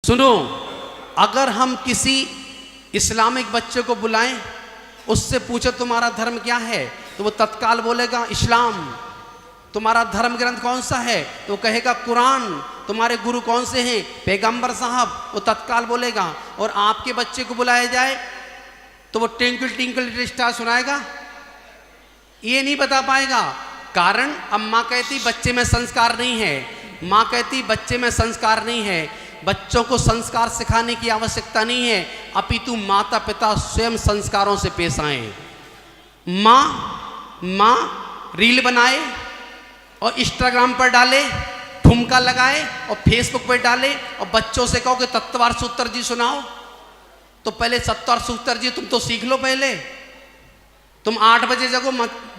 सुनो, अगर हम किसी इस्लामिक बच्चे को बुलाएं, उससे पूछो तुम्हारा धर्म क्या है, तो वो तत्काल बोलेगा इस्लाम। तुम्हारा धर्म ग्रंथ कौन सा है, तो वो कहेगा कुरान। तुम्हारे गुरु कौन से हैं, पैगंबर साहब, वो तत्काल बोलेगा। और आपके बच्चे को बुलाया जाए तो वो ट्विंकल ट्विंकल लिटिल स्टार सुनाएगा, ये नहीं बता पाएगा। कारण अब माँ कहती बच्चे में संस्कार नहीं है, माँ कहती बच्चे में संस्कार नहीं है। बच्चों को संस्कार सिखाने की आवश्यकता नहीं है, अपितु माता पिता स्वयं संस्कारों से पेश आए। माँ रील बनाए और इंस्टाग्राम पर डाले, ठुमका लगाए और फेसबुक पर डाले, और बच्चों से कहो कि तत्वार सूत्र जी सुनाओ, तो पहले तत्वार सूत्र जी तुम तो सीख लो। पहले तुम 8 बजे जगो,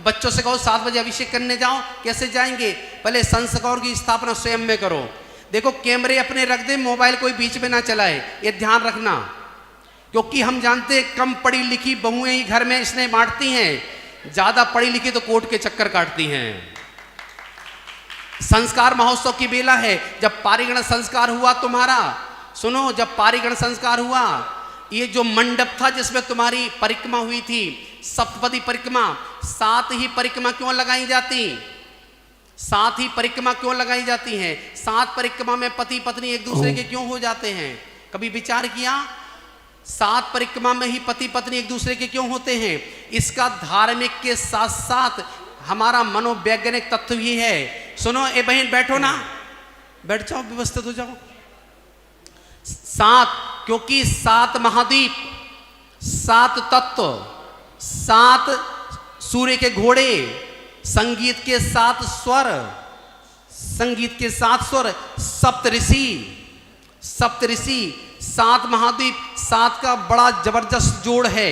बच्चों से कहो 7 बजे अभिषेक करने जाओ, कैसे जाएंगे? पहले संस्कार की स्थापना स्वयं में करो। देखो, कैमरे अपने रख दे, मोबाइल कोई बीच में ना चलाए, ये ध्यान रखना। क्योंकि हम जानते हैं कम पढ़ी लिखी बहुएं ही घर में स्नेह बांटती हैं, ज्यादा पढ़ी लिखी तो कोर्ट के चक्कर काटती हैं। संस्कार महोत्सव की बेला है, जब पारिगण संस्कार हुआ तुम्हारा, सुनो, जब पारिगण संस्कार हुआ, ये जो मंडप था जिसमें तुम्हारी परिक्रमा हुई थी, सप्तपदी परिक्रमा, 7 ही परिक्रमा क्यों लगाई जाती? 7 ही परिक्रमा क्यों लगाई जाती हैं? 7 परिक्रमा में पति पत्नी एक दूसरे के क्यों हो जाते हैं? कभी विचार किया? 7 परिक्रमा में ही पति पत्नी एक दूसरे के क्यों होते हैं? इसका धार्मिक के साथ साथ हमारा मनोवैज्ञानिक तत्व ही है। सुनो, ए बहन बैठो ना, बैठ जाओ, व्यवस्थित हो जाओ। 7, क्योंकि 7 महाद्वीप, 7 तत्व, 7 सूर्य के घोड़े, संगीत के 7 स्वर, संगीत के 7 स्वर, सप्तऋषि, 7 महाद्वीप, 7 का बड़ा जबरदस्त जोड़ है।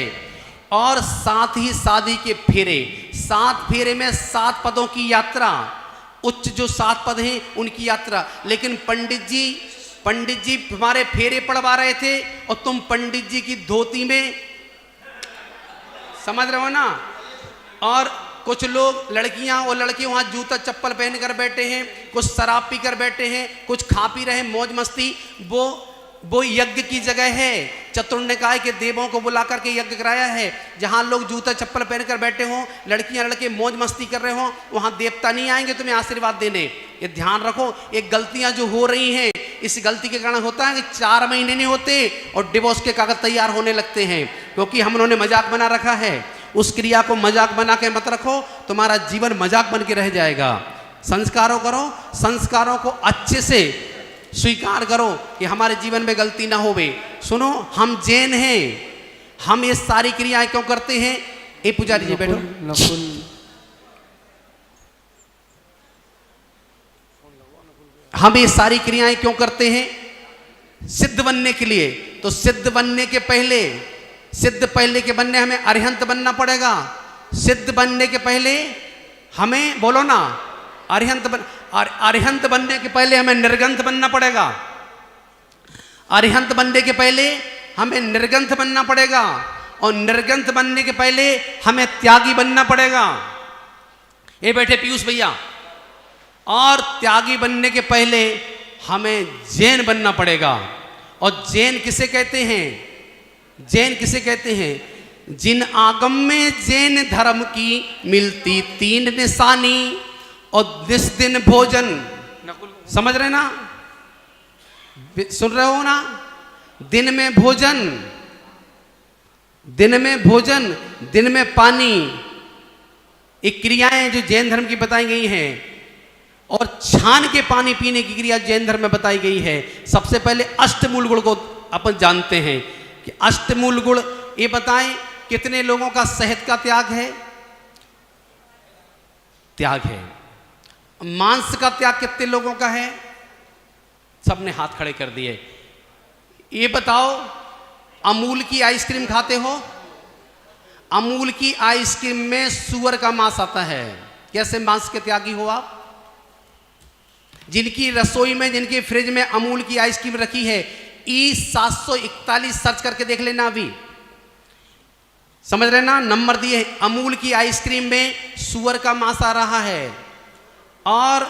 और 7 ही शादी के फेरे, 7 फेरे में 7 पदों की यात्रा, उच्च जो 7 पद हैं उनकी यात्रा। लेकिन पंडित जी हमारे फेरे पढ़वा रहे थे और तुम पंडित जी की धोती में, समझ रहे हो ना? और कुछ लोग, लड़कियां और लड़के वहां जूता चप्पल पहन कर बैठे हैं, कुछ शराब पी कर बैठे हैं, कुछ खा पी रहे हैं, मौज मस्ती। वो यज्ञ की जगह है। चतुर्थ निकाय के देवों को बुला करके यज्ञ कराया है। जहां लोग जूता चप्पल पहन कर बैठे हों, लड़कियां लड़के मौज मस्ती कर रहे हों, वहां देवता नहीं आएंगे तुम्हें आशीर्वाद देने। ये ध्यान रखो। ये गलतियां जो हो रही हैं, इस गलती के कारण होता है कि 4 महीने नहीं होते और डिवोर्स के कागज तैयार होने लगते हैं, क्योंकि हम उन्होंने मजाक बना रखा है। उस क्रिया को मजाक बना के मत रखो, तुम्हारा जीवन मजाक बन के रह जाएगा। संस्कारों करो, संस्कारों को अच्छे से स्वीकार करो कि हमारे जीवन में गलती ना होवे। सुनो, हम जैन हैं, हम ये सारी क्रियाएं क्यों करते हैं? ए पुजारी जी बैठो। हम ये सारी क्रियाएं क्यों करते हैं? सिद्ध बनने के लिए। तो सिद्ध बनने के पहले, बनने हमें अरिहंत बनना पड़ेगा। सिद्ध बनने के पहले हमें, बोलो ना, अरिहंत बनने के पहले हमें निर्गंथ बनना पड़ेगा। अरिहंत बनने के पहले हमें निर्गंथ बनना पड़ेगा, और निर्गंथ बनने के पहले हमें त्यागी बनना पड़ेगा। ये बैठे पीयूष भैया। और त्यागी बनने के पहले हमें जैन बनना पड़ेगा। और जैन किसे कहते हैं? जैन किसे कहते हैं? जिन आगम में जैन धर्म की मिलती 3 निशानी और दिन भोजन। समझ रहे ना? सुन रहे हो ना? दिन में भोजन, दिन में पानी, ये क्रियाएं जो जैन धर्म की बताई गई हैं। और छान के पानी पीने की क्रिया जैन धर्म में बताई गई है। सबसे पहले अष्टमूल गुण को अपन जानते हैं कि अष्टमूल गुण, ये बताएं कितने लोगों का शहद का त्याग है? त्याग है। मांस का त्याग कितने लोगों का है? सबने हाथ खड़े कर दिए। ये बताओ, अमूल की आइसक्रीम खाते हो? अमूल की आइसक्रीम में सुअर का मांस आता है। कैसे मांस के त्यागी हो आप? जिनकी रसोई में, जिनके फ्रिज में अमूल की आइसक्रीम रखी है, E741 सर्च करके देख लेना। अभी समझ रहे ना? नंबर दिए, अमूल की आइसक्रीम में सुअर का मांस आ रहा है। और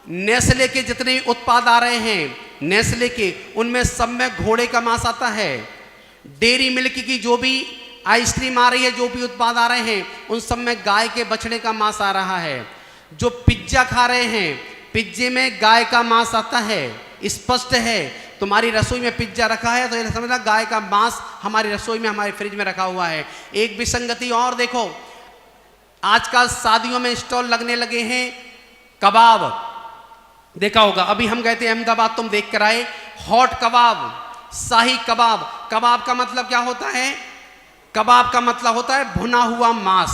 नेस्ले के जितने उत्पाद आ रहे हैं नेस्ले के, उनमें सब में घोड़े का मांस आता है। डेयरी मिल्क की जो भी आइसक्रीम आ रही है, जो भी उत्पाद आ रहे हैं, उन सब में गाय के बछड़े का मांस आ रहा है। जो पिज्जा खा रहे हैं, पिज्जे में गाय का मांस आता है, स्पष्ट है। तुम्हारी रसोई में पिज्जा रखा है तो ये समझना गाय का मांस हमारी रसोई में, हमारे फ्रिज में रखा हुआ है। एक विसंगति और देखो, आजकल शादियों में स्टॉल लगने लगे हैं कबाब, देखा होगा। अभी हम गए थे अहमदाबाद, तुम देख कर आए, हॉट कबाब, शाही कबाब। कबाब का मतलब क्या होता है? कबाब का मतलब होता है भुना हुआ मांस,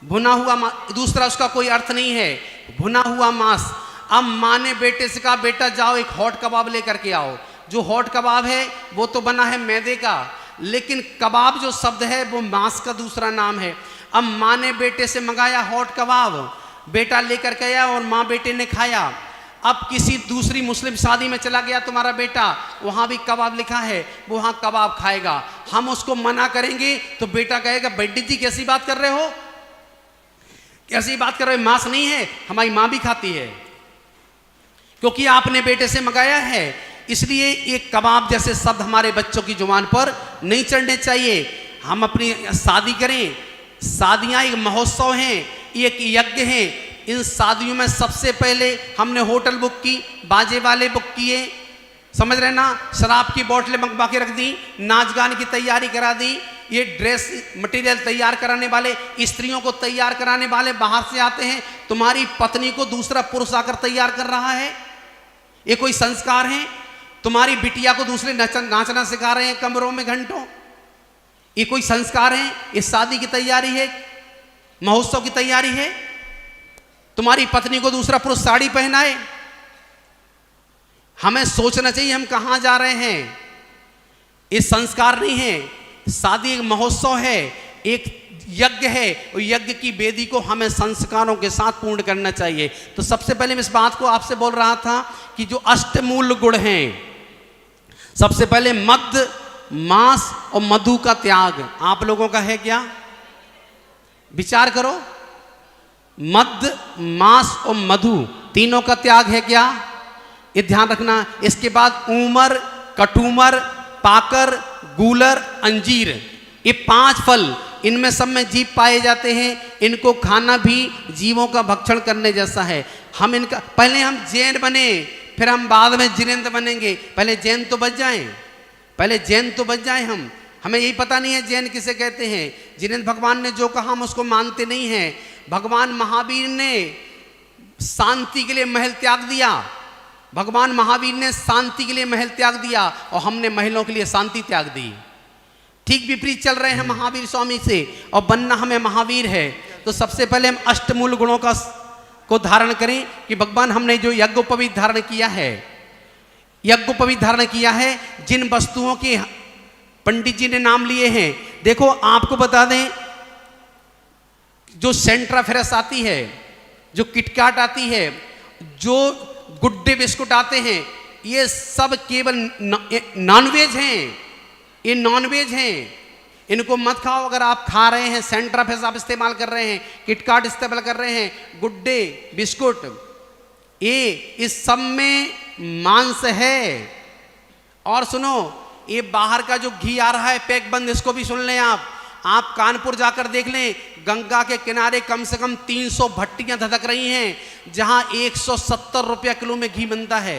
भुना हुआ मांस, दूसरा उसका कोई अर्थ नहीं है, भुना हुआ मांस। अब माँ ने बेटे से कहा, बेटा जाओ एक हॉट कबाब लेकर के आओ। जो हॉट कबाब है वो तो बना है मैदे का, लेकिन कबाब जो शब्द है वो मांस का दूसरा नाम है। अब माँ ने बेटे से मंगाया हॉट कबाब, बेटा लेकर के आया और माँ बेटे ने खाया। अब किसी दूसरी मुस्लिम शादी में चला गया तुम्हारा बेटा, वहाँ भी कबाब लिखा है, वो वहाँ कबाब खाएगा। हम उसको मना करेंगे तो बेटा कहेगा, बेटी जी कैसी बात कर रहे हो, कैसी बात कर रहे हो, मांस नहीं है, हमारी माँ भी खाती है, क्योंकि आपने बेटे से मंगाया है। इसलिए ये कबाब जैसे शब्द हमारे बच्चों की जुबान पर नहीं चढ़ने चाहिए। हम अपनी शादी करें, शादियां एक महोत्सव हैं, एक यज्ञ है। इन शादियों में सबसे पहले हमने होटल बुक की, बाजे वाले बुक किए, समझ रहे ना, शराब की बोतलें मंगवा के रख दी, नाच गान की तैयारी करा दी। ये ड्रेस मटेरियल तैयार कराने वाले, स्त्रियों को तैयार कराने वाले बाहर से आते हैं। तुम्हारी पत्नी को दूसरा पुरुष आकर तैयार कर रहा है, ये कोई संस्कार है? तुम्हारी बिटिया को दूसरे नाचना सिखा रहे हैं कमरों में घंटों, ये कोई संस्कार है? ये शादी की तैयारी है, महोत्सव की तैयारी है? तुम्हारी पत्नी को दूसरा पुरुष साड़ी पहनाए? हमें सोचना चाहिए हम कहां जा रहे हैं। ये संस्कार नहीं है। शादी एक महोत्सव है, एक यज्ञ है, और यज्ञ की वेदी को हमें संस्कारों के साथ पूर्ण करना चाहिए। तो सबसे पहले मैं इस बात को आपसे बोल रहा था कि जो अष्टमूल गुण हैं, सबसे पहले मद्य, मांस और मधु का त्याग आप लोगों का है क्या? विचार करो, मद्य, मांस और मधु तीनों का त्याग है क्या? ये ध्यान रखना। इसके बाद ऊमर, कटूमर, पाकर, गूलर, अंजीर, ये 5 फल, इनमें सब में जीव पाए जाते हैं। इनको खाना भी जीवों का भक्षण करने जैसा है। हम इनका, पहले हम जैन बने, फिर हम बाद में जिनेंद्र बनेंगे। पहले जैन तो बच जाएं, पहले जैन तो बच जाएं। हमें यही पता नहीं है जैन किसे कहते हैं। जिनेंद्र भगवान ने जो कहा हम उसको मानते नहीं हैं। भगवान महावीर ने शांति के लिए महल त्याग दिया, भगवान महावीर ने शांति के लिए महल त्याग दिया, और हमने महलों के लिए शांति त्याग दी। ठीक विपरीत चल रहे हैं महावीर स्वामी से, और बनना हमें महावीर है। तो सबसे पहले हम अष्टमूल गुणों को धारण करें कि भगवान हमने जो यज्ञोपवीत धारण किया है, यज्ञोपवीत धारण किया है, जिन वस्तुओं के पंडित जी ने नाम लिए हैं। देखो आपको बता दें, जो सेंट्रा फ्रेश आती है, जो किटकैट आती है, जो गुड्डे बिस्कुट आते हैं, ये सब केवल नॉनवेज हैं, ये नॉनवेज हैं। इनको मत खाओ। अगर आप खा रहे हैं, सेंट्रा फ्रेश आप इस्तेमाल कर रहे हैं, किटकैट इस्तेमाल कर रहे हैं, गुड्डे बिस्कुट, ये इस सब में मांस है। और सुनो, ये बाहर का जो घी आ रहा है पैक बंद, इसको भी सुन लें आप कानपुर जाकर देख लें, गंगा के किनारे कम से कम 300 भट्टियां धधक रही हैं, जहां 170 रुपया किलो में घी बनता है।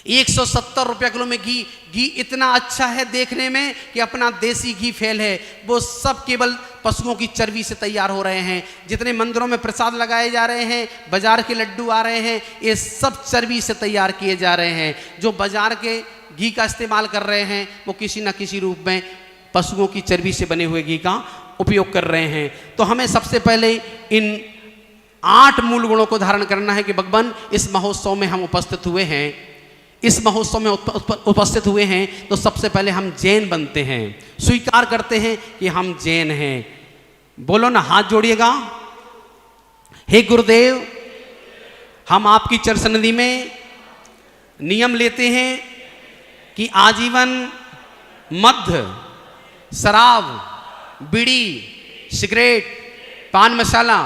170 रुपया किलो में घी इतना अच्छा है देखने में कि अपना देसी घी फेल है। वो सब केवल पशुओं की चर्बी से तैयार हो रहे हैं। जितने मंदिरों में प्रसाद लगाए जा रहे हैं, बाजार के लड्डू आ रहे हैं, ये सब चर्बी से तैयार किए जा रहे हैं। जो बाजार के घी का इस्तेमाल कर रहे हैं, वो किसी न किसी रूप में पशुओं की चर्बी से बने हुए घी का उपयोग कर रहे हैं। तो हमें सबसे पहले इन 8 मूल गुणों को धारण करना है कि भगवान इस महोत्सव में हम उपस्थित हुए हैं, इस महोत्सव में उपस्थित हुए हैं, तो सबसे पहले हम जैन बनते हैं, स्वीकार करते हैं कि हम जैन हैं। बोलो ना, हाथ जोड़िएगा। हे गुरुदेव, हम आपकी चरणसन्निधि में नियम लेते हैं कि आजीवन मद्य, शराब, बीड़ी, सिगरेट, पान मसाला,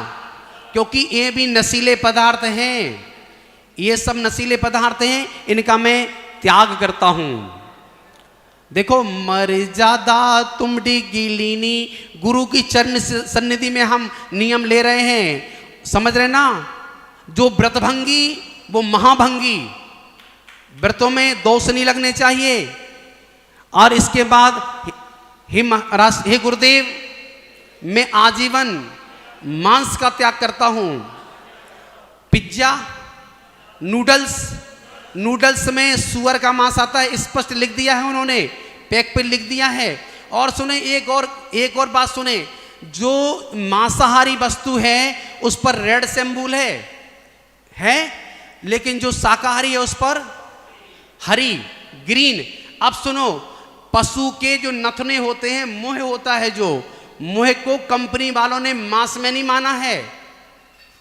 क्योंकि ये भी नशीले पदार्थ हैं, ये सब नशीले पदार्थ हैं, इनका मैं त्याग करता हूं। देखो, मर्यादा तुम डिगी लीनी, गुरु की चरण सन्निधि में हम नियम ले रहे हैं, समझ रहे ना। जो व्रतभंगी वो महाभंगी, व्रतों में दोष नहीं लगने चाहिए। और इसके बाद हे गुरुदेव, मैं आजीवन मांस का त्याग करता हूं। पिज्जा, नूडल्स में सुअर का मांस आता है, स्पष्ट लिख दिया है उन्होंने, पैक पे लिख दिया है। और सुने, एक और बात सुने, जो मांसाहारी वस्तु है उस पर रेड सिंबल है, लेकिन जो शाकाहारी है उस पर हरी, ग्रीन। अब सुनो, पशु के जो नथने होते हैं, मुंह होता है, जो मुंह को कंपनी वालों ने मांस में नहीं माना है।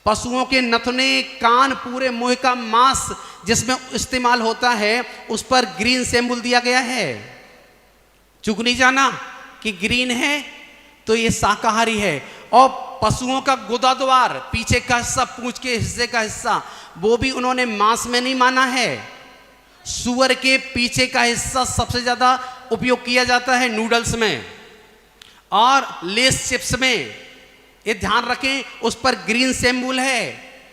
पशुओं के नथने, कान, पूरे मुंह का मांस जिसमें इस्तेमाल होता है, उस पर ग्रीन सिंबल दिया गया है। चूक नहीं जाना कि ग्रीन है तो ये शाकाहारी है। और पशुओं का गुदाद्वार, पीछे का हिस्सा, पूंछ के हिस्से का हिस्सा, वो भी उन्होंने मांस में नहीं माना है। सुअर के पीछे का हिस्सा सबसे ज्यादा उपयोग किया जाता है नूडल्स में और लेस चिप्स में। ये ध्यान रखें, उस पर ग्रीन सिंबल है।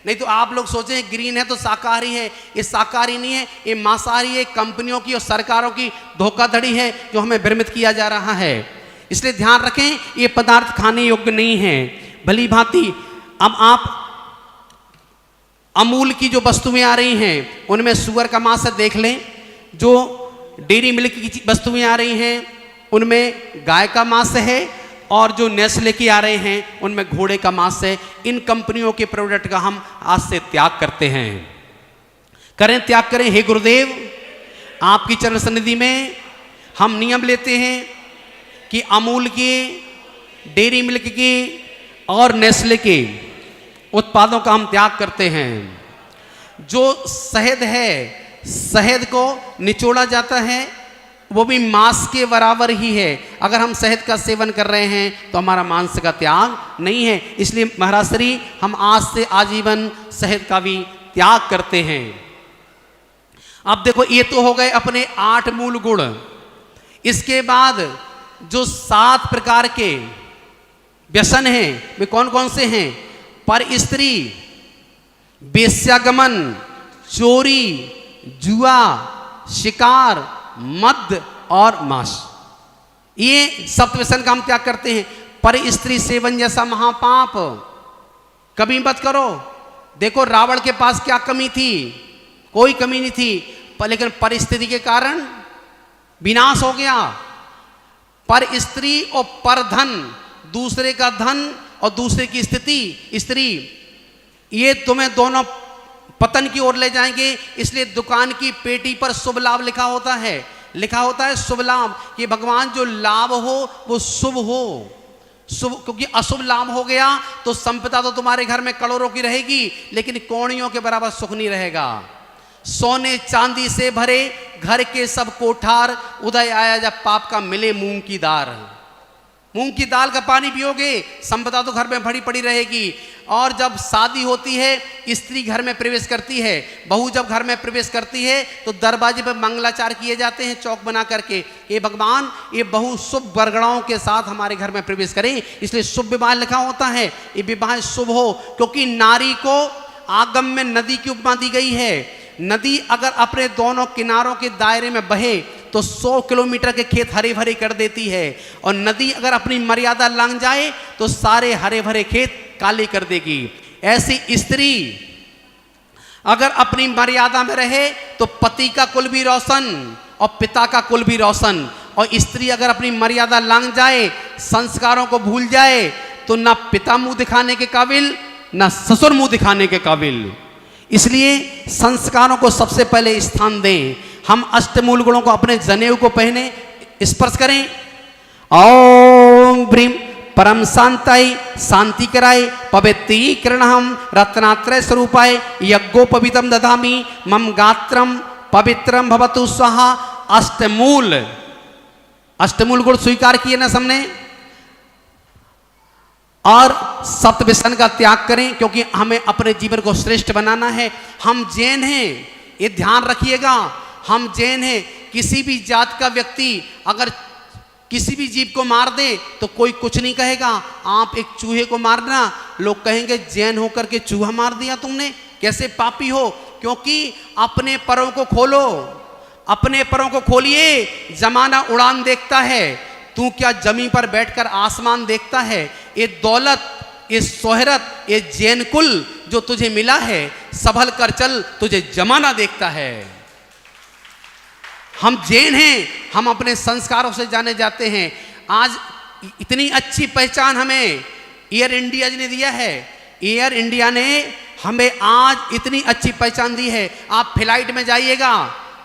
नहीं तो आप लोग सोचें ग्रीन है तो शाकाहारी है, ये शाकाहारी नहीं है, ये मांसाहारी है। कंपनियों की और सरकारों की धोखाधड़ी है जो हमें भ्रमित किया जा रहा है। इसलिए ध्यान रखें, ये पदार्थ खाने योग्य नहीं है। भली भांति अब आप अमूल की जो वस्तुएं आ रही हैं उनमें सुअर का मांस देख लें, जो डेयरी मिल्क की वस्तुएं आ रही हैं उनमें गाय का मांस है, और जो नेस्ले की आ रहे हैं उनमें घोड़े का मांस है। इन कंपनियों के प्रोडक्ट का हम आज से त्याग करते हैं। करें, त्याग करें। हे गुरुदेव, आपकी चरण सन्निधि में हम नियम लेते हैं कि अमूल के, डेयरी मिल्क के और नेस्ले के उत्पादों का हम त्याग करते हैं। जो शहद है, शहद को निचोड़ा जाता है, वो भी मांस के बराबर ही है। अगर हम शहद का सेवन कर रहे हैं तो हमारा मांस का त्याग नहीं है। इसलिए महाराज श्री, हम आज से आजीवन शहद का भी त्याग करते हैं। अब देखो, ये तो हो गए अपने 8 मूल गुण। इसके बाद जो 7 प्रकार के व्यसन हैं वे कौन कौन से हैं? पर स्त्री, वेश्यागमन, चोरी, जुआ, शिकार, मद और मांस, ये सप्त व्यसन का हम त्याग करते हैं। पर स्त्री सेवन जैसा महापाप कभी मत करो। देखो, रावण के पास क्या कमी थी? कोई कमी नहीं थी, लेकिन परिस्थिति के कारण विनाश हो गया। पर स्त्री और पर धन, दूसरे का धन और दूसरे की स्थिति, स्त्री, ये तुम्हें दोनों पतन की ओर ले जाएंगे। इसलिए दुकान की पेटी पर शुभ लाभ लिखा होता है, शुभ लाभ, कि भगवान जो लाभ हो वो शुभ हो। शुभ, क्योंकि अशुभ लाभ हो गया तो संपदा तो तुम्हारे घर में करोड़ों की रहेगी, लेकिन कौड़ियों के बराबर सुख नहीं रहेगा। सोने चांदी से भरे घर के सब कोठार, उदय आया जब पाप का मिले मूंग की दाल। मूंग की दाल का पानी पियोगे, संपदा तो घर में भरी पड़ी रहेगी। और जब शादी होती है, स्त्री घर में प्रवेश करती है, बहू जब घर में प्रवेश करती है तो दरवाजे पर मंगलाचार किए जाते हैं चौक बना करके, ये भगवान ये बहू शुभ वरगणाओं के साथ हमारे घर में प्रवेश करे। इसलिए शुभ विवाह लिखा होता है, ये विवाह शुभ हो। क्योंकि नारी को आगम में नदी की उपमा दी गई है। नदी अगर अपने दोनों किनारों के दायरे में बहे तो 100 किलोमीटर के खेत हरे भरे कर देती है, और नदी अगर अपनी मर्यादा लांघ जाए तो सारे हरे भरे खेत काले कर देगी। ऐसी स्त्री अगर अपनी मर्यादा में रहे तो पति का कुल भी रोशन और पिता का कुल भी रोशन। और स्त्री अगर अपनी मर्यादा लांघ जाए, संस्कारों को भूल जाए, तो ना पिता मुंह दिखाने के काबिल, ना ससुर मुंह दिखाने के काबिल। इसलिए संस्कारों को सबसे पहले स्थान दें। हम अष्टमूल गुणों को अपने जनेऊ को पहने, स्पर्श करें। ओम ब्रीम परम शांताय, शांति कराय, पवित्रीकरण हम रत्नात्रय स्वरूपाय, यज्ञोपवीतम दधामि, मम गात्रम पवित्रम भवतु स्वाहा। अष्टमूल गुण स्वीकार किए ना सबने? और सत्य व्यसन का त्याग करें, क्योंकि हमें अपने जीवन को श्रेष्ठ बनाना है। हम जैन हैं, ये ध्यान रखिएगा, हम जैन हैं। किसी भी जात का व्यक्ति अगर किसी भी जीव को मार दे तो कोई कुछ नहीं कहेगा। आप एक चूहे को मारना, लोग कहेंगे जैन होकर के चूहा मार दिया तुमने, कैसे पापी हो। क्योंकि अपने परों को खोलो, अपने परों को खोलिए। जमाना उड़ान देखता है, तू क्या जमीन पर बैठकर आसमान देखता है। ये दौलत, ये शोहरत, ये जैन कुल जो तुझे मिला है, संभल कर चल, तुझे जमाना देखता है। हम जैन हैं, हम अपने संस्कारों से जाने जाते हैं। आज इतनी अच्छी पहचान हमें एयर इंडिया ने दिया है। एयर इंडिया ने हमें आज इतनी अच्छी पहचान दी है। आप फ्लाइट में जाइएगा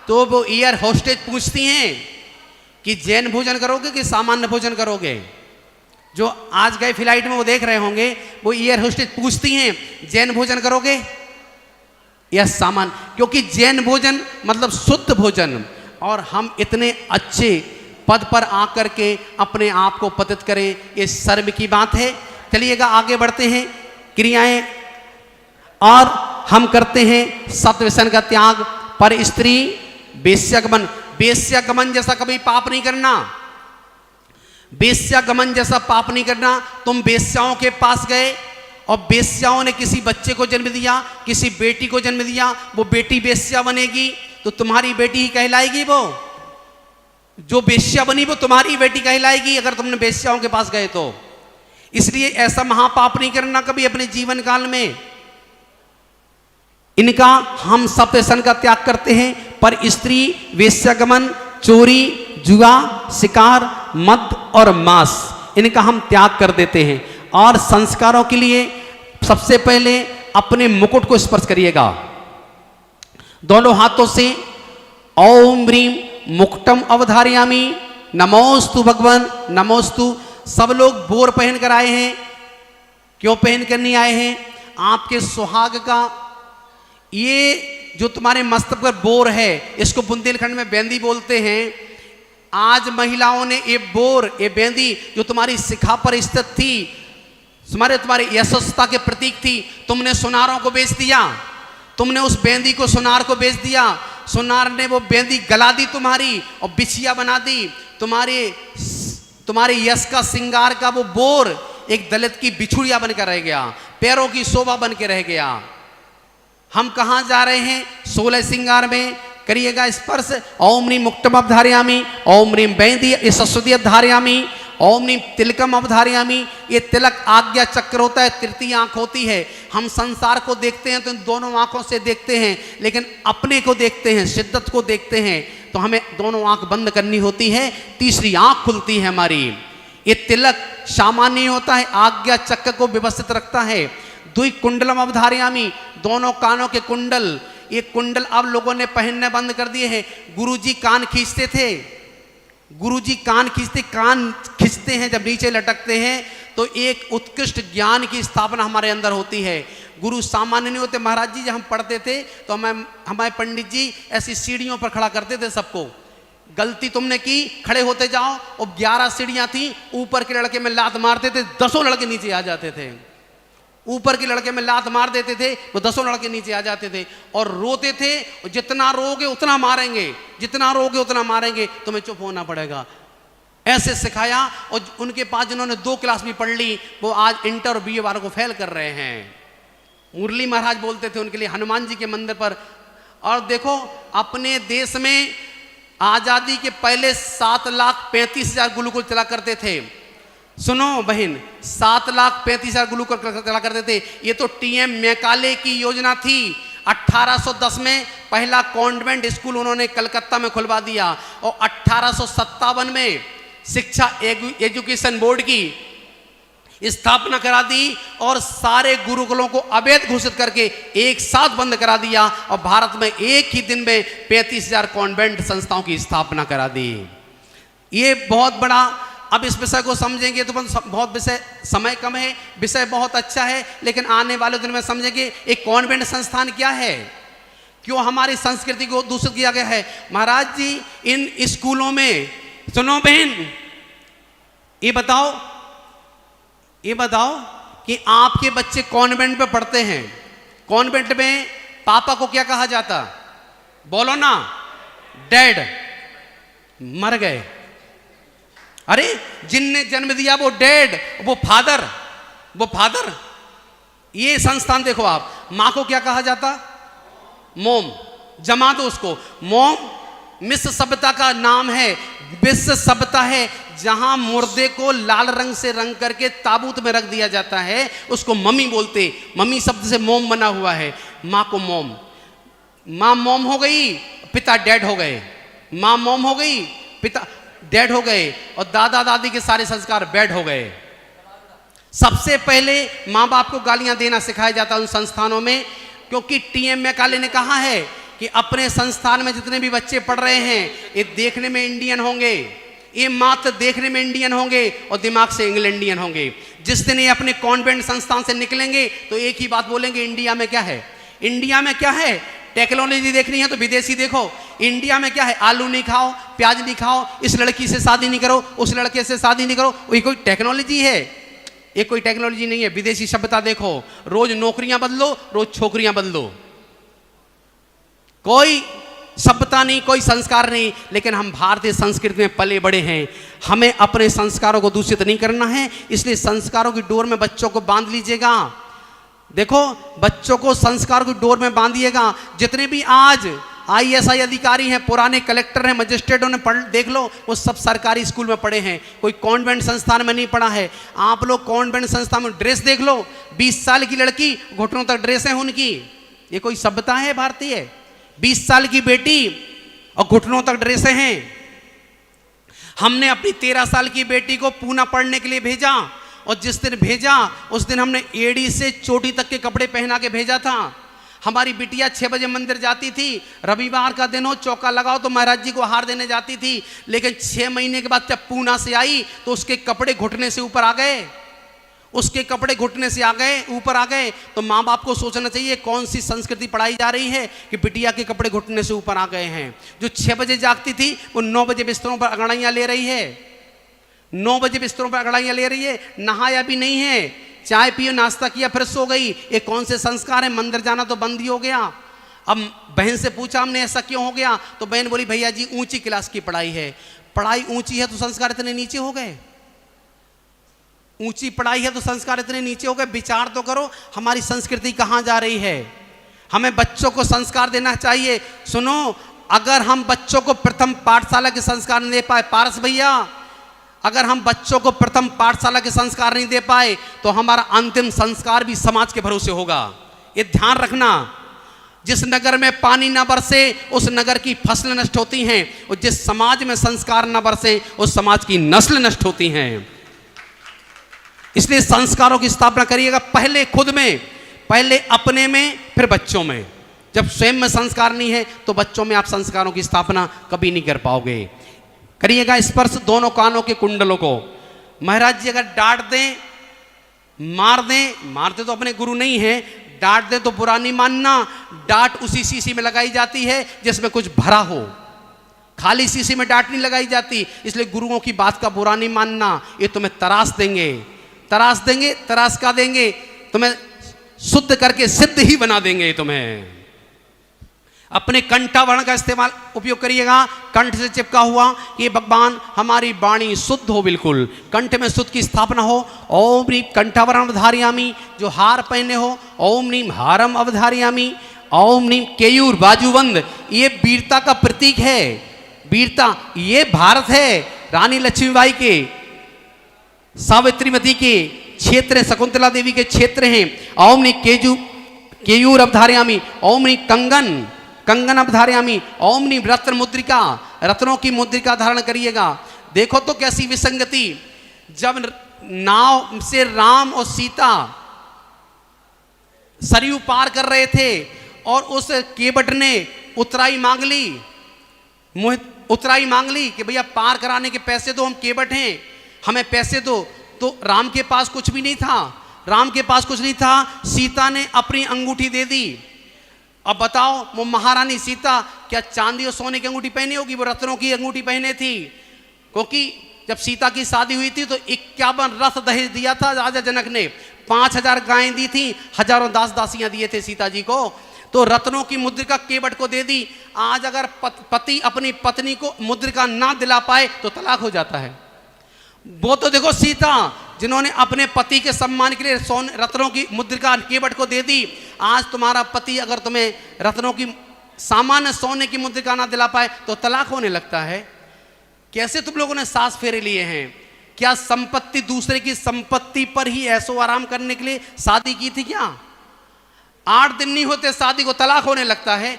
तो वो एयर होस्टेज पूछती हैं कि जैन भोजन करोगे कि सामान्य भोजन करोगे। जो आज गए फ्लाइट में वो देख रहे होंगे, वो एयर होस्टेज पूछती हैं जैन भोजन करोगे या सामान्य, क्योंकि जैन भोजन मतलब शुद्ध भोजन। और हम इतने अच्छे पद पर आकर के अपने आप को पतित करें, ये शर्म की बात है। चलिएगा आगे बढ़ते हैं। क्रियाएं और हम करते हैं सत्य व्यसन का त्याग। पर स्त्री वेश्यागमन, वेश्यागमन जैसा कभी पाप नहीं करना, वेश्यागमन जैसा पाप नहीं करना। तुम वेश्याओं के पास गए और वेश्याओं ने किसी बच्चे को जन्म दिया, किसी बेटी को जन्म दिया, वो बेटी वेश्या बनेगी तो तुम्हारी बेटी ही कहलाएगी। वो जो वेश्या बनी वो तुम्हारी बेटी कहलाएगी अगर तुमने वेश्याओं के पास गए तो। इसलिए ऐसा महापाप नहीं करना कभी अपने जीवन काल में। इनका हम सत्य व्यसन का त्याग करते हैं। पर स्त्री वेश्यागमन, चोरी, जुआ, शिकार, मद और मांस, इनका हम त्याग कर देते हैं। और संस्कारों के लिए सबसे पहले अपने मुकुट को स्पर्श करिएगा दोनों हाथों से। ओम ह्रीम मुकुटम अवधारयामि, नमोस्तु भगवान, नमोस्तु। सब लोग बोर पहन कर आए हैं, क्यों पहन कर नहीं आए हैं? आपके सुहाग का ये जो तुम्हारे मस्तक पर बोर है, इसको बुंदेलखंड में बेंदी बोलते हैं। आज महिलाओं ने ये बोर, ये बेंदी जो तुम्हारी शिखा पर स्थित थी, तुम्हारे यशस्ता के प्रतीक थी, तुमने सुनारों को बेच दिया। तुमने उस बेंदी को सुनार को बेच दिया। सुनार ने वो बेंदी गला दी तुम्हारी और बिछिया बना दी। तुम्हारे यश का श्रृंगार का वो बोर एक दलित की बिछुड़िया बनकर रह गया, पैरों की शोभा बन के रह गया। हम कहाँ जा रहे हैं? 16 श्रृंगार में करिएगा स्पर्श। ओम ह्रीम मुक्तम अवधारयामि, ओम ह्रीम बेंदी सरस्वती अवधारयामि, ओम ह्रीम तिलकम अवधारयामि। ये तिलक आज्ञा चक्र होता है, तृतीय आंख होती है। हम संसार को देखते हैं तो इन दोनों आंखों से देखते हैं, लेकिन अपने को देखते हैं, शिद्दत को देखते हैं तो हमें दोनों आंख बंद करनी होती है, तीसरी आंख खुलती है हमारी। ये तिलक सामान्य होता है, आज्ञा चक्र को व्यवस्थित रखता है। द्वि कुंडलम अवधारयामि, दोनों कानों के कुंडल। ये कुंडल अब लोगों ने पहनने बंद कर दिए हैं। गुरुजी कान खींचते थे, गुरुजी कान खींचते हैं जब नीचे लटकते हैं तो एक उत्कृष्ट ज्ञान की स्थापना हमारे अंदर होती है। गुरु सामान्य नहीं होते। महाराज जी जब हम पढ़ते थे तो हमारे पंडित जी ऐसी सीढ़ियों पर खड़ा करते थे सबको। गलती तुमने की, खड़े होते जाओ। और 11 सीढ़ियां थी, ऊपर के लड़के में लात मारते थे, 10 लड़के नीचे आ जाते थे। ऊपर के लड़के में लात मार देते थे, वो 10 लड़के नीचे आ जाते थे और रोते थे। जितना रोगे उतना मारेंगे, जितना रोगे उतना मारेंगे, तुम्हें चुप होना पड़ेगा। ऐसे सिखाया। और उनके पास जिन्होंने 2 क्लास भी पढ़ ली, वो आज इंटर और बीए वालों को फेल कर रहे हैं। मुरली महाराज बोलते थे उनके लिए हनुमान जी के मंदिर पर। और देखो अपने देश में आजादी के पहले 7,35,000 गुरुकुल चला करते थे। सुनो बहन, 7,35,000 गुरुकुल चला करते थे। ये तो टीएम मैकाले की योजना थी। 1810 में पहला कॉन्वेंट स्कूल उन्होंने कलकत्ता में खुलवा दिया और 1857 में शिक्षा एजुकेशन बोर्ड की स्थापना करा दी और सारे गुरुकुलों को अवैध घोषित करके एक साथ बंद करा दिया और भारत में एक ही दिन में 35,000 कॉन्वेंट संस्थाओं की स्थापना करा दी। ये बहुत बड़ा, अब इस विषय को समझेंगे तो बहुत विषय, समय कम है, विषय बहुत अच्छा है, लेकिन आने वाले दिन में समझेंगे एक कॉन्वेंट संस्थान क्या है, क्यों हमारी संस्कृति को दूषित किया गया है। महाराज जी इन स्कूलों में, सुनो बहन, ये बताओ ये बताओ कि आपके बच्चे कॉन्वेंट में पढ़ते हैं, कॉन्वेंट में पापा को क्या कहा जाता? बोलो ना, डैड। मर गए। अरे जिनने जन्म दिया वो डैड, वो फादर, वो फादर। ये संस्थान देखो आप, मां को क्या कहा जाता? मोम। जमा दो उसको। मोम मिस्र सभ्यता का नाम है, विश्व सभ्यता है। जहां मुर्दे को लाल रंग से रंग करके ताबूत में रख दिया जाता है उसको मम्मी बोलते। मम्मी शब्द से मोम बना हुआ है। मां को मोम, मां मोम हो गई, पिता डैड हो गए। मां मोम हो गई, पिता डैड हो गए, और दादा दादी के सारे संस्कार बैड हो गए। सबसे पहले मां बाप को गालियां देना सिखाया जाता है उन संस्थानों में, क्योंकि टीएम मैकाले ने कहा है कि अपने संस्थान में जितने भी बच्चे पढ़ रहे हैं ये देखने में इंडियन होंगे, ये मात्र देखने में इंडियन होंगे और दिमाग से इंग्लैंडियन होंगे। जिस दिन ये अपने कॉन्वेंट संस्थान से निकलेंगे तो एक ही बात बोलेंगे, इंडिया में क्या है? इंडिया में क्या है? टेक्नोलॉजी देखनी है तो विदेशी देखो। इंडिया में क्या है? आलू नहीं खाओ, प्याज नहीं खाओ, इस लड़की से शादी नहीं करो, उस लड़के से शादी नहीं करो। ये कोई टेक्नोलॉजी है? ये कोई टेक्नोलॉजी नहीं है। विदेशी सभ्यता देखो, रोज नौकरियां बदलो, रोज छोकरियां बदलो, कोई सभ्यता नहीं, कोई संस्कार नहीं। लेकिन हम भारतीय संस्कृति में पले बड़े हैं, हमें अपने संस्कारों को दूषित नहीं करना है। इसलिए संस्कारों की डोर में बच्चों को बांध लीजिएगा। देखो, बच्चों को संस्कार की डोर में बांधिएगा। जितने भी आज आईएसआई अधिकारी हैं, पुराने कलेक्टर हैं, मजिस्ट्रेटों ने पढ़ देख लो, वो सब सरकारी स्कूल में पढ़े हैं, कोई कॉन्वेंट संस्थान में नहीं पढ़ा है। आप लोग कॉन्वेंट संस्थान में ड्रेस देख लो, 20 साल की लड़की, घुटनों तक ड्रेस है उनकी। ये कोई सभ्यता है भारतीय? 20 साल की बेटी और घुटनों तक ड्रेसें हैं। हमने अपनी 13 साल की बेटी को पूना पढ़ने के लिए भेजा, और जिस दिन भेजा उस दिन हमने एड़ी से चोटी तक के कपड़े पहना के भेजा था। हमारी बिटिया 6 बजे मंदिर जाती थी, रविवार का दिन हो, चौका लगाओ तो महाराज जी को हार देने जाती थी। लेकिन 6 महीने के बाद जब पूना से आई तो उसके कपड़े घुटने से ऊपर आ गए, उसके कपड़े घुटने से आ गए, ऊपर आ गए। तो माँ बाप को सोचना चाहिए कौन सी संस्कृति पढ़ाई जा रही है कि बिटिया के कपड़े घुटने से ऊपर आ गए हैं। जो 6 बजे जागती थी वो 9 बजे बिस्तरों पर अंगड़ाइयाँ ले रही है, 9 बजे बिस्तरों पर अंगड़ाइयाँ ले रही है, नहाया भी नहीं है, चाय पियो, नाश्ता किया, फिर सो गई। ये कौन से संस्कार है? मंदिर जाना तो बंद ही हो गया। अब बहन से पूछा हमने ऐसा क्यों हो गया, तो बहन बोली भैया जी ऊंची क्लास की पढ़ाई है। पढ़ाई ऊंची है तो संस्कार इतने नीचे हो गए? ऊंची पढ़ाई है तो संस्कार इतने नीचे हो गए? विचार तो करो हमारी संस्कृति कहाँ जा रही है। हमें बच्चों को संस्कार देना चाहिए। सुनो, अगर हम बच्चों को प्रथम पाठशाला के संस्कार नहीं दे पाए, पारस भैया, अगर हम बच्चों को प्रथम पाठशाला के संस्कार नहीं दे पाए तो हमारा अंतिम संस्कार भी समाज के भरोसे होगा। ये ध्यान रखना। जिस नगर में पानी न बरसे उस नगर की फसलें नष्ट होती हैं, और जिस समाज में संस्कार न बरसे उस समाज की नस्ल नष्ट होती हैं। इसलिए संस्कारों की स्थापना करिएगा, पहले खुद में, पहले अपने में, फिर बच्चों में। जब स्वयं में संस्कार नहीं है तो बच्चों में आप संस्कारों की स्थापना कभी नहीं कर पाओगे। करिएगा स्पर्श दोनों कानों के कुंडलों को। महाराज जी अगर डांट दें, मार दें, मारते तो अपने गुरु नहीं है, डांट दें तो बुरा नहीं मानना। डांट उसी शीशी में लगाई जाती है जिसमें कुछ भरा हो, खाली शीशी में डांट नहीं लगाई जाती। इसलिए गुरुओं की बात का बुरा नहीं मानना। ये तुम्हें तराश देंगे, तराश देंगे, तराश का देंगे, तुम्हें शुद्ध करके सिद्ध ही बना देंगे तुम्हें। अपने कंठावरण का इस्तेमाल उपयोग करिएगा, कंठ से चिपका हुआ कि भगवान हमारी वाणी शुद्ध हो, बिल्कुल कंठ में शुद्ध की स्थापना हो। ओम नीम कंठावरण अवधारयामी, जो हार पहने हो ओम नीम हारम अवधारयामी। ओम नीम केयूर बाजूबंद, ये वीरता का प्रतीक है। वीरता ये भारत है, रानी लक्ष्मीबाई के, सावित्रीमती के क्षेत्र, शकुंतला देवी के क्षेत्र हैं। ओम नीम केयूर अवधारयामी। ओम नीम कंगन, कंगन अवधारयामी। ओम नीम रत्न मुद्रिका, रत्नों की मुद्रिका धारण करिएगा। देखो तो कैसी विसंगति, जब नाव से राम और सीता सरयू पार कर रहे थे और उस केवट ने उतराई मांग ली, उतराई मांग ली कि भैया पार कराने के पैसे दो, हम केवट हैं, हमें पैसे दो। तो राम के पास कुछ भी नहीं था, राम के पास कुछ नहीं था। सीता ने अपनी अंगूठी दे दी। अब बताओ वो महारानी सीता क्या चांदी और सोने की अंगूठी पहनी होगी? वो रत्नों की अंगूठी पहने थी, क्योंकि जब सीता की शादी हुई थी तो 51 रथ दहेज दिया था राजा जनक ने, 5000 गायें दी थी, हजारों दास दासियां दिए थे सीता जी को। तो रत्नों की मुद्रिका केवट को दे दी। आज अगर पति अपनी पत्नी को मुद्रिका ना दिला पाए तो तलाक हो जाता है। वो तो देखो सीता जिन्होंने अपने पति के सम्मान के लिए रत्नों की मुद्रिका केवट को दे दी। आज तुम्हारा पति अगर तुम्हें रत्नों की सामान्य सोने की मुद्रिका ना दिला पाए तो तलाक होने लगता है। कैसे तुम लोगों ने सांस फेरे लिए हैं? क्या संपत्ति दूसरे की संपत्ति पर ही ऐसो आराम करने के लिए शादी की थी क्या? 8 दिन नहीं होते शादी को तलाक होने लगता है।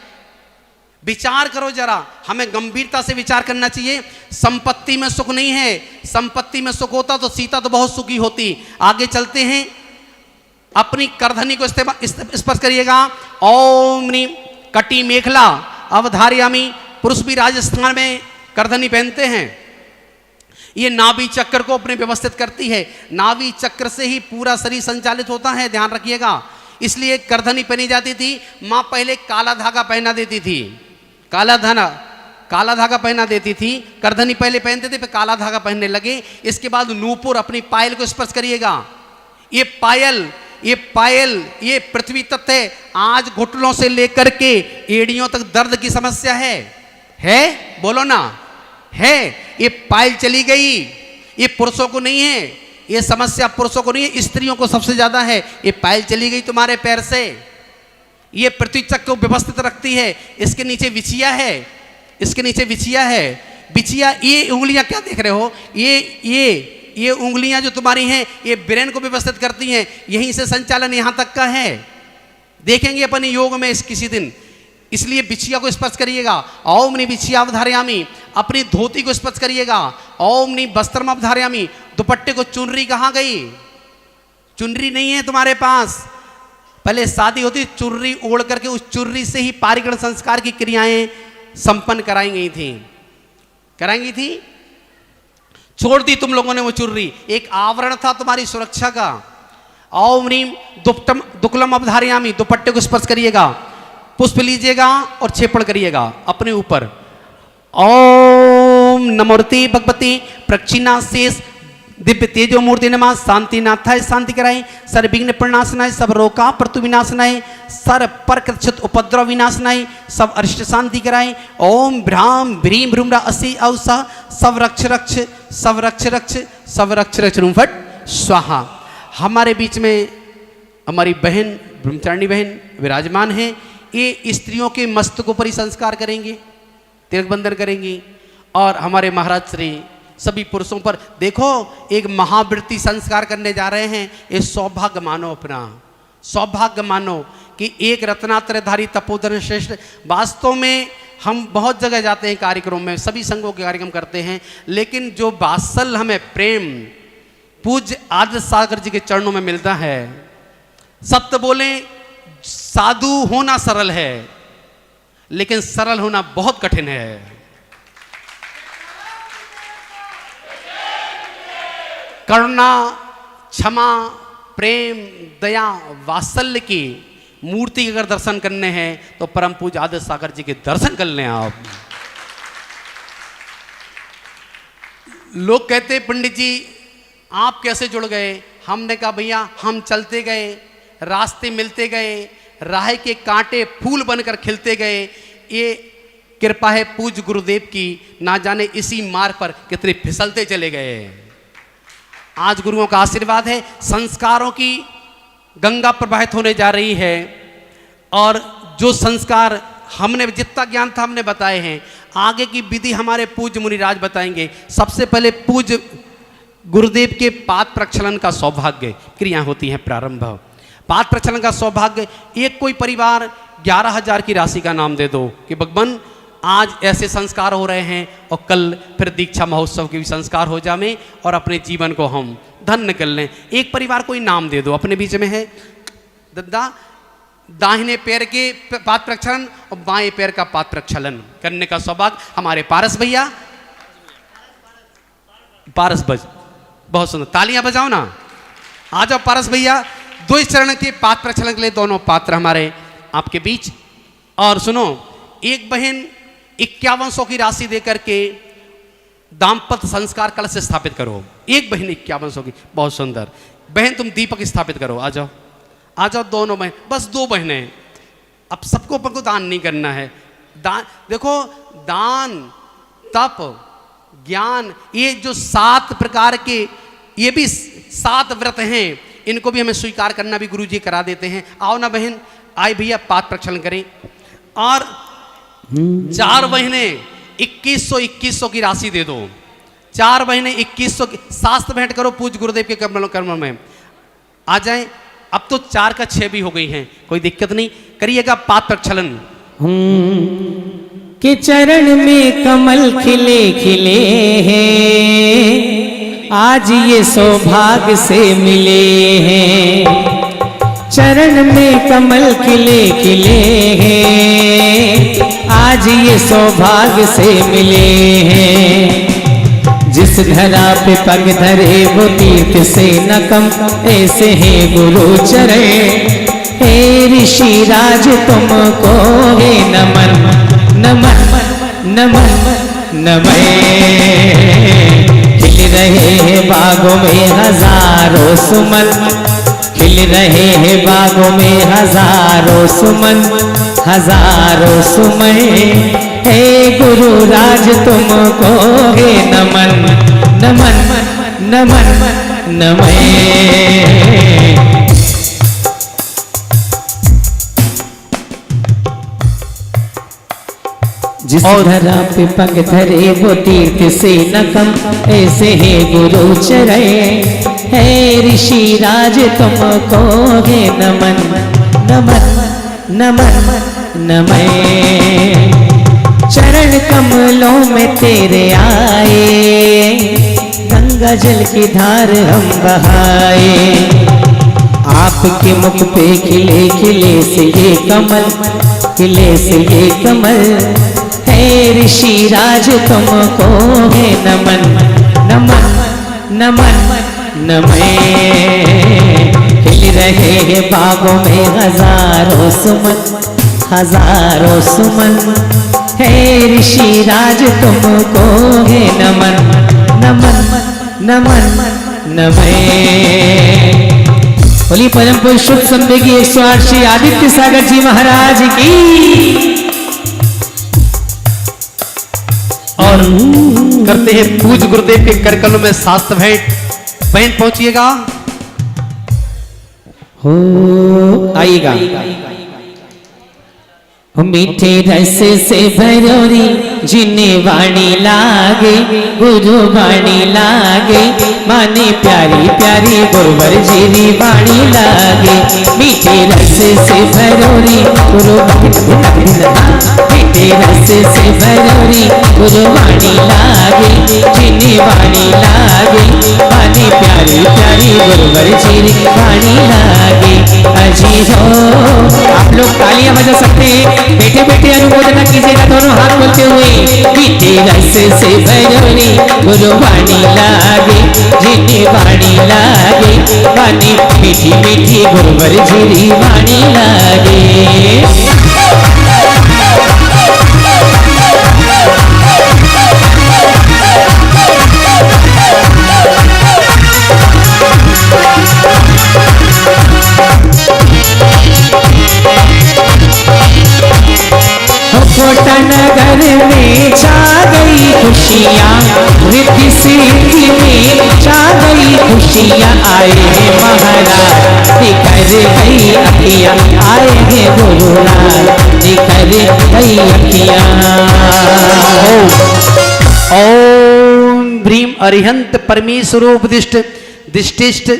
विचार करो जरा, हमें गंभीरता से विचार करना चाहिए। संपत्ति में सुख नहीं है, संपत्ति में सुख होता तो सीता तो बहुत सुखी होती। आगे चलते हैं, अपनी करधनी को स्पर्श करिएगा। ओम नीम कटी मेखला अवधारयामी। पुरुष भी राजस्थान में करधनी पहनते हैं। ये नाभि चक्र को अपने व्यवस्थित करती है। नाभि चक्र से ही पूरा शरीर संचालित होता है, ध्यान रखिएगा। इसलिए करधनी पहनी जाती थी। माँ पहले काला धागा पहना देती थी, काला धागा पहना देती थी। करधनी पहले पहनते थे, फिर काला धागा पहनने लगे। इसके बाद नूपुर, अपनी पायल को स्पर्श करिएगा। ये पायल ये पृथ्वी तत्व है। आज घुटनों से लेकर के एड़ियों तक दर्द की समस्या है बोलो ना, है। ये पायल चली गई, ये पुरुषों को नहीं है, ये समस्या पुरुषों को नहीं है, स्त्रियों को सबसे ज्यादा है। ये पायल चली गई तुम्हारे पैर से। ये पृथ्वी चक्र को व्यवस्थित रखती है। इसके नीचे विछिया है, इसके नीचे विछिया है। विछिया, ये उंगलियां क्या देख रहे हो? ये उंगलियां जो तुम्हारी हैं, ये ब्रेन को व्यवस्थित करती हैं। यहीं से संचालन यहां तक का है। देखेंगे अपन योग में इस किसी दिन। इसलिए बिछिया को स्पर्श करिएगा। ओम नी बिछिया अवधारयामी। अपनी धोती को स्पर्श करिएगा। ओम नी वस्त्रम अवधारयामी। दुपट्टे को चुनरी कहाँ गई? चुनरी नहीं है तुम्हारे पास। पहले शादी होती, चुनरी ओढ़ करके उस चुनरी से ही पारिगण संस्कार की क्रियाएं संपन्न कराई गई थी। छोड़ दी तुम लोगों ने वो चुनरी, एक आवरण था तुम्हारी सुरक्षा का। ओम नीम दुक्लम अवधारयामी। दुपट्टे को स्पर्श करिएगा, पुष्प लीजिएगा और छेपड़ करिएगा अपने ऊपर। ओम नमोर्ति भगवती प्रक्षिणा शेष दिव्य तेजो मूर्ति नमः। शांति नाथाय शांति कराए, सर्वविघ्न प्रणाशनाय, सब रोका प्रतु विनाशनाय, सर्व पर कृत उपद्रव विनाशनाय, सब अरिष्ट शांति कराए। ओम भ्राम भ्रीम भ्रूमरा असी अवसा सब रक्ष रक्ष सब रक्ष रक्ष सब रक्ष रक्ष फट स्वाहा। हमारे बीच में हमारी बहन ब्रह्मचारिणी बहन विराजमान है। ये स्त्रियों के मस्तकों पर ही संस्कार करेंगे, तिलक बंधन करेंगी। और हमारे महाराज श्री सभी पुरुषों पर देखो एक महावृत्ति संस्कार करने जा रहे हैं। ये सौभाग्य मानो, अपना सौभाग्य मानो कि एक रत्नात्रयधारी तपोधन श्रेष्ठ। वास्तव में हम बहुत जगह जाते हैं कार्यक्रम में, सभी संघों के कार्यक्रम करते हैं, लेकिन जो वात्सल हमें प्रेम पूज्य आदि सागर जी के चरणों में मिलता है। सत्य बोले, साधु होना सरल है, लेकिन सरल होना बहुत कठिन है। करुणा, क्षमा, प्रेम, दया, वात्सल्य की मूर्ति के अगर दर्शन करने हैं तो परम पूज्य आदि सागर जी के दर्शन कर लें आप। लोग कहते पंडित जी आप कैसे जुड़ गए? हमने कहा भैया हम चलते गए, रास्ते मिलते गए, राह के कांटे फूल बनकर खिलते गए। ये कृपा है पूज्य गुरुदेव की, ना जाने इसी मार्ग पर कितने फिसलते चले गए। आज गुरुओं का आशीर्वाद है, संस्कारों की गंगा प्रवाहित होने जा रही है। और जो संस्कार हमने जितना ज्ञान था हमने बताए हैं, आगे की विधि हमारे पूज्य मुनिराज बताएंगे। सबसे पहले पूज्य गुरुदेव के पाद प्रक्षालन का सौभाग्य क्रिया होती है प्रारंभ। पाद प्रक्षालन का सौभाग्य, एक कोई परिवार 11,000 की राशि का नाम दे दो कि भगवान आज ऐसे संस्कार हो रहे हैं और कल फिर दीक्षा महोत्सव के भी संस्कार हो जाए और अपने जीवन को हम धन्य कर लें। एक परिवार कोई नाम दे दो, अपने बीच में है दद्दा, दाहिने पैर के पाद प्रक्षालन और बाएं पैर का पाद प्रक्षालन करने का सौभाग्य हमारे पारस भैया। पारस बज, बहुत सुंदर, तालियां बजाओ ना। आ जाओ पारस भैया। 2 चरण के पाद प्रक्षालन के लिए दोनों पात्र हमारे आपके बीच। और सुनो, एक बहन 5100 की राशि देकर के दाम्पत्य संस्कार कलश स्थापित करो। एक बहन 5100 की, बहुत सुंदर। बहन तुम दीपक स्थापित करो, आ जाओ आ जाओ, दोनों बहन, बस 2 बहनें हैं। अब सबको अपन को दान नहीं करना है। दान देखो, दान तप ज्ञान, ये जो 7 प्रकार के, ये भी 7 व्रत हैं, इनको भी हमें स्वीकार करना भी गुरु जी करा देते हैं। आओ ना बहन, आए भैया पाठ प्रक्षालन करें। और 4 बहनें 2100 की राशि दे दो। 4 बहनें 2100 की शास्त्र भेंट करो, पूज गुरुदेव के कर्म में आ जाएं। अब तो 4 का 6 भी हो गई हैं, कोई दिक्कत नहीं, करिएगा पाठ प्रक्षालन। के चरण में कमल खिले खिले हैं, आज ये सौभाग्य से मिले हैं। चरण में कमल खिले खिले हैं, आज ये सौभाग्य से मिले हैं। जिस धरा पे पग धरे वो तीर्थ से न कम, ऐसे है गुरु चरण। हे ऋषि राज तुमको है नमन नमन नमन नमः। खिल रहे हैं बागों में हजारों सुमन, खिल रहे हैं बागों में हजारों सुमन, हजारों सुमन। हे गुरु राज तुमको है नमन नमन नमन नमः। जिस धरा पे पग धरे वो तीर्थ से न कम, ऐसे है गुरु चरण। हे ऋषि राज तुमको है नमन नमन नमन नमः। चरण कमलों में तेरे आए, गंगा जल की धार हम बहाए। आपके मुख पे खिले खिले से ये कमल, खिले से ये कमल। हे ऋषि राज तुमको है नमन नमन नमन नमः। खिल रहे हैं बागों में हजारों सुमन, हजारों सुमन। हे ऋषि राज तुमको है नमन नमन नमन नमः। बोली परम पुरुष शुद्ध संवेगी 108 श्री आदित्य सागर जी महाराज की। और करते हैं पूज गुरुदेव के करकलों में शास्त्र भेंट। बहन पहुंचिएगा, हो आएगा। मीठे रस से भरोरी जिन्हें वाणी लागे, गुरु वाणी लागे। माने प्यारी प्यारी गुरुवर जीरी वाणी लागे। मीठे रस से भरोरी गुरु, मीठे रस से भरोरी गुरु वाणी लागे, जिन्हें वाणी लागे। माने प्यारी प्यारी गुरुवर जीरी वाणी लागे। अजी हो, आप लोग तालियां बजा सकते हैं। बेटे बेटे अनुमोदना कीजिएगा दोनों हाथ खोलते हुए। मीठे रस से भरोरी गुरु वाणी लागे, जिन्हें वाणी लागे। वाणी मीठी मीठी गुरुवर जीरी वाणी लागे। कोटा नगर में छा गई खुशियाँ, रिद्धि सिद्धि में छा गई खुशियाँ। आए हैं महाराज निखर गई अखियाँ, आए हैं गुरुराज निखर गई अखियाँ। ओम भ्रीम अरिहंत परमेश्वरोपदिष्ट दिष्टिष्ट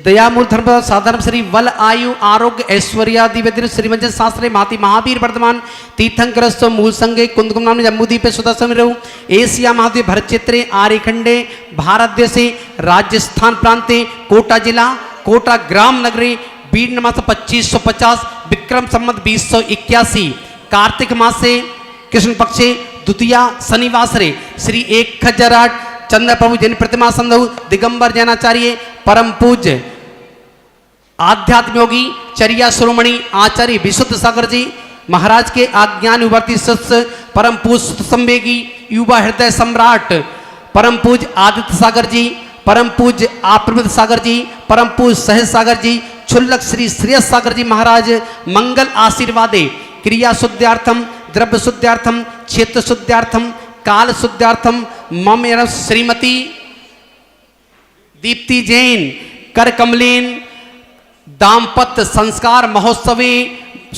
दयामूल धर्म साधर्म श्री वल आयु आरोग्य ऐश्वर्यादिवेदिन श्रीमंजन शास्त्रे माति महावीर वर्धमान तीर्थंकर मूल संगे कुंदकुम नाम जम्बूदीपे सुदर्शन रहु एशिया महाद्वीप भरत क्षेत्रे आर्यखंडे भारत देशे राजस्थान प्रांते कोटा जिला कोटा ग्राम नगरी बीड मास 2550 विक्रम संवत 2081 कार्तिक मासे कृष्ण पक्षे द्वितीया शनिवासरे श्री 1008 चंद्र प्रभु जैन प्रतिमा संधु दिगंबर जैनाचार्य परम पूज्य आध्यात्म योगी चर्या शिरोमणि आचार्य विशुद्ध सागर जी महाराज के आज्ञानुवर्ती सत्स परम पूज्य संवेगी युवा हृदय सम्राट परम पूज्य आदित्य सागर जी, परम पूज्य आप्रमृत सागर जी, परम पूज्य सहज सागर जी, क्षुल्लक श्री श्रेयस सागर जी महाराज मंगल आशीर्वादे क्रिया शुद्धार्थम, द्रव्य शुद्धार्थम, क्षेत्र शुद्धार्थम, काल शुद्धार्थम मम एवं श्रीमती दीप्ति जैन कर कमलेन दाम्पत्य संस्कार महोत्सवे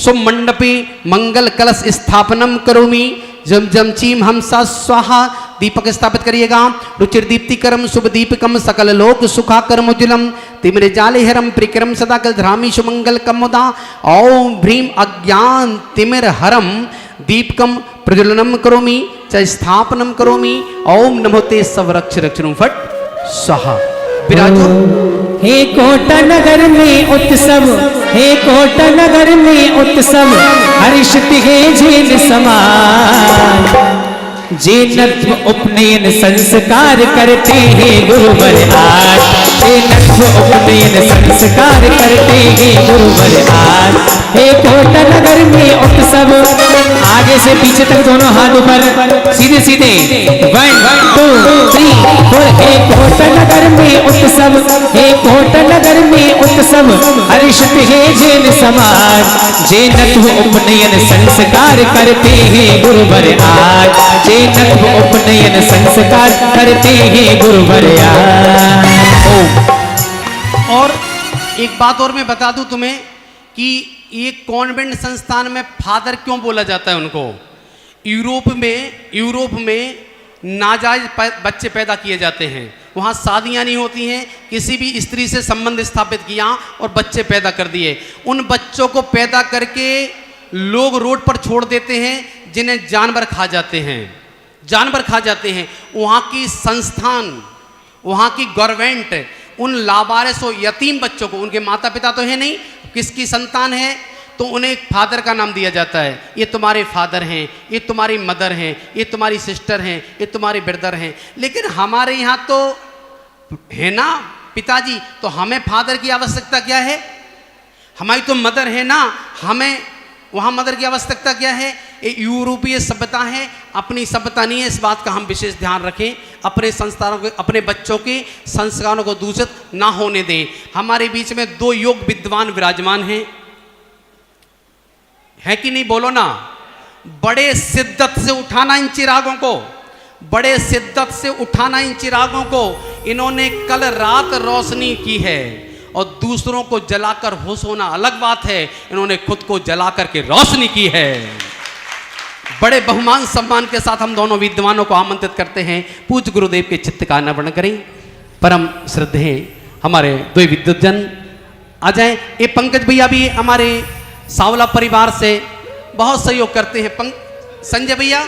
शुभ मंडपे मंगल कलश स्थापनम करोमि। जम जम चीम हमसा स्वाहा, दीपक स्थापित करिएगा। रुचिर दीप्तिकरम शुभ दीपकम सकल लोक सुखाकरम उज्ज्वलम तिमिर जाले हरम प्रिकरम सदा कल धरामी सुमंगल कमुदा। ओम भ्रीम अज्ञान तिमिर हरम दीपकम प्रज्वलनम करोमि च स्थापनम करोमि। ओम नमो ते सवरक्ष रक्षणं फट स्वाहा। विराजो। हे कोटा नगर में उत्सव, हे कोटा नगर में उत्सव, हर्षित है झेल समान। जेनत्व उपनयन संस्कार करते हैं गुरुवर आज, जेनत्व उपनयन संस्कार करते हैं गुरुवर आज। हे कोटा नगर में उत्सव, आगे से पीछे तक दोनों हाथ ऊपर सीधे सीधे 1 2 3 4। हे कोटा नगर में उत्सव, हे कोटा नगर में उत्सव, हर्षित है जैन समाज। जेनत्व उपनयन संस्कार करते हैं गुरुवर आज, जेनत्व उपनयन संस्कार करते हैं गुरुवर आज। और एक बात और मैं बता दूं तुम्हें कि ये कॉन्वेंट संस्थान में फादर क्यों बोला जाता है उनको। यूरोप में नाजायज बच्चे पैदा किए जाते हैं, वहाँ शादियाँ नहीं होती हैं, किसी भी स्त्री से संबंध स्थापित किया और बच्चे पैदा कर दिए। उन बच्चों को पैदा करके लोग रोड पर छोड़ देते हैं जिन्हें जानवर खा जाते हैं, जानवर खा जाते हैं। वहाँ की संस्थान, वहाँ की गवर्नमेंट उन लावारिस और यतीम बच्चों को, उनके माता पिता तो है नहीं, किसकी संतान है, तो उन्हें एक फादर का नाम दिया जाता है। ये तुम्हारे फादर हैं, ये तुम्हारी मदर हैं, ये तुम्हारी सिस्टर हैं, ये तुम्हारे ब्रदर हैं। लेकिन हमारे यहाँ तो है ना पिताजी, तो हमें फादर की आवश्यकता क्या है? हमारी तो मदर है ना, हमें वहाँ मदर की आवश्यकता क्या है? ये यूरोपीय सभ्यता है, अपनी सभ्यता नहीं है। इस बात का हम विशेष ध्यान रखें, अपने संस्कारों के, अपने बच्चों के संस्कारों को दूषित ना होने दें। हमारे बीच में 2 योग विद्वान विराजमान हैं, है कि नहीं? बोलो ना। बड़े शिद्दत से उठाना इन चिरागों को, बड़े शिद्दत से उठाना इन चिरागों को। इन्होंने कल रात रोशनी की है और दूसरों को जलाकर होश होना अलग बात है, इन्होंने खुद को जला करके रोशनी की है। बड़े बहुमान सम्मान के साथ हम दोनों विद्वानों को आमंत्रित करते हैं। पूज्य गुरुदेव के चित्त का अनावरण करें। परम श्रद्धेय हमारे 2 विद्वजन आ जाएं। ये पंकज भैया भी हमारे सावला परिवार से बहुत सहयोग करते हैं। संजय भैया,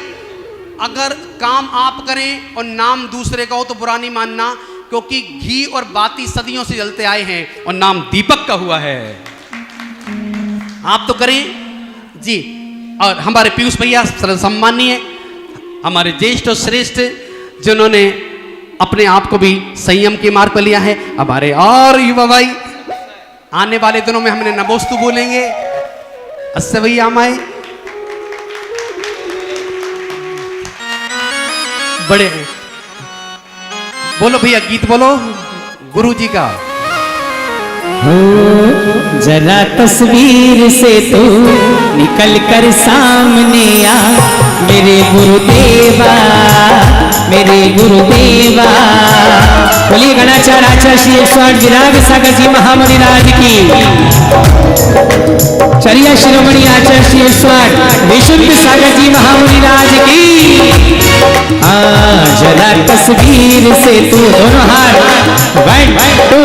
अगर काम आप करें और नाम दूसरे का हो तो बुरा नहीं मानना, क्योंकि घी और बाती सदियों से जलते आए हैं और नाम दीपक का हुआ है। आप तो करें जी। और हमारे पीयूष भैया सम्मानीय, हमारे ज्येष्ठ और श्रेष्ठ, जिन्होंने अपने आप को भी संयम के मार्ग पर लिया है। हमारे और युवा भाई, आने वाले दिनों में हमने नमोस्तु बोलेंगे। अस्से भैया माए बड़े हैं। बोलो भैया, गीत बोलो गुरु जी का। हो जरा तस्वीर से तू निकल कर सामने आ, मेरे गुरुदेवा, मेरे गुरुदेवा। बोलिए गणाचार्य आचार्य श्री 108 विराग सागर जी महामुनि राज की। चलिए शिरोमणि आचार्य श्री 108 विशुद्ध सागर जी महामुनि राज की। जरा तस्वीर से तू, दोनों हाथ 1 2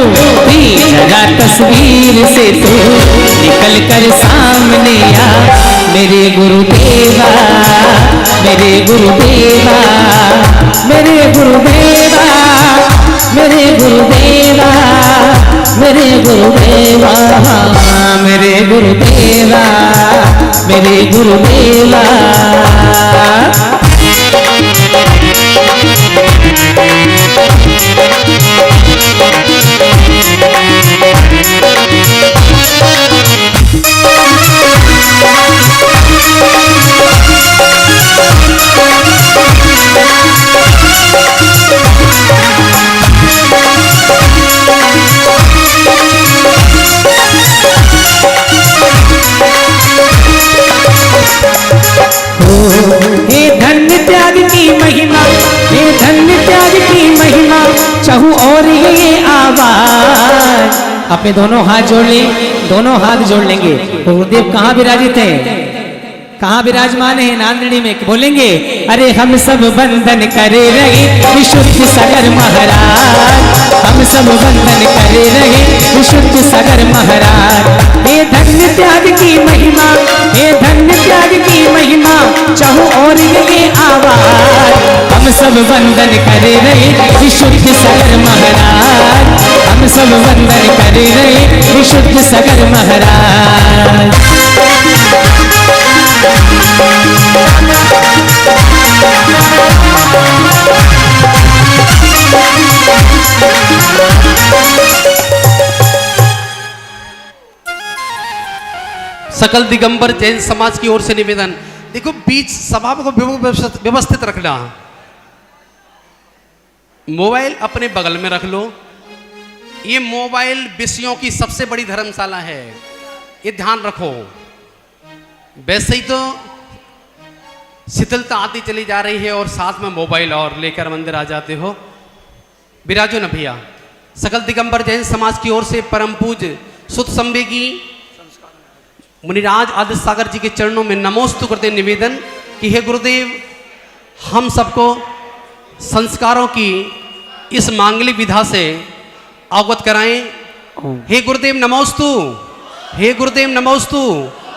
3। जरा तस्वीर से तू निकल कर सामने आ, मेरे गुरुदेवा, मेरे गुरुदेवा, मेरे गुरुदेवा, मेरे गुरुदेवा, मेरे गुरुदेवा, मेरे गुरुदेवा, मेरे गुरुदेवा। महिमा चाहू और ये आवाज। अपने दोनों हाथ जोड़ लें, दोनों हाथ जोड़ लेंगे। गुरुदेव कहाँ विराजित हैं, कहाँ विराजमान है? नांदड़ी में बोलेंगे, अरे हम सब वंदन करे रहे विशुद्ध सागर महाराज, हम सब वंदन करे रहे विशुद्ध सागर महाराज। हे धन्य त्याग की महिमा, हे धन्य त्याग की महिमा चाहूं और ये आवाज। हम सब वंदन करे रहे विशुद्ध सागर महाराज, हम सब वंदन करे रहे विशुद्ध सागर महाराज। सकल दिगंबर जैन समाज की ओर से निवेदन, देखो बीच सभा को व्यवस्थित रखना। मोबाइल अपने बगल में रख लो। ये मोबाइल विषयों की सबसे बड़ी धर्मशाला है, ये ध्यान रखो। वैसे ही तो शिथिलता आती चली जा रही है और साथ में मोबाइल और लेकर मंदिर आ जाते हो। विराजो न भैया। सकल दिगंबर जैन समाज की ओर से परम पूज्य सुत संवेगी मुनिराज आदित्य सागर जी के चरणों में नमोस्तु करते निवेदन कि हे गुरुदेव, हम सबको संस्कारों की इस मांगलिक विधा से अवगत कराएं। हे गुरुदेव नमोस्तु, हे गुरुदेव नमोस्तु,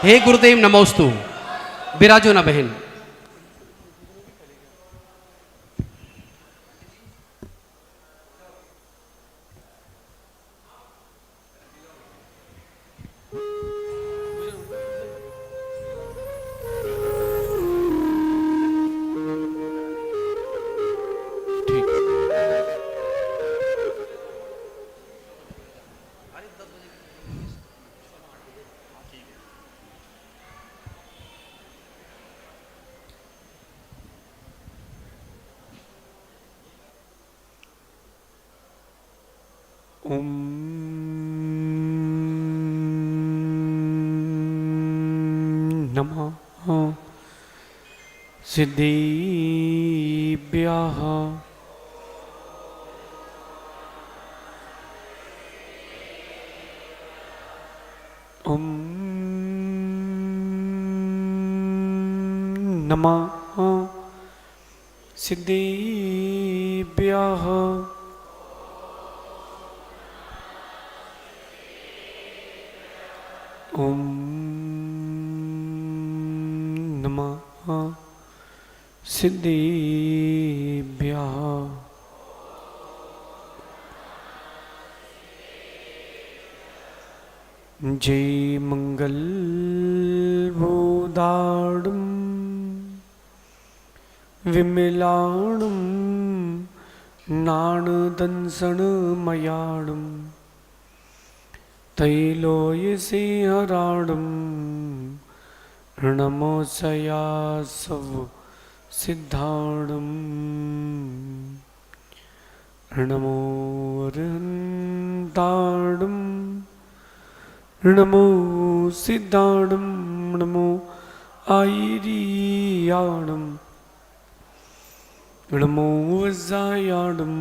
हे गुरुदेव नमोस्तु। विराजो ना बहन। ओम नमः सिद्धेभ्यः ओम नमः सिद्धेभ्यः ओम नमः सिद्धेभ्यः। जय मंगल बोधाडं विमलाणं नाणदंसनमयाणं तैलोयसिंहराणं नमोऽस्यासव सिद्धाणं नमो अरहन्ताणं नमो सिद्धाणं नमो आयर्याणं नमो वज्रायाणं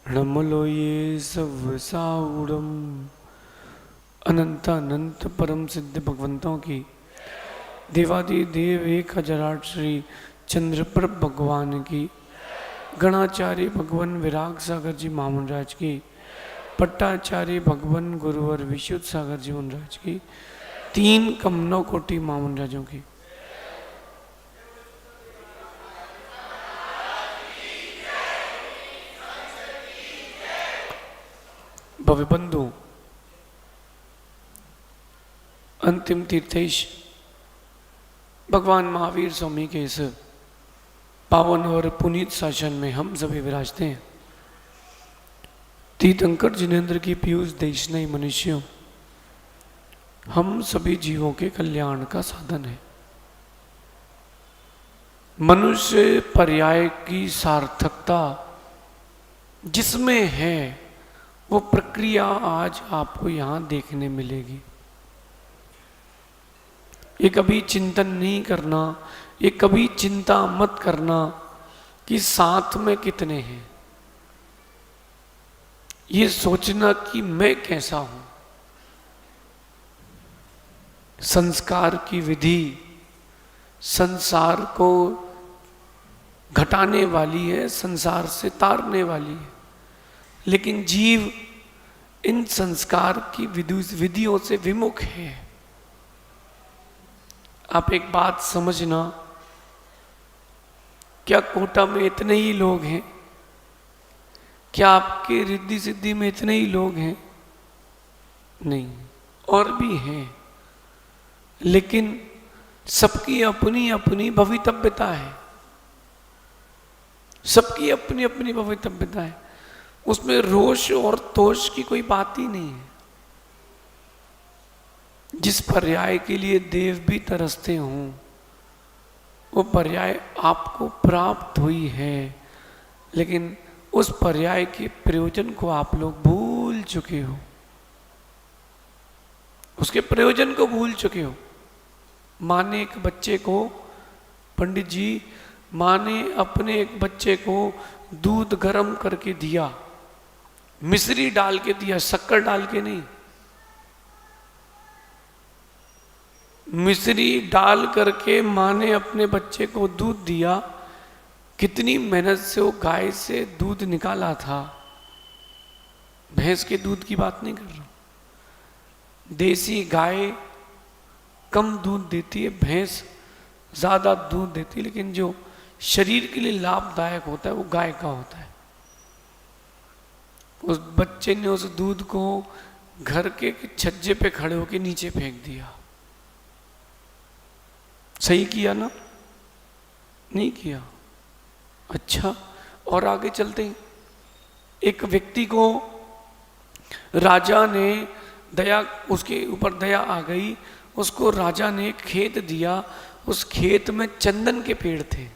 नमलोये सवसाउडम। अनंत अनंत परम सिद्ध भगवंतों की देवादि देव 1008 श्री चंद्रप्रभ भगवान की, गणाचार्य भगवान विराग सागर जी मामनराज की, पट्टाचार्य भगवान गुरुवर विशुद्ध सागर जी महाराज की, 3 कमनों कोटि मामनराजों की। भव्य बंधु, अंतिम तीर्थेश भगवान महावीर स्वामी के इस पावन और पुनीत शासन में हम सभी विराजते हैं। तीर्थंकर जिनेन्द्र की पीयूष देशनयी मनुष्यों, हम सभी जीवों के कल्याण का साधन है। मनुष्य पर्याय की सार्थकता जिसमें है, वो प्रक्रिया आज आपको यहां देखने मिलेगी। ये कभी चिंतन नहीं करना, ये कभी चिंता मत करना कि साथ में कितने हैं। ये सोचना कि मैं कैसा हूं। संस्कार की विधि संसार को घटाने वाली है, संसार से तारने वाली है, लेकिन जीव इन संस्कार की विधियों से विमुख है। आप एक बात समझना, क्या कोटा में इतने ही लोग हैं? क्या आपके रिद्धि सिद्धि में इतने ही लोग हैं? नहीं, और भी हैं, लेकिन सबकी अपनी अपनी भवितव्यता है। सबकी अपनी अपनी भवितव्यता है, उसमें रोष और तोष की कोई बात ही नहीं है। जिस पर्याय के लिए देव भी तरसते हों, वो पर्याय आपको प्राप्त हुई है, लेकिन उस पर्याय के प्रयोजन को आप लोग भूल चुके हो। उसके प्रयोजन को भूल चुके हो। माँ ने एक बच्चे को, पंडित जी, माँ ने अपने एक बच्चे को दूध गर्म करके दिया, मिश्री डाल के दिया, शक्कर डाल के नहीं। मिश्री डाल करके माँ ने अपने बच्चे को दूध दिया। कितनी मेहनत से वो गाय से दूध निकाला था। भैंस के दूध की बात नहीं कर रहा हूं। देसी गाय कम दूध देती है, भैंस ज्यादा दूध देती है, लेकिन जो शरीर के लिए लाभदायक होता है वो गाय का होता है। उस बच्चे ने उस दूध को घर के छज्जे पे खड़े होकर नीचे फेंक दिया। सही किया ना? नहीं किया। अच्छा, और आगे चलते हैं। एक व्यक्ति को राजा ने दया, उसके ऊपर दया आ गई, उसको राजा ने खेत दिया। उस खेत में चंदन के पेड़ थे।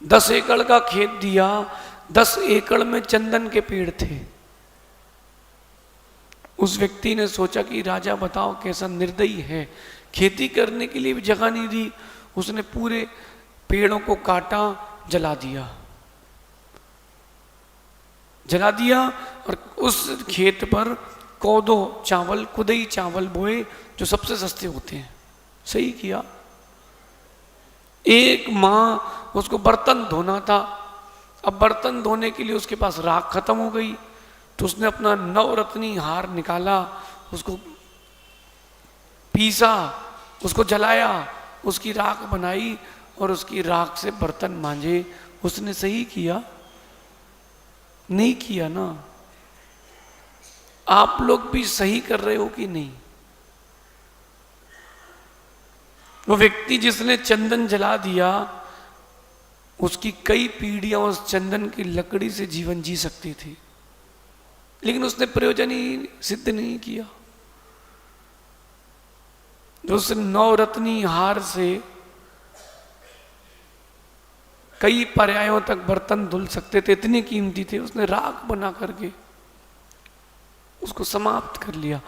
10 एकड़ का खेत दिया, 10 एकड़ में चंदन के पेड़ थे। उस व्यक्ति ने सोचा कि राजा बताओ कैसा निर्दयी है, खेती करने के लिए भी जगह नहीं दी। उसने पूरे पेड़ों को काटा, जला दिया। जला दिया और उस खेत पर कोदो चावल, कुदई चावल बोए, जो सबसे सस्ते होते हैं। सही किया। एक माँ, उसको बर्तन धोना था। अब बर्तन धोने के लिए उसके पास राख खत्म हो गई, तो उसने अपना नवरत्नी हार निकाला, उसको पीसा, उसको जलाया, उसकी राख बनाई और उसकी राख से बर्तन मांजे। उसने सही किया? नहीं किया ना। आप लोग भी सही कर रहे हो कि नहीं? वो व्यक्ति जिसने चंदन जला दिया, उसकी कई पीढ़ियां उस चंदन की लकड़ी से जीवन जी सकती थी, लेकिन उसने प्रयोजन ही सिद्ध नहीं किया। उस नवरत्नी हार से कई पर्यायों तक बर्तन धुल सकते थे, इतनी कीमती थे। उसने राख बना करके उसको समाप्त कर लिया।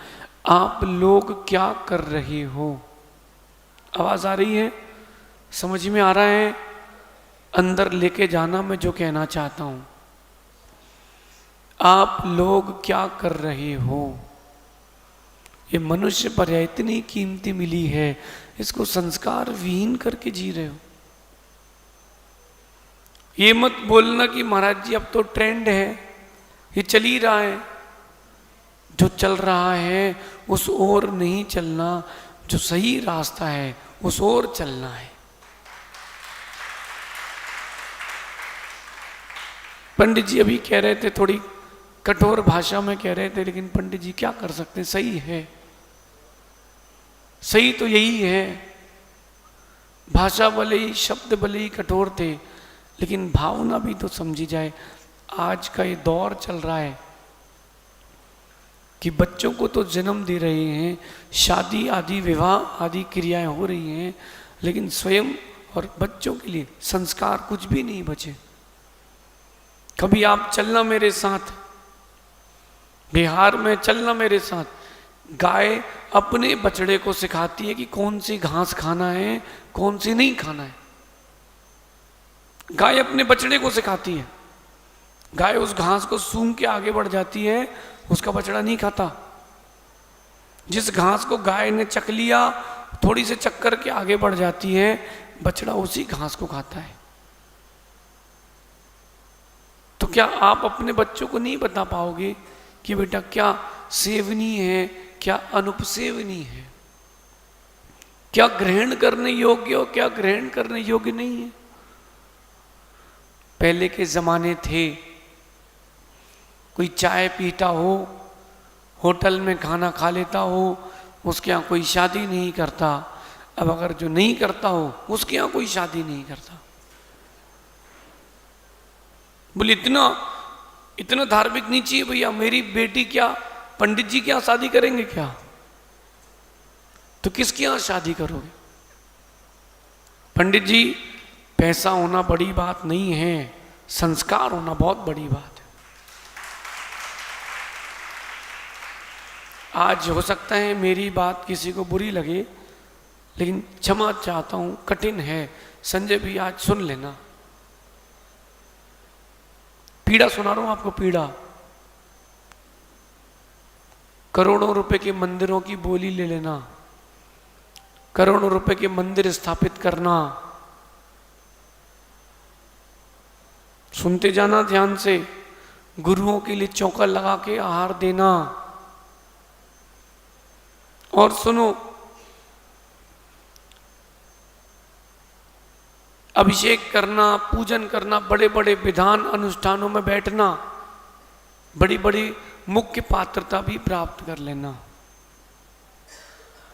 आप लोग क्या कर रहे हो? आवाज आ रही है? समझ में आ रहा है? अंदर लेके जाना मैं जो कहना चाहता हूं। आप लोग क्या कर रहे हो? ये मनुष्य पर्याय इतनी कीमती मिली है, इसको संस्कार विहीन करके जी रहे हो। ये मत बोलना कि महाराज जी अब तो ट्रेंड है, ये चल ही रहा है। जो चल रहा है उस ओर नहीं चलना, जो सही रास्ता है उस ओर चलना है। पंडित जी अभी कह रहे थे, थोड़ी कठोर भाषा में कह रहे थे, लेकिन पंडित जी क्या कर सकते हैं? सही है, सही तो यही है। भाषा भले ही, शब्द भले ही कठोर थे, लेकिन भावना भी तो समझी जाए। आज का ये दौर चल रहा है कि बच्चों को तो जन्म दे रहे हैं, शादी आदि, विवाह आदि क्रियाएं हो रही हैं, लेकिन स्वयं और बच्चों के लिए संस्कार कुछ भी नहीं बचे। कभी आप चलना मेरे साथ, बिहार में चलना मेरे साथ, गाय अपने बछड़े को सिखाती है कि कौन सी घास खाना है, कौन सी नहीं खाना है। गाय अपने बछड़े को सिखाती है। गाय उस घास को सूंघ के आगे बढ़ जाती है, उसका बछड़ा नहीं खाता। जिस घास को गाय ने चख लिया, थोड़ी से चक्कर के आगे बढ़ जाती है, बछड़ा उसी घास को खाता है। तो क्या आप अपने बच्चों को नहीं बता पाओगे कि बेटा क्या सेवनीय है, क्या अनुपसेवनीय है, क्या ग्रहण करने योग्य और क्या ग्रहण करने योग्य नहीं है? पहले के जमाने थे, कोई चाय पीता हो, होटल में खाना खा लेता हो, उसके यहाँ कोई शादी नहीं करता। अब अगर जो नहीं करता हो, उसके यहाँ कोई शादी नहीं करता। बोले इतना धार्मिक नहीं चाहिए भैया, मेरी बेटी क्या पंडित जी के यहाँ शादी करेंगे क्या? तो किसके यहाँ शादी करोगे? पंडित जी, पैसा होना बड़ी बात नहीं है, संस्कार होना बहुत बड़ी बात है। आज हो सकता है मेरी बात किसी को बुरी लगे, लेकिन क्षमा चाहता हूं, कठिन है। संजय भी आज सुन लेना, पीड़ा सुना रहा हूं आपको, पीड़ा। करोड़ों रुपए के मंदिरों की बोली ले लेना, करोड़ों रुपए के मंदिर स्थापित करना, सुनते जाना ध्यान से, गुरुओं के लिए चौका लगा के आहार देना, और सुनो, अभिषेक करना, पूजन करना, बड़े बड़े विधान अनुष्ठानों में बैठना, बड़ी बड़ी मुख्य पात्रता भी प्राप्त कर लेना,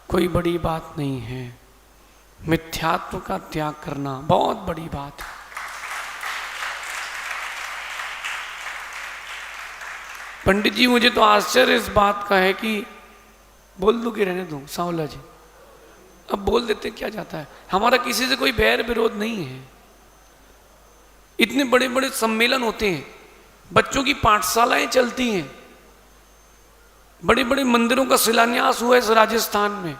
कोई बड़ी बात नहीं है। मिथ्यात्व का त्याग करना बहुत बड़ी बात है। पंडित जी, मुझे तो आश्चर्य इस बात का है कि बोल दूं कि रहने दूं? सांवला जी, अब बोल देते क्या जाता है, हमारा किसी से कोई बैर विरोध नहीं है। इतने बड़े बड़े सम्मेलन होते हैं, बच्चों की पाठशालाएं चलती हैं, बड़े बड़े मंदिरों का शिलान्यास हुआ है राजस्थान में,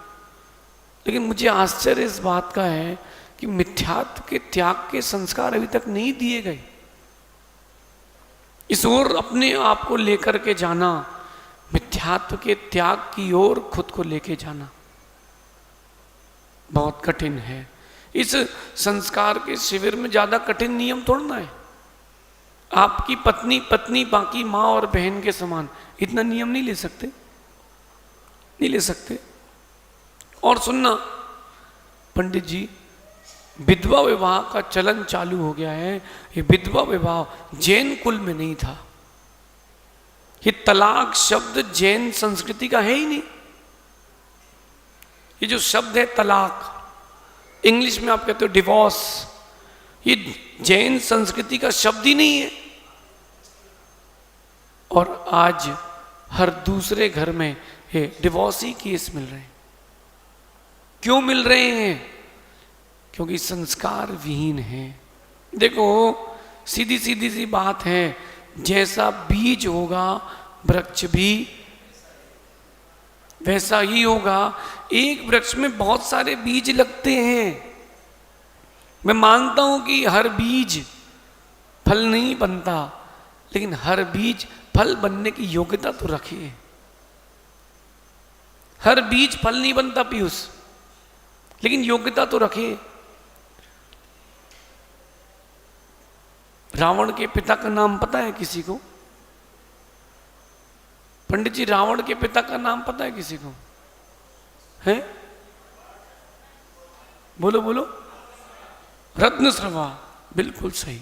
लेकिन मुझे आश्चर्य इस बात का है कि मिथ्यात्व के त्याग के संस्कार अभी तक नहीं दिए गए। इस ओर अपने आप को लेकर के जाना, मिथ्यात्व के त्याग की ओर खुद को लेके जाना बहुत कठिन है। इस संस्कार के शिविर में ज्यादा कठिन नियम तोड़ना है। आपकी पत्नी बाकी माँ और बहन के समान, इतना नियम नहीं ले सकते, नहीं ले सकते। और सुनना पंडित जी, विधवा विवाह का चलन चालू हो गया है। ये विधवा विवाह जैन कुल में नहीं था। ये तलाक शब्द जैन संस्कृति का है ही नहीं। ये जो शब्द है तलाक, इंग्लिश में आप कहते हो डिवोर्स, ये जैन संस्कृति का शब्द ही नहीं है। और आज हर दूसरे घर में ये डिवोर्स ही केस मिल रहे हैं। क्यों मिल रहे हैं? क्योंकि संस्कार विहीन है। देखो, सीधी सीधी सी बात है, जैसा बीज होगा वृक्ष भी वैसा ही होगा। एक वृक्ष में बहुत सारे बीज लगते हैं। मैं मानता हूं कि हर बीज फल नहीं बनता, लेकिन हर बीज फल बनने की योग्यता तो रखे। हर बीज फल नहीं बनता पीयूष, लेकिन योग्यता तो रखे। रावण के पिता का नाम पता है किसी को? पंडित जी, रावण के पिता का नाम पता है किसी को? है? बोलो बोलो। रत्नश्रवा, बिल्कुल सही।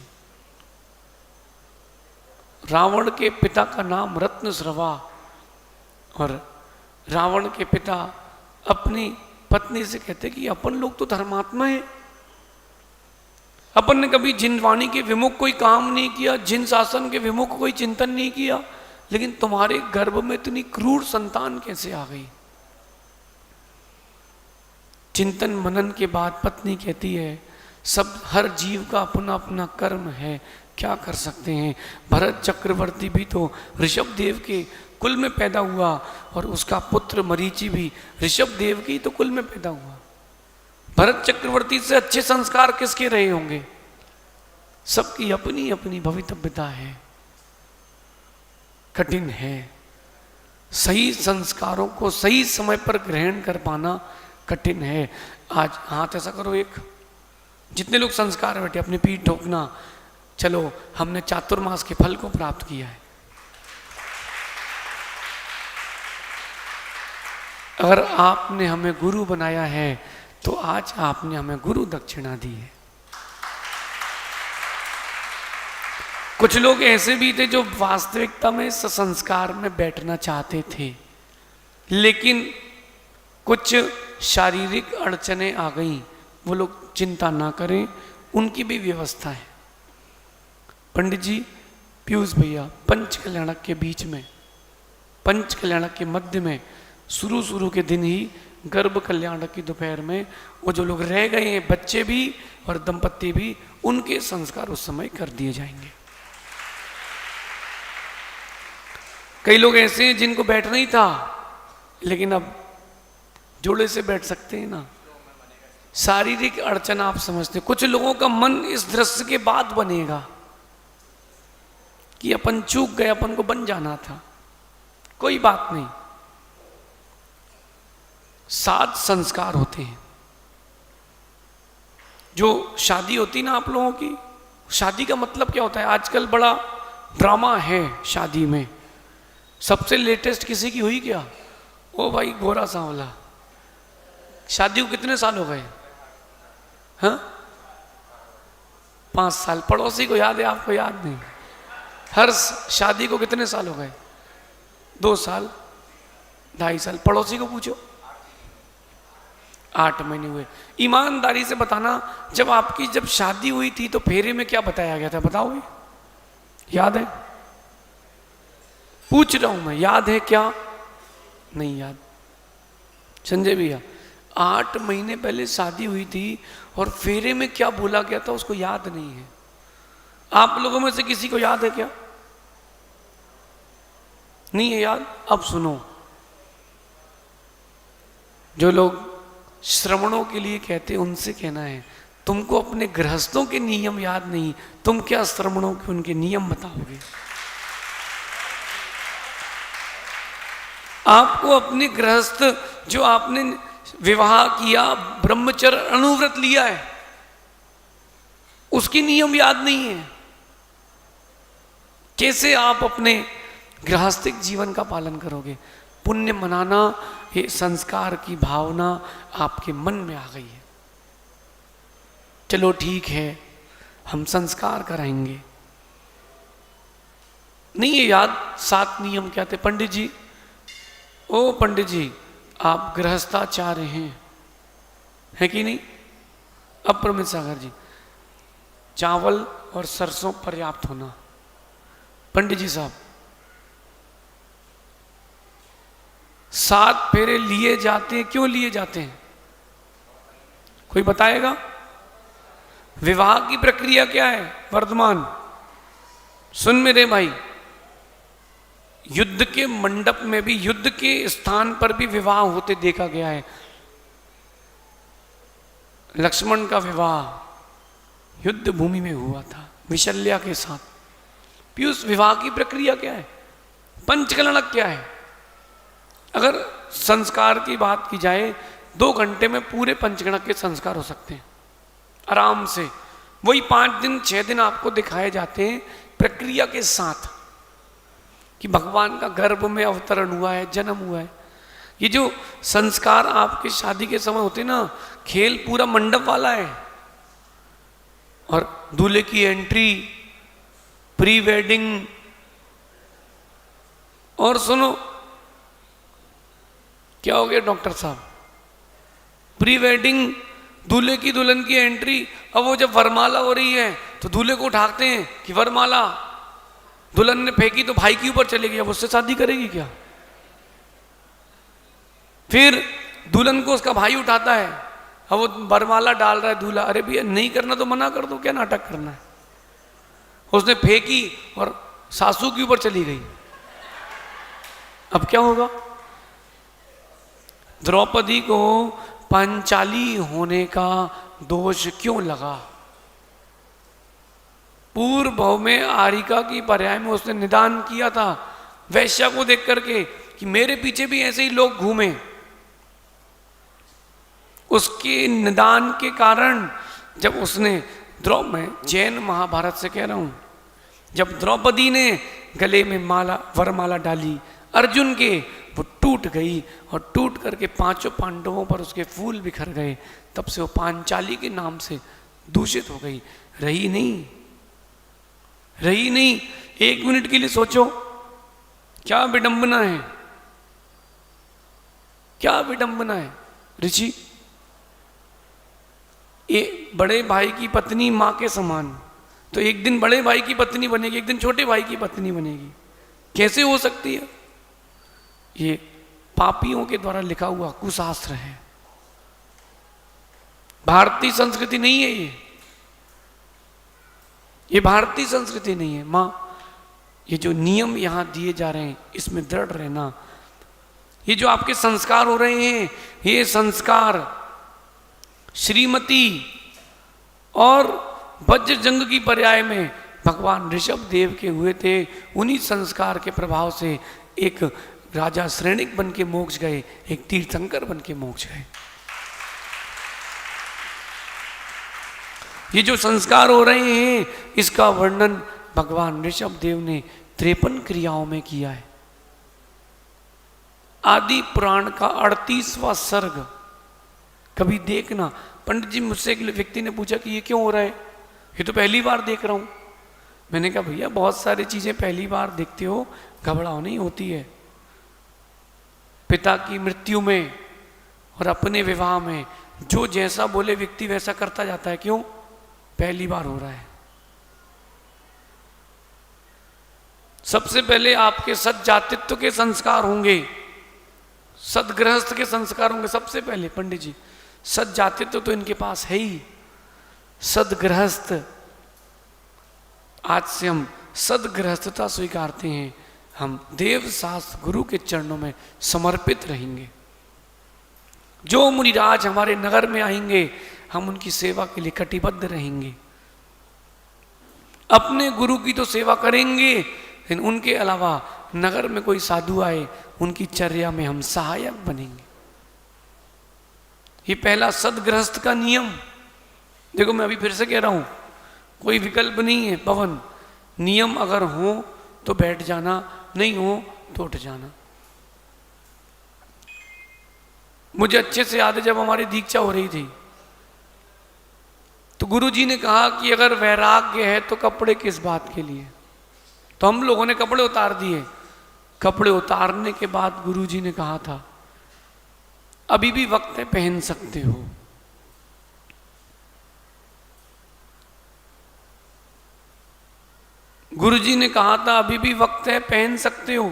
रावण के पिता का नाम रत्नश्रवा। और रावण के पिता अपनी पत्नी से कहते कि अपन लोग तो धर्मात्मा हैं, अपन ने कभी जिन वाणी के विमुख कोई काम नहीं किया, जिन शासन के विमुख कोई चिंतन नहीं किया, लेकिन तुम्हारे गर्भ में इतनी क्रूर संतान कैसे आ गई? चिंतन मनन के बाद पत्नी कहती है, सब हर जीव का अपना अपना कर्म है, क्या कर सकते हैं। भरत चक्रवर्ती भी तो ऋषभ देव के कुल में पैदा हुआ, और उसका पुत्र मरीचि भी ऋषभ देव की तो कुल में पैदा हुआ। भरत चक्रवर्ती से अच्छे संस्कार किसके रहे होंगे? सबकी अपनी अपनी भवितव्यता है। कठिन है। सही संस्कारों को सही समय पर ग्रहण कर पाना कठिन है। आज हाथ ऐसा करो, एक जितने लोग संस्कार बैठे अपनी पीठ ठोकना। चलो, हमने चातुर्मास के फल को प्राप्त किया है। अगर आपने हमें गुरु बनाया है तो आज आपने हमें गुरु दक्षिणा दी है। कुछ लोग ऐसे भी थे जो वास्तविकता में संस्कार में बैठना चाहते थे, लेकिन कुछ शारीरिक अड़चने आ गई। वो लोग चिंता ना करें, उनकी भी व्यवस्था है। पंडित जी, पीयूष भैया पंच कल्याणक के बीच में, पंच कल्याणक के मध्य में, शुरू के दिन ही गर्भ कल्याणक की दोपहर में वो जो लोग रह गए हैं, बच्चे भी और दंपत्ति भी, उनके संस्कार उस समय कर दिए जाएंगे। कई लोग ऐसे हैं जिनको बैठना ही था, लेकिन अब जोड़े से बैठ सकते हैं ना। शारीरिक अड़चन आप समझते। कुछ लोगों का मन इस दृश्य के बाद बनेगा कि अपन चूक गए, अपन को बन जाना था। कोई बात नहीं, 7 संस्कार होते हैं। जो शादी होती ना आप लोगों की, शादी का मतलब क्या होता है? आजकल बड़ा ड्रामा है शादी में। सबसे लेटेस्ट किसी की हुई क्या? ओ भाई, गोरा सांवला। शादी को कितने साल हो गए? हाँ, 5 साल। पड़ोसी को याद है, आपको याद नहीं? हर शादी को कितने साल हो गए? 2 साल, 2.5 साल। पड़ोसी को पूछो, 8 महीने हुए। ईमानदारी से बताना, जब शादी हुई थी तो फेरे में क्या बताया गया था? बताओगे? याद है? पूछ रहा हूं मैं, याद है क्या? नहीं याद। संजय भैया, 8 महीने पहले शादी हुई थी और फेरे में क्या बोला गया था उसको याद नहीं है। आप लोगों में से किसी को याद है क्या? नहीं है याद? अब सुनो, जो लोग श्रवणों के लिए कहते हैं उनसे कहना है, तुमको अपने गृहस्थों के नियम याद नहीं, तुम क्या श्रवणों के उनके नियम बताओगे? आपको अपने गृहस्थ, जो आपने विवाह किया, ब्रह्मचर्य अनुव्रत लिया है, उसके नियम याद नहीं है। कैसे आप अपने गृहस्थिक जीवन का पालन करोगे? पुण्य मनाना, ये संस्कार की भावना आपके मन में आ गई है। चलो ठीक है, हम संस्कार कराएंगे। नहीं है याद 7 नियम क्या थे? पंडित जी, ओ पंडित जी, आप गृहस्थाचार्य हैं, है कि नहीं? अब प्रमित सागर जी, चावल और सरसों पर्याप्त होना। पंडित जी साहब, 7 फेरे लिए जाते हैं, क्यों लिए जाते हैं? कोई बताएगा? विवाह की प्रक्रिया क्या है वर्तमान? सुन मेरे भाई, युद्ध के मंडप में भी, युद्ध के स्थान पर भी विवाह होते देखा गया है। लक्ष्मण का विवाह युद्ध भूमि में हुआ था विशल्या के साथ। पीयूष, विवाह की प्रक्रिया क्या है? पंचकलनक क्या है? अगर संस्कार की बात की जाए, 2 घंटे में पूरे पंचगणक के संस्कार हो सकते हैं आराम से। वही 5 दिन 6 दिन आपको दिखाए जाते हैं प्रक्रिया के साथ कि भगवान का गर्भ में अवतरण हुआ है, जन्म हुआ है। ये जो संस्कार आपके शादी के समय होते ना, खेल पूरा मंडप वाला है। और दूल्हे की एंट्री, प्री वेडिंग, और सुनो क्या हो गया डॉक्टर साहब? प्री वेडिंग, दूल्हे की दुल्हन की एंट्री। अब वो जब वरमाला हो रही है तो दूल्हे को उठाते हैं कि वरमाला, दुल्हन ने फेंकी तो भाई के ऊपर चलेगी, अब उससे शादी करेगी क्या? फिर दुल्हन को उसका भाई उठाता है, अब वो वरमाला डाल रहा है दूल्हा, अरे भैया नहीं करना तो मना कर दो, क्या नाटक करना है? उसने फेंकी और सासू के ऊपर चली गई, अब क्या होगा? द्रौपदी को पांचाली होने का दोष क्यों लगा? पूर्व भाव में आरिका की पर्याय में उसने निदान किया था, वैश्या को देख करके कि मेरे पीछे भी ऐसे ही लोग घूमे। उसके निदान के कारण जब उसने मैं जैन महाभारत से कह रहा हूं, जब द्रौपदी ने गले में वरमाला डाली अर्जुन के, वो टूट गई और टूट करके 5 पांडवों पर उसके फूल बिखर गए। तब से वो पांचाली के नाम से दूषित हो गई, रही नहीं। 1 मिनट के लिए सोचो, क्या विडंबना है, क्या विडंबना है ऋषि। ये बड़े भाई की पत्नी मां के समान, तो एक दिन बड़े भाई की पत्नी बनेगी, एक दिन छोटे भाई की पत्नी बनेगी, कैसे हो सकती है। ये पापियों के द्वारा लिखा हुआ कुशास्त्र है, भारतीय संस्कृति नहीं है ये भारतीय संस्कृति नहीं है। मां, ये जो नियम यहां दिए जा रहे हैं इसमें दृढ़ रहना। ये जो आपके संस्कार हो रहे हैं, ये संस्कार श्रीमती और वज्रजंग की पर्याय में भगवान ऋषभ देव के हुए थे। उन्हीं संस्कार के प्रभाव से एक राजा श्रेणिक बन के मोक्ष गए, एक तीर्थंकर बन के मोक्ष गए। ये जो संस्कार हो रहे हैं इसका वर्णन भगवान ऋषभ देव ने 53 क्रियाओं में किया है। आदि पुराण का 38वां सर्ग कभी देखना। पंडित जी, मुझसे एक व्यक्ति ने पूछा कि ये क्यों हो रहा है, ये तो पहली बार देख रहा हूं। मैंने कहा भैया बहुत सारी चीजें पहली बार देखते हो, घबराओ नहीं होती है। पिता की मृत्यु में और अपने विवाह में जो जैसा बोले व्यक्ति वैसा करता जाता है। क्यों? पहली बार हो रहा है। सबसे पहले आपके सद्जातित्व के संस्कार होंगे, सदगृहस्थ के संस्कार होंगे। सबसे पहले पंडित जी, सद्जातित्व तो इनके पास है ही, सदगृहस्थ, आज से हम सदगृहस्थता स्वीकारते हैं। हम देव शास्त्र गुरु के चरणों में समर्पित रहेंगे। जो मुनिराज हमारे नगर में आएंगे हम उनकी सेवा के लिए कटिबद्ध रहेंगे। अपने गुरु की तो सेवा करेंगे, लेकिन उनके अलावा नगर में कोई साधु आए उनकी चर्या में हम सहायक बनेंगे। ये पहला सदगृहस्थ का नियम। देखो मैं अभी फिर से कह रहा हूं, कोई विकल्प नहीं है पवन। नियम अगर हो तो बैठ जाना, नहीं हो तो उठ जाना। मुझे अच्छे से याद है जब हमारी दीक्षा हो रही थी तो गुरुजी ने कहा कि अगर वैराग्य है तो कपड़े किस बात के लिए। तो हम लोगों ने कपड़े उतार दिए। कपड़े उतारने के बाद गुरुजी ने कहा था अभी भी वक्त है, पहन सकते हो। गुरुजी ने कहा था अभी भी वक्त है, पहन सकते हो,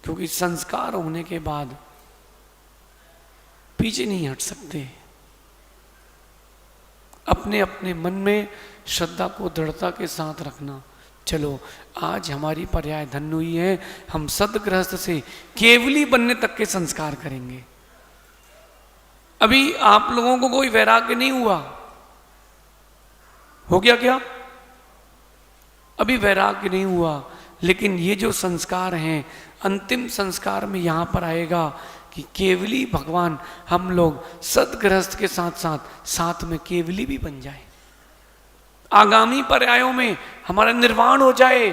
क्योंकि संस्कार होने के बाद पीछे नहीं हट सकते। अपने अपने मन में श्रद्धा को दृढ़ता के साथ रखना। चलो आज हमारी पर्याय धन्य हुई है, हम सदगृहस्थ से केवली बनने तक के संस्कार करेंगे। अभी आप लोगों को कोई वैराग्य नहीं हुआ, हो गया क्या? अभी वैराग्य नहीं हुआ, लेकिन ये जो संस्कार हैं अंतिम संस्कार में यहां पर आएगा कि केवली भगवान हम लोग सदगृहस्थ के साथ साथ साथ में केवली भी बन जाए। आगामी पर्यायों में हमारा निर्वाण हो जाए।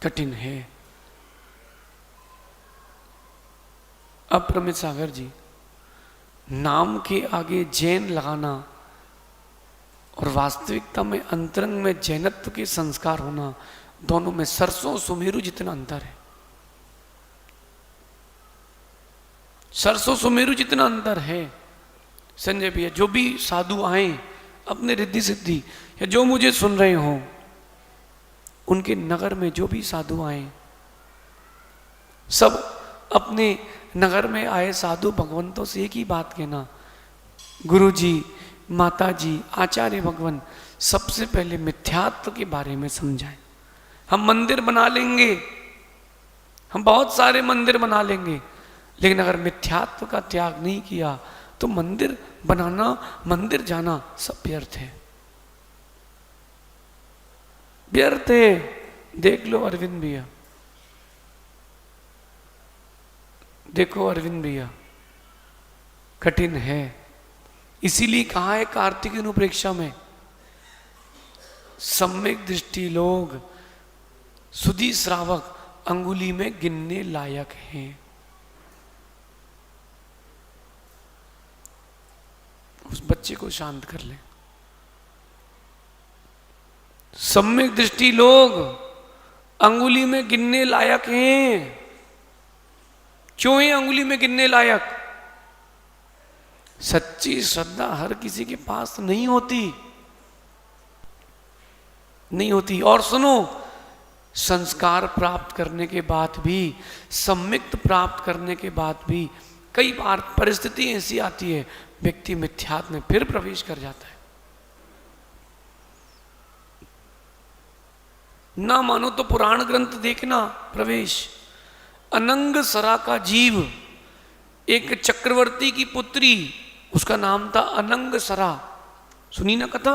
कठिन है। अब प्रमित सागर जी, नाम के आगे जैन लगाना और वास्तविकता में अंतरंग में जैनत्व के संस्कार होना, दोनों में सरसों सुमेरु जितना अंतर है। सरसों सुमेरु जितना अंतर है। संजय भैया, जो भी साधु आए अपने रिद्धि सिद्धि, या जो मुझे सुन रहे हो उनके नगर में जो भी साधु आए, सब अपने नगर में आए साधु भगवंतों से एक ही बात कहना, गुरु जी, माता जी, आचार्य भगवान, सबसे पहले मिथ्यात्व के बारे में समझाएं। हम मंदिर बना लेंगे, हम बहुत सारे मंदिर बना लेंगे, लेकिन अगर मिथ्यात्व का त्याग नहीं किया तो मंदिर बनाना, मंदिर जाना सब व्यर्थ है। व्यर्थ है। देख लो अरविंद भैया, देखो अरविंद भैया, कठिन है। इसीलिए कहा है कार्तिक अनुप्रेक्षा में, सम्यक दृष्टि लोग सुधी श्रावक अंगुली में गिनने लायक हैं। उस बच्चे को शांत कर ले। सम्यक दृष्टि लोग अंगुली में गिनने लायक हैं। क्यों है अंगुली में गिनने लायक? सच्ची श्रद्धा हर किसी के पास नहीं होती, नहीं होती। और सुनो, संस्कार प्राप्त करने के बाद भी, सम्यक्त प्राप्त करने के बाद भी कई बार परिस्थिति ऐसी आती है, व्यक्ति मिथ्यात्व में फिर प्रवेश कर जाता है। ना मानो तो पुराण ग्रंथ देखना, प्रवेश। अनंग सरा का जीव, एक चक्रवर्ती की पुत्री, उसका नाम था अनंग सरा। सुनी ना कथा?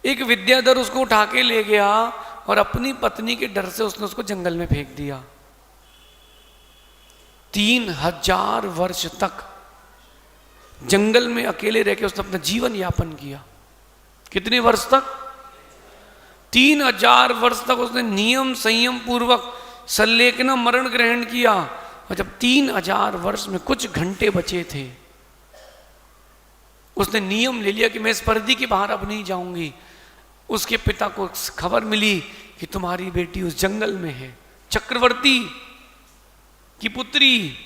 एक विद्याधर उसको उठा के ले गया और अपनी पत्नी के डर से उसने उसको जंगल में फेंक दिया। 3000 वर्ष तक जंगल में अकेले रह के उसने अपना जीवन यापन किया। कितने वर्ष तक? 3000 वर्ष तक उसने नियम संयम पूर्वक सल्लेखना मरण ग्रहण किया। और जब 3000 वर्ष में कुछ घंटे बचे थे, उसने नियम ले लिया कि मैं इस परिधि के बाहर अब नहीं जाऊंगी। उसके पिता को खबर मिली कि तुम्हारी बेटी उस जंगल में है। चक्रवर्ती की पुत्री,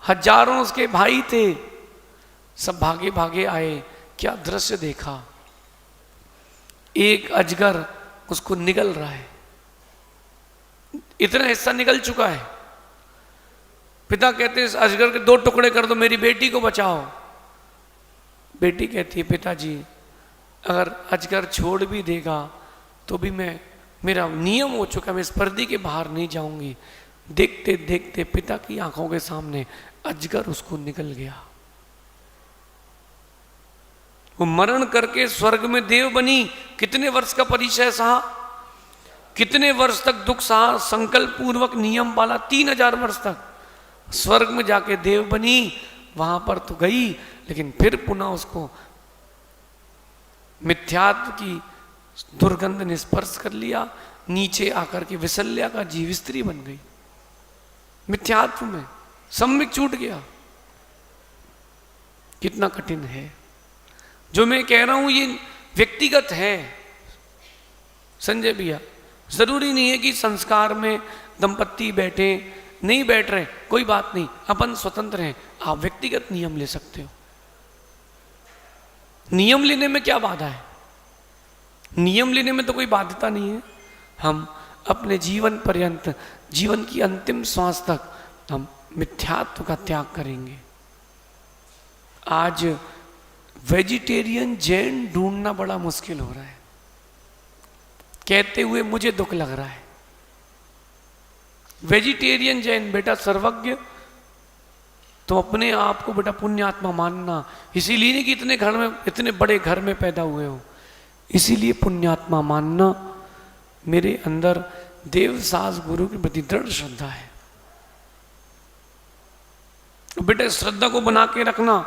हजारों उसके भाई थे, सब भागे भागे आए। क्या दृश्य देखा! एक अजगर उसको निगल रहा है, इतना हिस्सा निकल चुका है। पिता कहते हैं इस अजगर के 2 टुकड़े कर दो, मेरी बेटी को बचाओ। बेटी कहती है पिताजी, अगर अजगर छोड़ भी देगा तो भी मेरा नियम हो चुका, मैं इस पर्दे के बाहर नहीं जाऊंगी। देखते देखते पिता की आंखों के सामने अजगर उसको निकल गया। वो मरण करके स्वर्ग में देव बनी। कितने वर्ष का परिचय सहा, कितने वर्ष तक दुख सहा, संकल्प पूर्वक नियम पाला, 3000 वर्ष तक। स्वर्ग में जाके देव बनी, वहां पर तो गई, लेकिन फिर पुनः उसको मिथ्यात्व की दुर्गंध ने स्पर्श कर लिया। नीचे आकर के विशल्या का जीव स्त्री बन गई। मिथ्यात्व में सम्यक छूट गया। कितना कठिन है! जो मैं कह रहा हूं ये व्यक्तिगत है संजय भैया। जरूरी नहीं है कि संस्कार में दंपत्ति बैठे, नहीं बैठ रहे, कोई बात नहीं, अपन स्वतंत्र हैं। आप व्यक्तिगत नियम ले सकते हो। नियम लेने में क्या बाधा है? नियम लेने में तो कोई बाध्यता नहीं है। हम अपने जीवन पर्यंत, जीवन की अंतिम श्वास तक हम मिथ्यात्व का त्याग करेंगे। आज वेजिटेरियन जैन ढूंढना बड़ा मुश्किल हो रहा है। कहते हुए मुझे दुख लग रहा है। वेजिटेरियन जैन, बेटा सर्वज्ञ, तो अपने आप को बेटा पुण्यात्मा मानना। इसीलिए नहीं कि इतने घर में, इतने बड़े घर में पैदा हुए हो, इसीलिए पुण्यात्मा मानना। मेरे अंदर देव सास गुरु के प्रति दृढ़ श्रद्धा है। बेटा श्रद्धा को बना के रखना।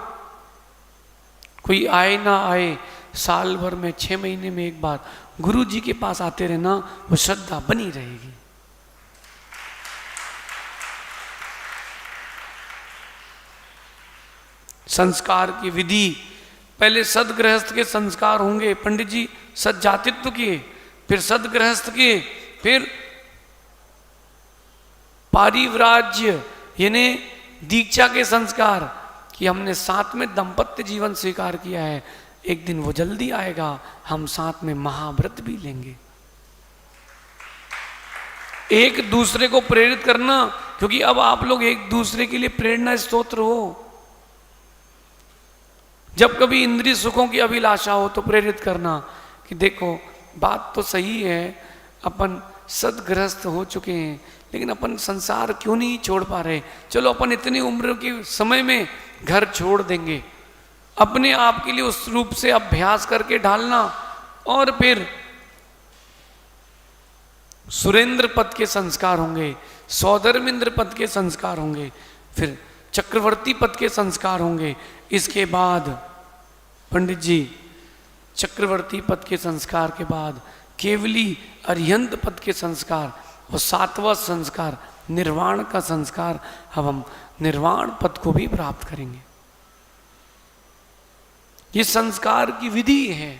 कोई आए ना आए, साल भर में 6 महीने में एक बार गुरु जी के पास आते रहना, वो श्रद्धा बनी रहेगी। संस्कार की विधि, पहले सदगृहस्थ के संस्कार होंगे पंडित जी, सदजातित्व के, फिर सदगृहस्थ के, फिर पारिव्राज्य यानी दीक्षा के संस्कार, कि हमने साथ में दाम्पत्य जीवन स्वीकार किया है। एक दिन वो जल्दी आएगा, हम साथ में महाव्रत भी लेंगे। एक दूसरे को प्रेरित करना, क्योंकि अब आप लोग एक दूसरे के लिए प्रेरणा स्तोत्र हो। जब कभी इंद्रिय सुखों की अभिलाषा हो तो प्रेरित करना कि देखो बात तो सही है, अपन सदगृहस्थ हो चुके हैं, लेकिन अपन संसार क्यों नहीं छोड़ पा रहे। चलो अपन इतनी उम्र के समय में घर छोड़ देंगे। अपने आप के लिए उस रूप से अभ्यास करके ढालना, और फिर सुरेंद्र पद के संस्कार होंगे, सौधर्मेंद्र पद के संस्कार होंगे, फिर चक्रवर्ती पद के संस्कार होंगे। इसके बाद पंडित जी चक्रवर्ती पद के संस्कार के बाद केवली अरिहंत पद के संस्कार और 7वां संस्कार निर्वाण का संस्कार, अब हम निर्वाण पद को भी प्राप्त करेंगे। ये संस्कार की विधि है।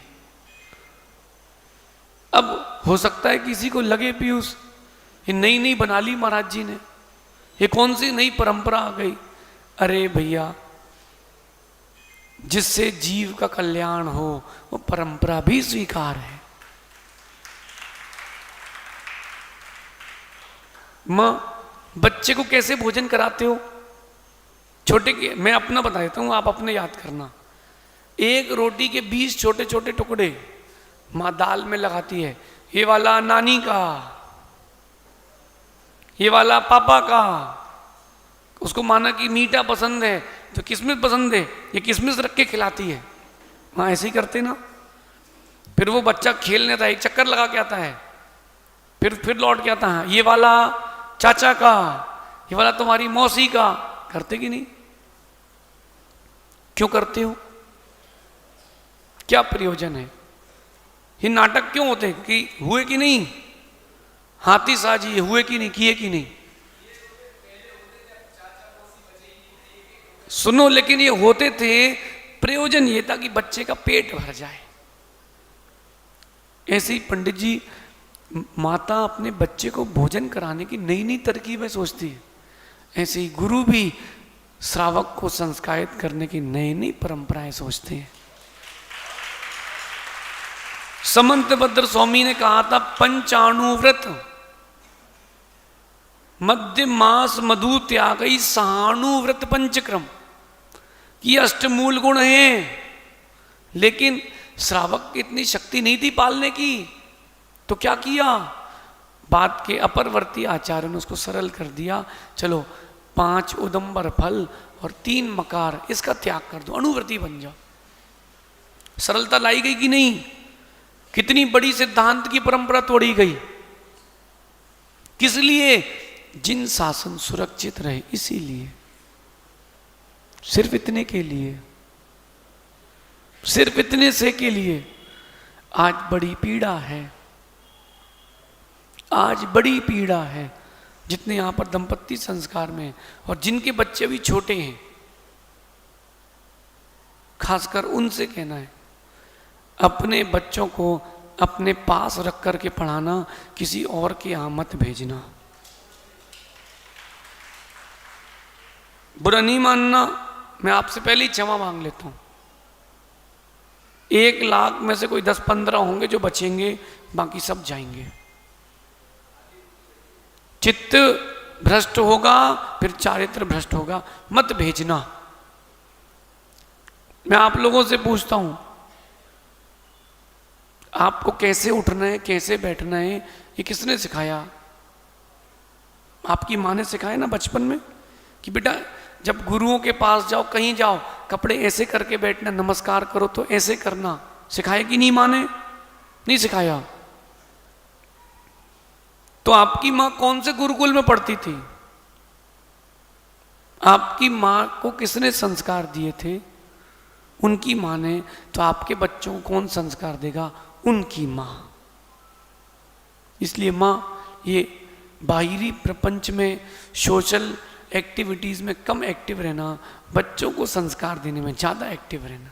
अब हो सकता है किसी को लगे पीयूष ये नई नई बना ली महाराज जी ने, ये कौन सी नई परंपरा आ गई। अरे भैया, जिससे जीव का कल्याण हो वो परंपरा भी स्वीकार है। मां बच्चे को कैसे भोजन कराते हो? छोटे के मैं अपना बता देता हूं, आप अपने याद करना। एक रोटी के 20 छोटे छोटे टुकड़े मां दाल में लगाती है। ये वाला नानी का, ये वाला पापा का। उसको माना कि मीठा पसंद है तो किशमिश पसंद है, ये किशमिश रख के खिलाती है। मां ऐसे ही करते ना। फिर वो बच्चा खेलने था, एक चक्कर लगा के आता है, फिर लौट के आता है। ये वाला चाचा का, ये वाला तुम्हारी मौसी का। करते कि नहीं? क्यों करते हो? क्या प्रयोजन है? ये नाटक क्यों होते हैं? कि हुए कि नहीं? हाथी साजी हुए कि नहीं, किए कि नहीं? सुनो, लेकिन ये होते थे, प्रयोजन ये था कि बच्चे का पेट भर जाए। ऐसे ही पंडित जी, माता अपने बच्चे को भोजन कराने की नई नई तरकीबें सोचती है। ऐसे ही गुरु भी श्रावक को संस्कारित करने की नई नई परंपराएं सोचते हैं। समंत भद्र स्वामी ने कहा था, पंचाणुव्रत मध्य मास मधु त्यागई सहानुव्रत पंचक्रम, कि अष्टमूल गुण हैं। लेकिन श्रावक की इतनी शक्ति नहीं थी पालने की, तो क्या किया? बात के अपरवर्ती आचार्य ने उसको सरल कर दिया। चलो 5 उदंबर फल और 3 मकार, इसका त्याग कर दो, अनुव्रती बन जाओ। सरलता लाई गई कि नहीं? कितनी बड़ी सिद्धांत की परंपरा तोड़ी गई। किस लिए? जिन शासन सुरक्षित रहे, इसीलिए। सिर्फ इतने के लिए, सिर्फ इतने से के लिए आज बड़ी पीड़ा है। आज बड़ी पीड़ा है जितने यहां पर दंपत्ति संस्कार में, और जिनके बच्चे भी छोटे हैं, खासकर उनसे कहना है, अपने बच्चों को अपने पास रख करके पढ़ाना, किसी और के यहां मत भेजना। बुरा नहीं मानना, मैं आपसे पहले ही क्षमा मांग लेता हूं। 1 लाख में से कोई 10-15 होंगे जो बचेंगे, बाकी सब जाएंगे। चित्त भ्रष्ट होगा, फिर चारित्र भ्रष्ट होगा, मत भेजना। मैं आप लोगों से पूछता हूं, आपको कैसे उठना है, कैसे बैठना है, ये किसने सिखाया? आपकी माँ ने सिखाया ना बचपन में, कि बेटा जब गुरुओं के पास जाओ, कहीं जाओ, कपड़े ऐसे करके बैठना, नमस्कार करो तो ऐसे करना। सिखाया कि नहीं? माँ ने नहीं सिखाया। तो आपकी माँ कौन से गुरुकुल में पढ़ती थी? आपकी माँ को किसने संस्कार दिए थे? उनकी माँ ने। तो आपके बच्चों को कौन संस्कार देगा? उनकी माँ। इसलिए माँ, ये बाहरी प्रपंच में, सोशल एक्टिविटीज में कम एक्टिव रहना, बच्चों को संस्कार देने में ज्यादा एक्टिव रहना।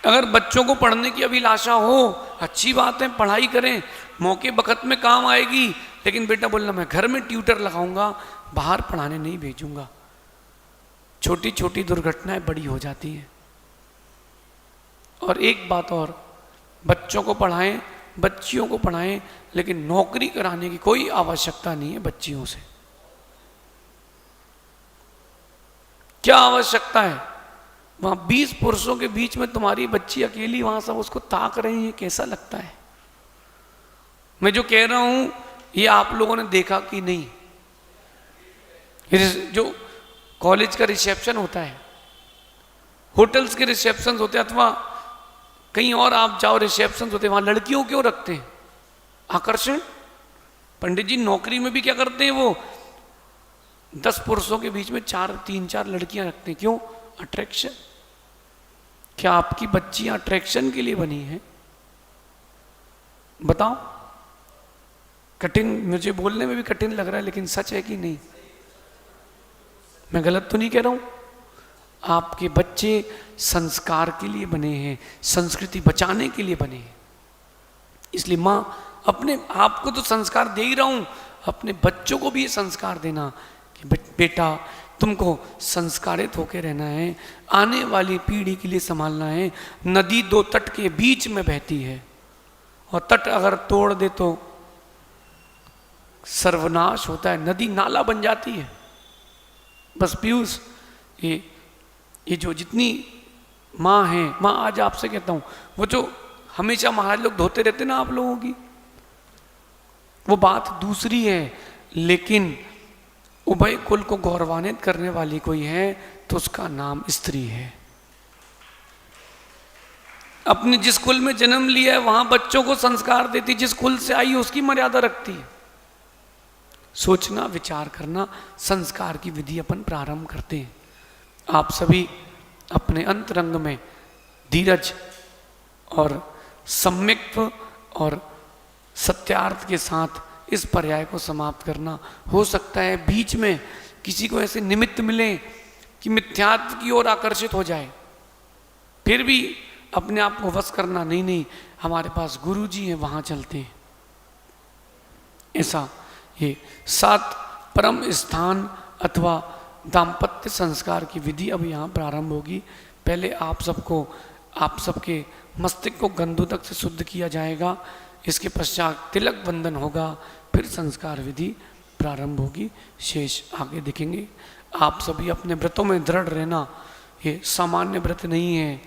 अगर बच्चों को पढ़ने की अभिलाषा हो, अच्छी बात है, पढ़ाई करें, मौके बखत में काम आएगी। लेकिन बेटा बोलना, मैं घर में ट्यूटर लगाऊंगा, बाहर पढ़ाने नहीं भेजूंगा। छोटी छोटी दुर्घटनाएं बड़ी हो जाती हैं। और एक बात और, बच्चों को पढ़ाएं, बच्चियों को पढ़ाएं, लेकिन नौकरी कराने की कोई आवश्यकता नहीं है बच्चियों से। क्या आवश्यकता है? वहां 20 पुरुषों के बीच में तुम्हारी बच्ची अकेली, वहां सब उसको ताक रही है, कैसा लगता है? मैं जो कह रहा हूं, ये आप लोगों ने देखा कि नहीं? जो कॉलेज का रिसेप्शन होता है, होटल्स के रिसेप्शन होते अथवा कहीं और आप जाओ रिसेप्शन होते, वहां लड़कियों क्यों रखते हैं? आकर्षण। पंडित जी नौकरी में भी क्या करते हैं, वो 10 पुरुषों के बीच में 3-4 लड़कियां रखते हैं। क्यों? अट्रैक्शन। क्या आपकी बच्चियां अट्रैक्शन के लिए बनी है? बताओ। कठिन, मुझे बोलने में भी कठिन लग रहा है, लेकिन सच है कि नहीं? मैं गलत तो नहीं कह रहा हूं? आपके बच्चे संस्कार के लिए बने हैं, संस्कृति बचाने के लिए बने हैं। इसलिए मां अपने आपको तो संस्कार दे ही रहा हूं, अपने बच्चों को भी ये संस्कार देना कि बेटा तुमको संस्कारित होकर रहना है, आने वाली पीढ़ी के लिए संभालना है। नदी 2 तट के बीच में बहती है और तट अगर तोड़ दे तो सर्वनाश होता है, नदी नाला बन जाती है। बस पीयूष, ये जो जितनी माँ है, माँ आज आपसे कहता हूं, वो जो हमेशा महाराज लोग धोते रहते ना आप लोगों की, वो बात दूसरी है, लेकिन उभय कुल को गौरवान्वित करने वाली कोई है तो उसका नाम स्त्री है। अपने जिस कुल में जन्म लिया है वहां बच्चों को संस्कार देती, जिस कुल से आई उसकी मर्यादा रखती है। सोचना, विचार करना, संस्कार की विधि अपन प्रारंभ करते हैं। आप सभी अपने अंतरंग में धीरज और सम्यक्त्व और सत्यार्थ के साथ इस पर्याय को समाप्त करना। हो सकता है बीच में किसी को ऐसे निमित्त मिले कि मिथ्यात्व की ओर आकर्षित हो जाए, फिर भी अपने आप को वश करना, नहीं नहीं हमारे पास गुरु जी हैं, वहां चलते हैं। ऐसा ये 7 परम स्थान अथवा दाम्पत्य संस्कार की विधि अब यहाँ प्रारंभ होगी। पहले आप सबके मस्तिष्क को गंधोदक से शुद्ध किया जाएगा। इसके पश्चात तिलक बंधन होगा, फिर संस्कार विधि प्रारंभ होगी। शेष आगे देखेंगे। आप सभी अपने व्रतों में दृढ़ रहना। ये सामान्य व्रत नहीं है,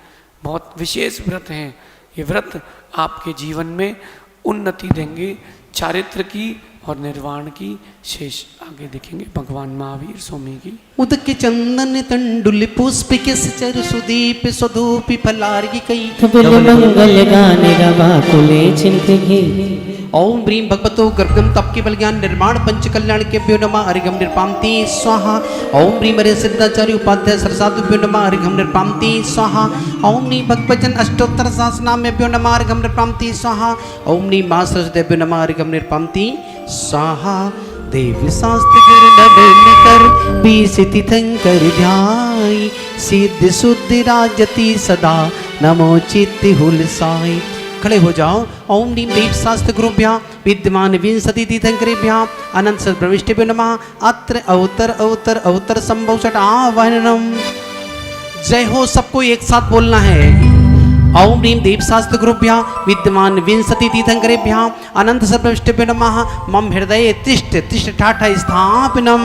बहुत विशेष व्रत हैं। ये व्रत आपके जीवन में उन्नति देंगे, चारित्र की और निर्वाण की। शेष आगे देखेंगे भगवान महावीर स्वामी की। उदक चंदन तंडुल पुष्प के सचर सुदीप स्वधूपि फलार्गी कई मंगल गान रवा कुले चिंतघे। ओम ब्रीम भगवतो गर्गम तप के बल ज्ञान निर्माण पंच कल्याण के भ्यो नमः हरिगम निर्पामति स्वाहा। ओम ब्रीम हरे सिद्धाचार्य उपाध्याय सरसाधुभ्यो नमः हरिगम निर्पामति स्वाहा। ओम नी भगवचन अष्टोत्तर सहस्रनामेभ्यो नमः हरिगम निर्पामति स्वाहा। ओम नी मां सरस्वतीभ्यो नमः हरिगम निर्पामति स्वाहा। देवी शास्त्र गुरु नभेली कर बीसिति थंकर ध्याई सिद्ध शुद्धि राजति सदा नमो चित्ति हुलसाई। खड़े हो जाओ। ओम नीम देव शास्त्र गुरुभ्यां विद्यमान विंशति तीर्थंकरेभ्यां अनंत सद्प्रविष्टेभ्यो नमः। अत्र अवतर अवतर अवतर संभव षट आवाहनम। जय हो सबको एक साथ बोलना है। ओम नीम देव शास्त्र गुरुभ्यां विद्यमान विंशति तीर्थंकरेभ्यां अनंत सद्प्रविष्टेभ्यो नमः। मम हृदये तिष्ठ तिष्ठ ठाठा स्थापनम।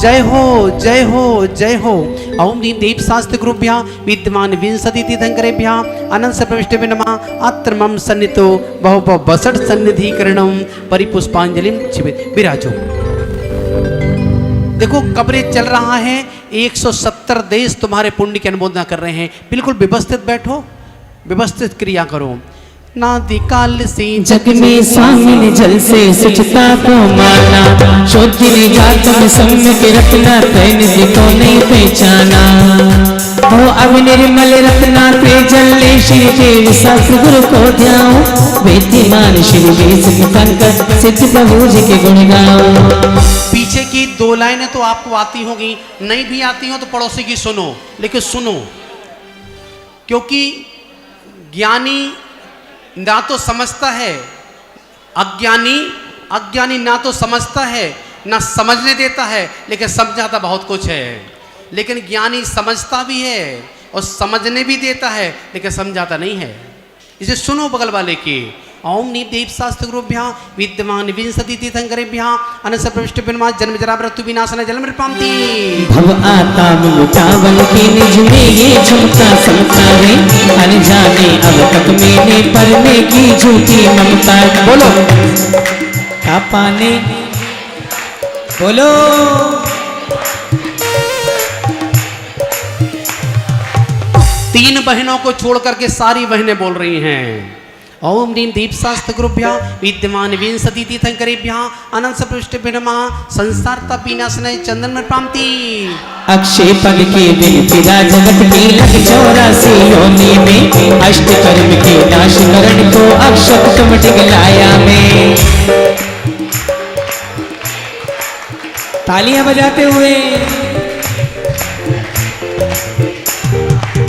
जय हो जय हो जय हो। ओम नीम देव शास्त्र गुरुभ्यां विद्यमान विंशति तीर्थंकरेभ्यां अनंत सद्प्रविष्टेभ्यो नमः। अत्र मम सन्नितो बहु बसठ सन्निधिकरणम परिपुष्पांजलिम विराजो। देखो कब्रें चल रहा है, 170 देश तुम्हारे पुण्य की अनुमोदना कर रहे हैं। बिल्कुल व्यवस्थित बैठो, व्यवस्थित क्रिया करो। नादि काल से जग में स्वामी ने जल से स्वच्छता को माना, शुद्ध निजात में सम्यक रखना, निधि को नहीं पहचाना। हो अब निर्मल रत्ना ते जल्ले श्री देव शास्त्र गुरु को ध्याओ, विद्यमान श्री वेद कंकर सिद्ध प्रभु जी के गुण गाओ। पीछे की 2 लाइनें तो आपको आती होंगी, नहीं भी आती हो तो पड़ोसी की सुनो, लेकिन सुनो, क्योंकि ज्ञानी ना तो समझता है, अज्ञानी ना तो समझता है ना समझने देता है, लेकिन समझाता बहुत कुछ है। लेकिन ज्ञानी समझता भी है और समझने भी देता है, लेकिन समझाता नहीं है। इसे सुनो बगल वाले की। ओम नीम देव शास्त्र गुरुभ्यां विद्यमान विंशति तीर्थंकरेभ्यां अनंत सद्प्रविष्टेभ्यो नमः। जन्म जरा मृत्यु विनाशनाय जलम नृपाम्ति। भव आता मुटावल के निज में ये झुमका समता है, अनजाने अब तक मैंने परने की झूठी ममता। बोलो का पाने, बोलो 3 बहनों को छोड़ करके सारी बहनें बोल रही हैं। ओम ह्रीं दीपशास्त्र गुरुभ्यः विद्यमान विंशति तीर्थंकरेभ्यः अनंत पृष्ठभ्यो नमः संसार तपीनाशनय चंद्रन प्राप्ति। अक्षय पद के दिन फिरा जगत की लग 84 योनि में अष्ट कर्म के नाश करण को अक्षत तुम टिकलाया में। तालियां बजाते हुए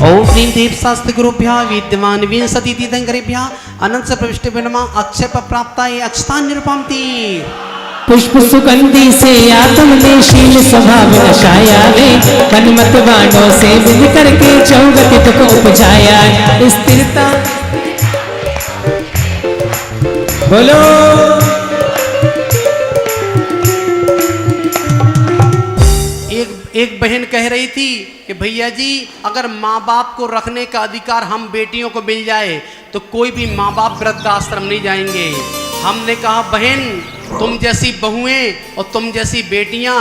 ओम ह्रीं दीपशास्त्र गुरुभ्यः विद्यमान विंशति तीर्थंकरेभ्यः अनंत पृष्ठभ्यो नमः अक्षय प्राप्ताय अक्षतान निरूपन्ति। पुष्प सुगंधि से आत्मदेशील स्वभाव नशाया रे कनमत बाणों से विध करके चौगति तुक उपजाया। स्थिरता बोलो एक बहन कह रही थी कि भैया जी अगर माँ बाप को रखने का अधिकार हम बेटियों को मिल जाए तो कोई भी माँ बाप वृद्धाश्रम नहीं जाएंगे। हमने कहा बहन तुम जैसी बहुएं और तुम जैसी बेटियां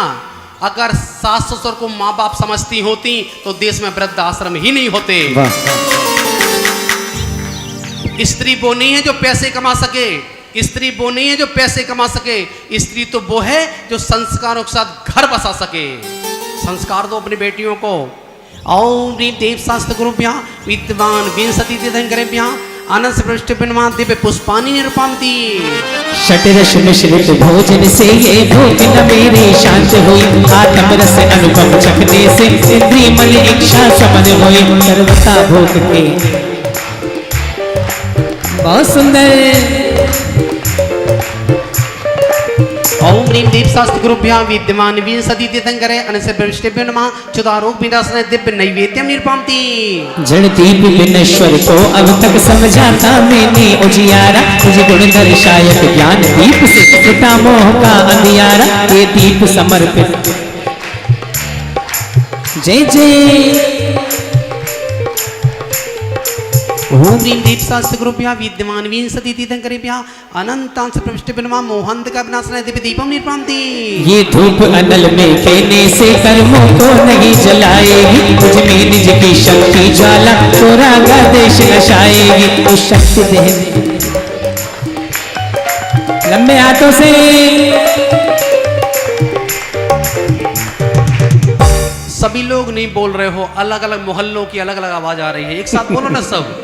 अगर सास ससुर को माँ बाप समझती होती तो देश में वृद्धाश्रम ही नहीं होते। स्त्री वो नहीं है जो पैसे कमा सके, स्त्री वो नहीं है जो पैसे कमा सके, स्त्री तो वो है जो संस्कारों के साथ घर बसा सके। संस्कार दो अपनी बेटियों को। ओम ह्रीं दीपशास्त्र गुरुभ्यः विद्यमान विंशति तीर्थंकरेभ्यः अनंत पृष्ठभ्यो नमः दिव्य पुष्पाणि निरूपन्ति। षटरस मिश्रित भोजन से ये भोग न मेरी शांत हुई आत्म रस अनुपम चखने से इंद्रिय मन इच्छा समन हुई सर्वथा भोग के। बहुत सुंदर। ओम ह्रीं दीपशास्त्र गुरुभ्यः विद्यमान विंशति तीर्थंकरे अनंत पृष्ठभ्यो नमः चुदारोग विनाशनाय दिव्य नैवेद्यम निरूपन्ति। जड़ दीप बिनेश्वर को अब तक समझाता मैंने उजियारा तुझे गुण दर्शायक ज्ञान दीप से पिता मोह का अंधियारा ये दीप समर्पित। जय जय। ओम ह्रीं दीपशास्त्र गुरुभ्यः विद्यमान विंशति तीर्थंकरेभ्यः अनंतांश पृष्ठभ्यो नमः मोहांध का विनाशनाय दिव्य दीपम निरूपन्ति। ये धूप अनल में खेने से कर्मों को नहीं जलाएगी तुझ में निज की शक्ति ज्वाला तो रागा देश नशाएगी। उस शक्ति देने लंबे हाथों से सभी लोग नहीं बोल रहे हो, अलग अलग मोहल्लों की अलग अलग आवाज आ रही है। एक साथ बोलो ना सब।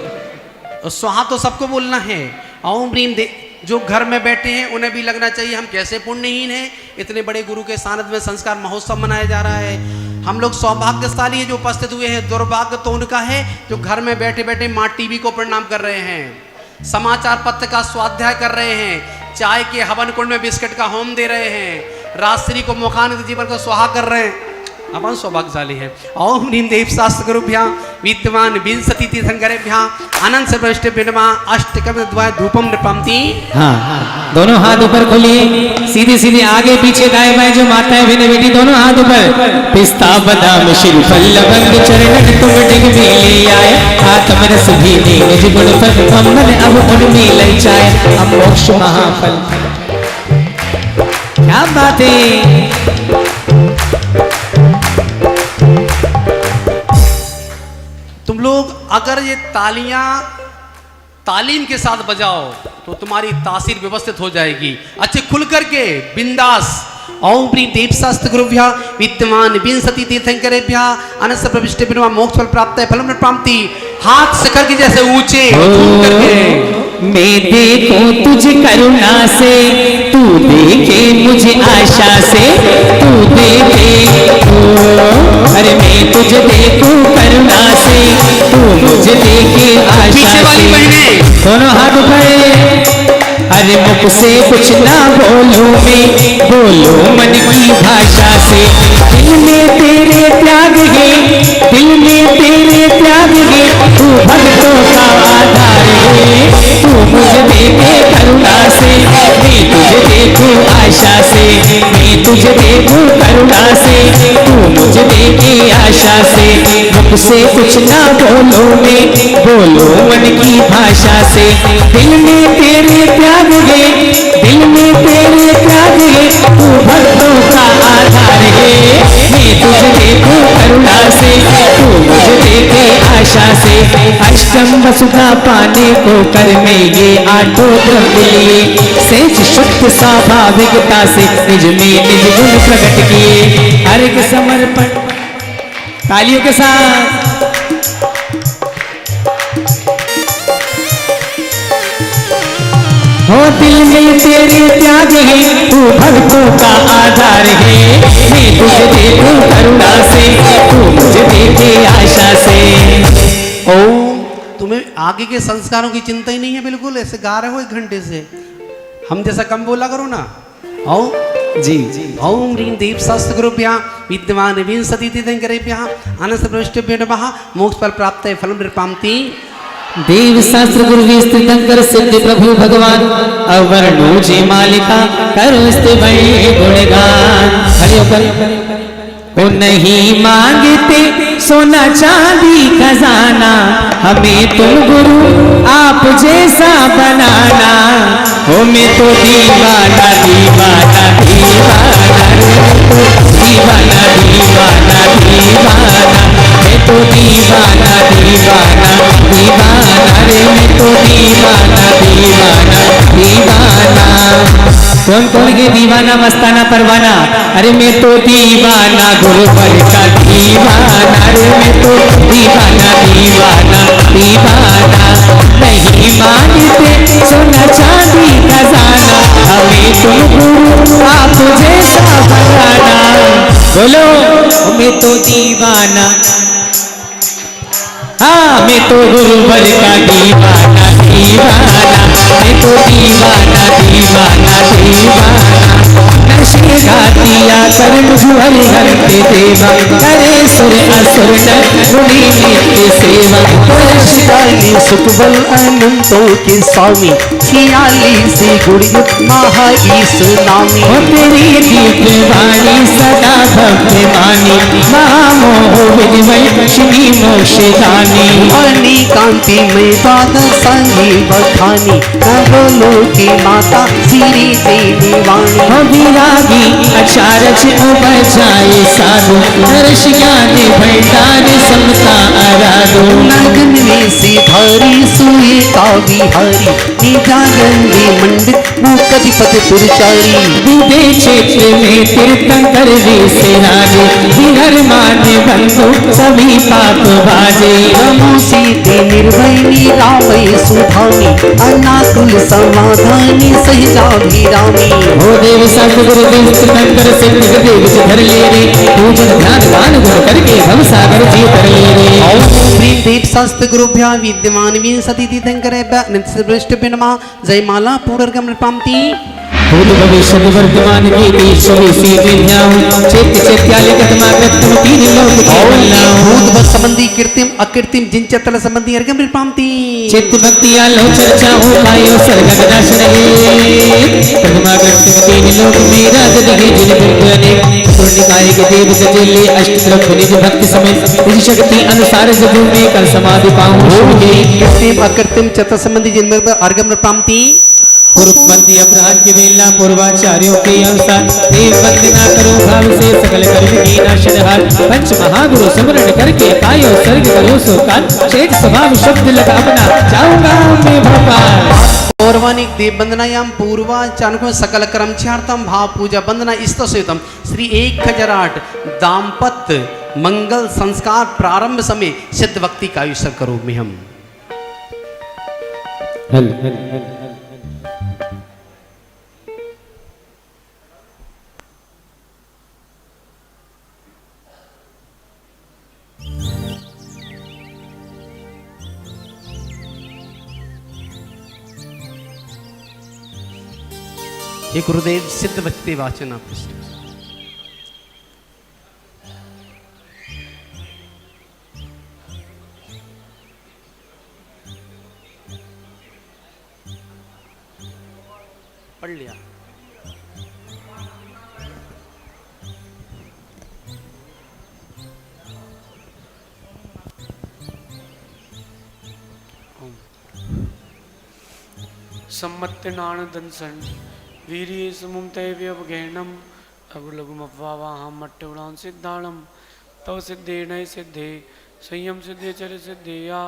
स्वाहा तो सबको बोलना है। ओम ह्रीं जो घर में बैठे हैं उन्हें भी लगना चाहिए हम कैसे पुण्यहीन हैं। इतने बड़े गुरु के सानिध्य में संस्कार महोत्सव मनाया जा रहा है। हम लोग सौभाग्यशाली है जो उपस्थित हुए हैं। दुर्भाग्य तो उनका है जो घर में बैठे बैठे माँ टीवी को प्रणाम कर रहे हैं, समाचार पत्र का स्वाध्याय कर रहे हैं, चाय के हवन कुंड में बिस्किट का होम दे रहे हैं, राजश्री को मुखान्वित जीवन को स्वाहा कर रहे हैं। अपन सौभाग्यशाली है। ओम ह्रीं दीपशास्त्र गुरुभ्यः विद्यमान विंशति तीर्थंकरेभ्यः अनंत पृष्ठभ्यो नमः अष्टकम द्वय धूपम निरूपन्ति। हाँ दोनों हाथ ऊपर खोलिए सीधे सीधे आगे पीछे दाएं बाएं जो माताएं बहनें बेटी दोनों हाथ ऊपर। पिस्ता बादाम श्रीफल लवंग चरण तुम डिग में ले आए आत्म रस भी निज गुण फल अमन अब उनमें लई जाए अब मोक्ष महाफल। क्या बात है। तुम लोग अगर ये तालियां तालीम के साथ बजाओ तो तुम्हारी तासीर व्यवस्थित हो जाएगी। अच्छे खुल करके बिंदास। ओम ह्रीं दीपशास्त्र गुरुभ्यः विद्यमान विंशति तीर्थंकरेभ्यः अनंत पृष्ठभ्यो नमः मोक्ष फल प्राप्त है फलम प्राप्ति। हाथ शिखर के जैसे ऊंचे मैं देखूं तुझे करुणा से तू देखे मुझे आशा से तू देखे अरे मैं तुझे देखूं करुणा से तू मुझे देखे आशा से। दोनों हाथ उठाए। अरे मुख से कुछ ना बोलूं मैं बोलो मन की भाषा से। दिल में तेरे त्याग है दिल में तेरे त्याग है तू भक्तों का आधार है तू मुझे देखे करुणा से मैं तुझे देखूं आशा से मैं तुझे देखूं करुणा से तू मुझे देखे आशा से। मुख से कुछ ना बोलो मैं बोलो मन की भाषा से। दिल में तेरे त्याग है दिल में तेरे त्याग है तू भक्तों का आधार है मैं तुझे देखूं करुणा से, तू मुझे देखे आशा से। अष्टम वसुधा पाने को कर में ये आठों द्रव्य लिए, सेज शुद्ध स्वाभाविकता से निज में निज गुण प्रकट किए। अर्घ समर्पण तालियों के साथ। हो दिल में तेरे त्याग है, तू भक्तों का आधार है। मैं तुझे देखूं करुणा से, तू मुझे देखे आशा से। ओम, तुम्हें आगे के संस्कारों की चिंता ही नहीं है बिल्कुल, ऐसे गा रहे हो 1 घंटे से। हम जैसा कम बोला करो ना। ओम जी ओम ह्रीं देव शास्त्रगुरुभ्यां विद्यमान विंशति तीर्थंकरेभ्यः अनन्तप्रविष्टेभ्यो नमः। मोक्ष फल प्राप्त फलम नृपान्ति। देव शास्त्र गुरु तीर्थंकर सिद्धि प्रभु भगवान, अवर्णो जे मालिका करो स्तुति गुणगान। खड़े होकर। वो नहीं मांगते सोना चांदी खजाना, हमें तुम गुरु आप जैसा बनाना। हो मैं तो दीवाना दीवाना दीवाना, दीवाना दीवाना दीवाना, मैं तो दीवाना दीवाना दीवाना रे, मैं तो दीवाना दीवाना दीवाना। कौन कौन के दीवाना मस्ताना परवाना? अरे मैं तो दीवाना गुरुवर का दीवाना रे, मैं तो दीवाना दीवाना दीवाना। नहीं मांगते सोना चांदी खजाना, हमें तुम गुरु आप जैसा बनाना। बोलो मैं तो दीवाना, हाँ मैं तो गुरुवर का दीवाना दीवाना, मैं तो दीवाना दीवाना दीवाना। नशे गातिया कर मुझुअल हरते देवा, करे सुर असुर नरुणी नित्य सेवा। शिवाली सुखबल अनंतों के स्वामी, 46 गुणयुक्त महा ईश नामी। हो तेरी दिव्य वाणी सदा भक्त मानी, महामोह विनिमय श्री मोक्षदानी। वाणी कांति में द्वादशांगी बखानी, नवलों की माता श्री देवी वाणी। हो विरागी अचारज उपजाए साधु, नरश ज्ञान भंडार समता आराधो। नगन में सिधारी सुए का विहारी, निजागंदी मंडित मुकधिपति पुरचारी। विदे क्षेत्र में तीर्थंकर विसेनानी, विहर मान्य बंधु सभी पाप भाजे। नमो सीते निर्भयनी रामय सुधानी, अनाकुल समाधानी सहजाभिरामी। हो देव सतगुरु देव तीर्थंकर सिद्ध देव से धर ले रे, पूजन ध्यान दान गुण करके भव सागर जी तर ले रे। श्री देव शास्त्र गुरुभ्या विद्यमान विंशति तीर्थंकरेभ्यः नित्यश्रेष्ठभ्यो नमः। जयमाला पूर्वगम नृपान्ति। भूत भविष्य वर्तमान की बीच से विद्याओं, चैत्य चैत्यालिक तमाकृतम तीन लोक केवलाओं। भूत संबंधी कीर्तिम अकीर्तिम जिन चतल संबंधी अर्घम नृपान्ति। चित्त भक्ति आलो चर्चा हो पायो सर्ग विनाश रहे। तमाकृतम तीन लोक मेरा गदगे जिन बिंदुने, पूर्णिकाय के देव सजेले अष्टद्रव निज भक्ति समेत, निज शक्ति अनुसार जगो में कर समाधि पाऊं। कीर्तिम अकीर्तिम चतल संबंधी जिन अर्घम नृपान्ति। पूर्व मध्य अपराध के वेला पूर्वाचार्यों के अनुसार देव वंदना करो भाव से, सकल कर्म की नाशनहार। पंच महागुरु स्मरण करके पायो स्वर्ग करो सो काल, शेष स्वभाव शब्द लगा अपना जाऊंगा मैं भोपाल। पौर्वाणिक देव वंदनायाम पूर्वाचार्यों सकल कर्मचार्थम भाव पूजा वंदना इस्तसहितम श्री 1008 दाम्पत्य मंगल संस्कार प्रारंभ समय सिद्ध भक्ति का अवसर करो में हम। हे गुरुदेव सिद्ध भक्ति वाचन आप पढ़ लिया। सम्मत्तिनान दंसन वीर्ये समुमते व्यवगेणम लघु लघु मप्वावाहम मट्टुणां सिद्धाणम तव सिद्धे नय सिद्धे संयम सिद्धे चर सिद्धेया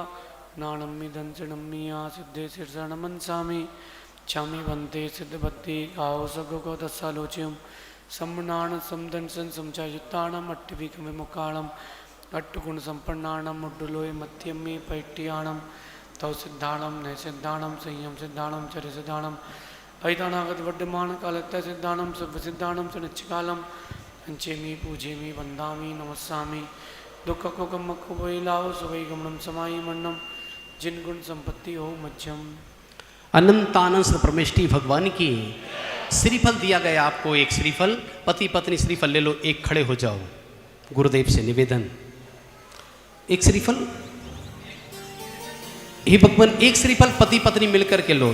नाणम मिदं चणम्मिया सिद्धे शीर्षणमंसामि चामी बंते सिद्धपत्ति आओ सगो दस्सालोच्यम सम्मनाण समदंसन समचायुत्ताणम अट्टविकमिमुक्काणम अट्टुगुण संपन्नाणम मुड्डुलोय मध्यमी पैट्टियाणम तव सिद्धाणम नय सिद्धाणम संयम सिद्धाणम चर सिद्धाणम ऐतानागत वड्डमान कालत्य सिद्धाणम सव्य सिद्धाणम सुनिच्चिकालम पंचेमी पूजेमी वंदामी नमस्सामी दुःखकोकम मक्कुबैलाओ सुवै गमनम समाई मन्नम जिन गुण संपत्ति हो मध्यम। अनंतानंद परमेष्टि भगवान की श्रीफल दिया गया आपको, एक श्रीफल, पति पत्नी श्रीफल ले लो, एक खड़े हो जाओ, गुरुदेव से निवेदन। एक श्रीफल, हे भगवान, एक श्रीफल पति पत्नी मिलकर के लो,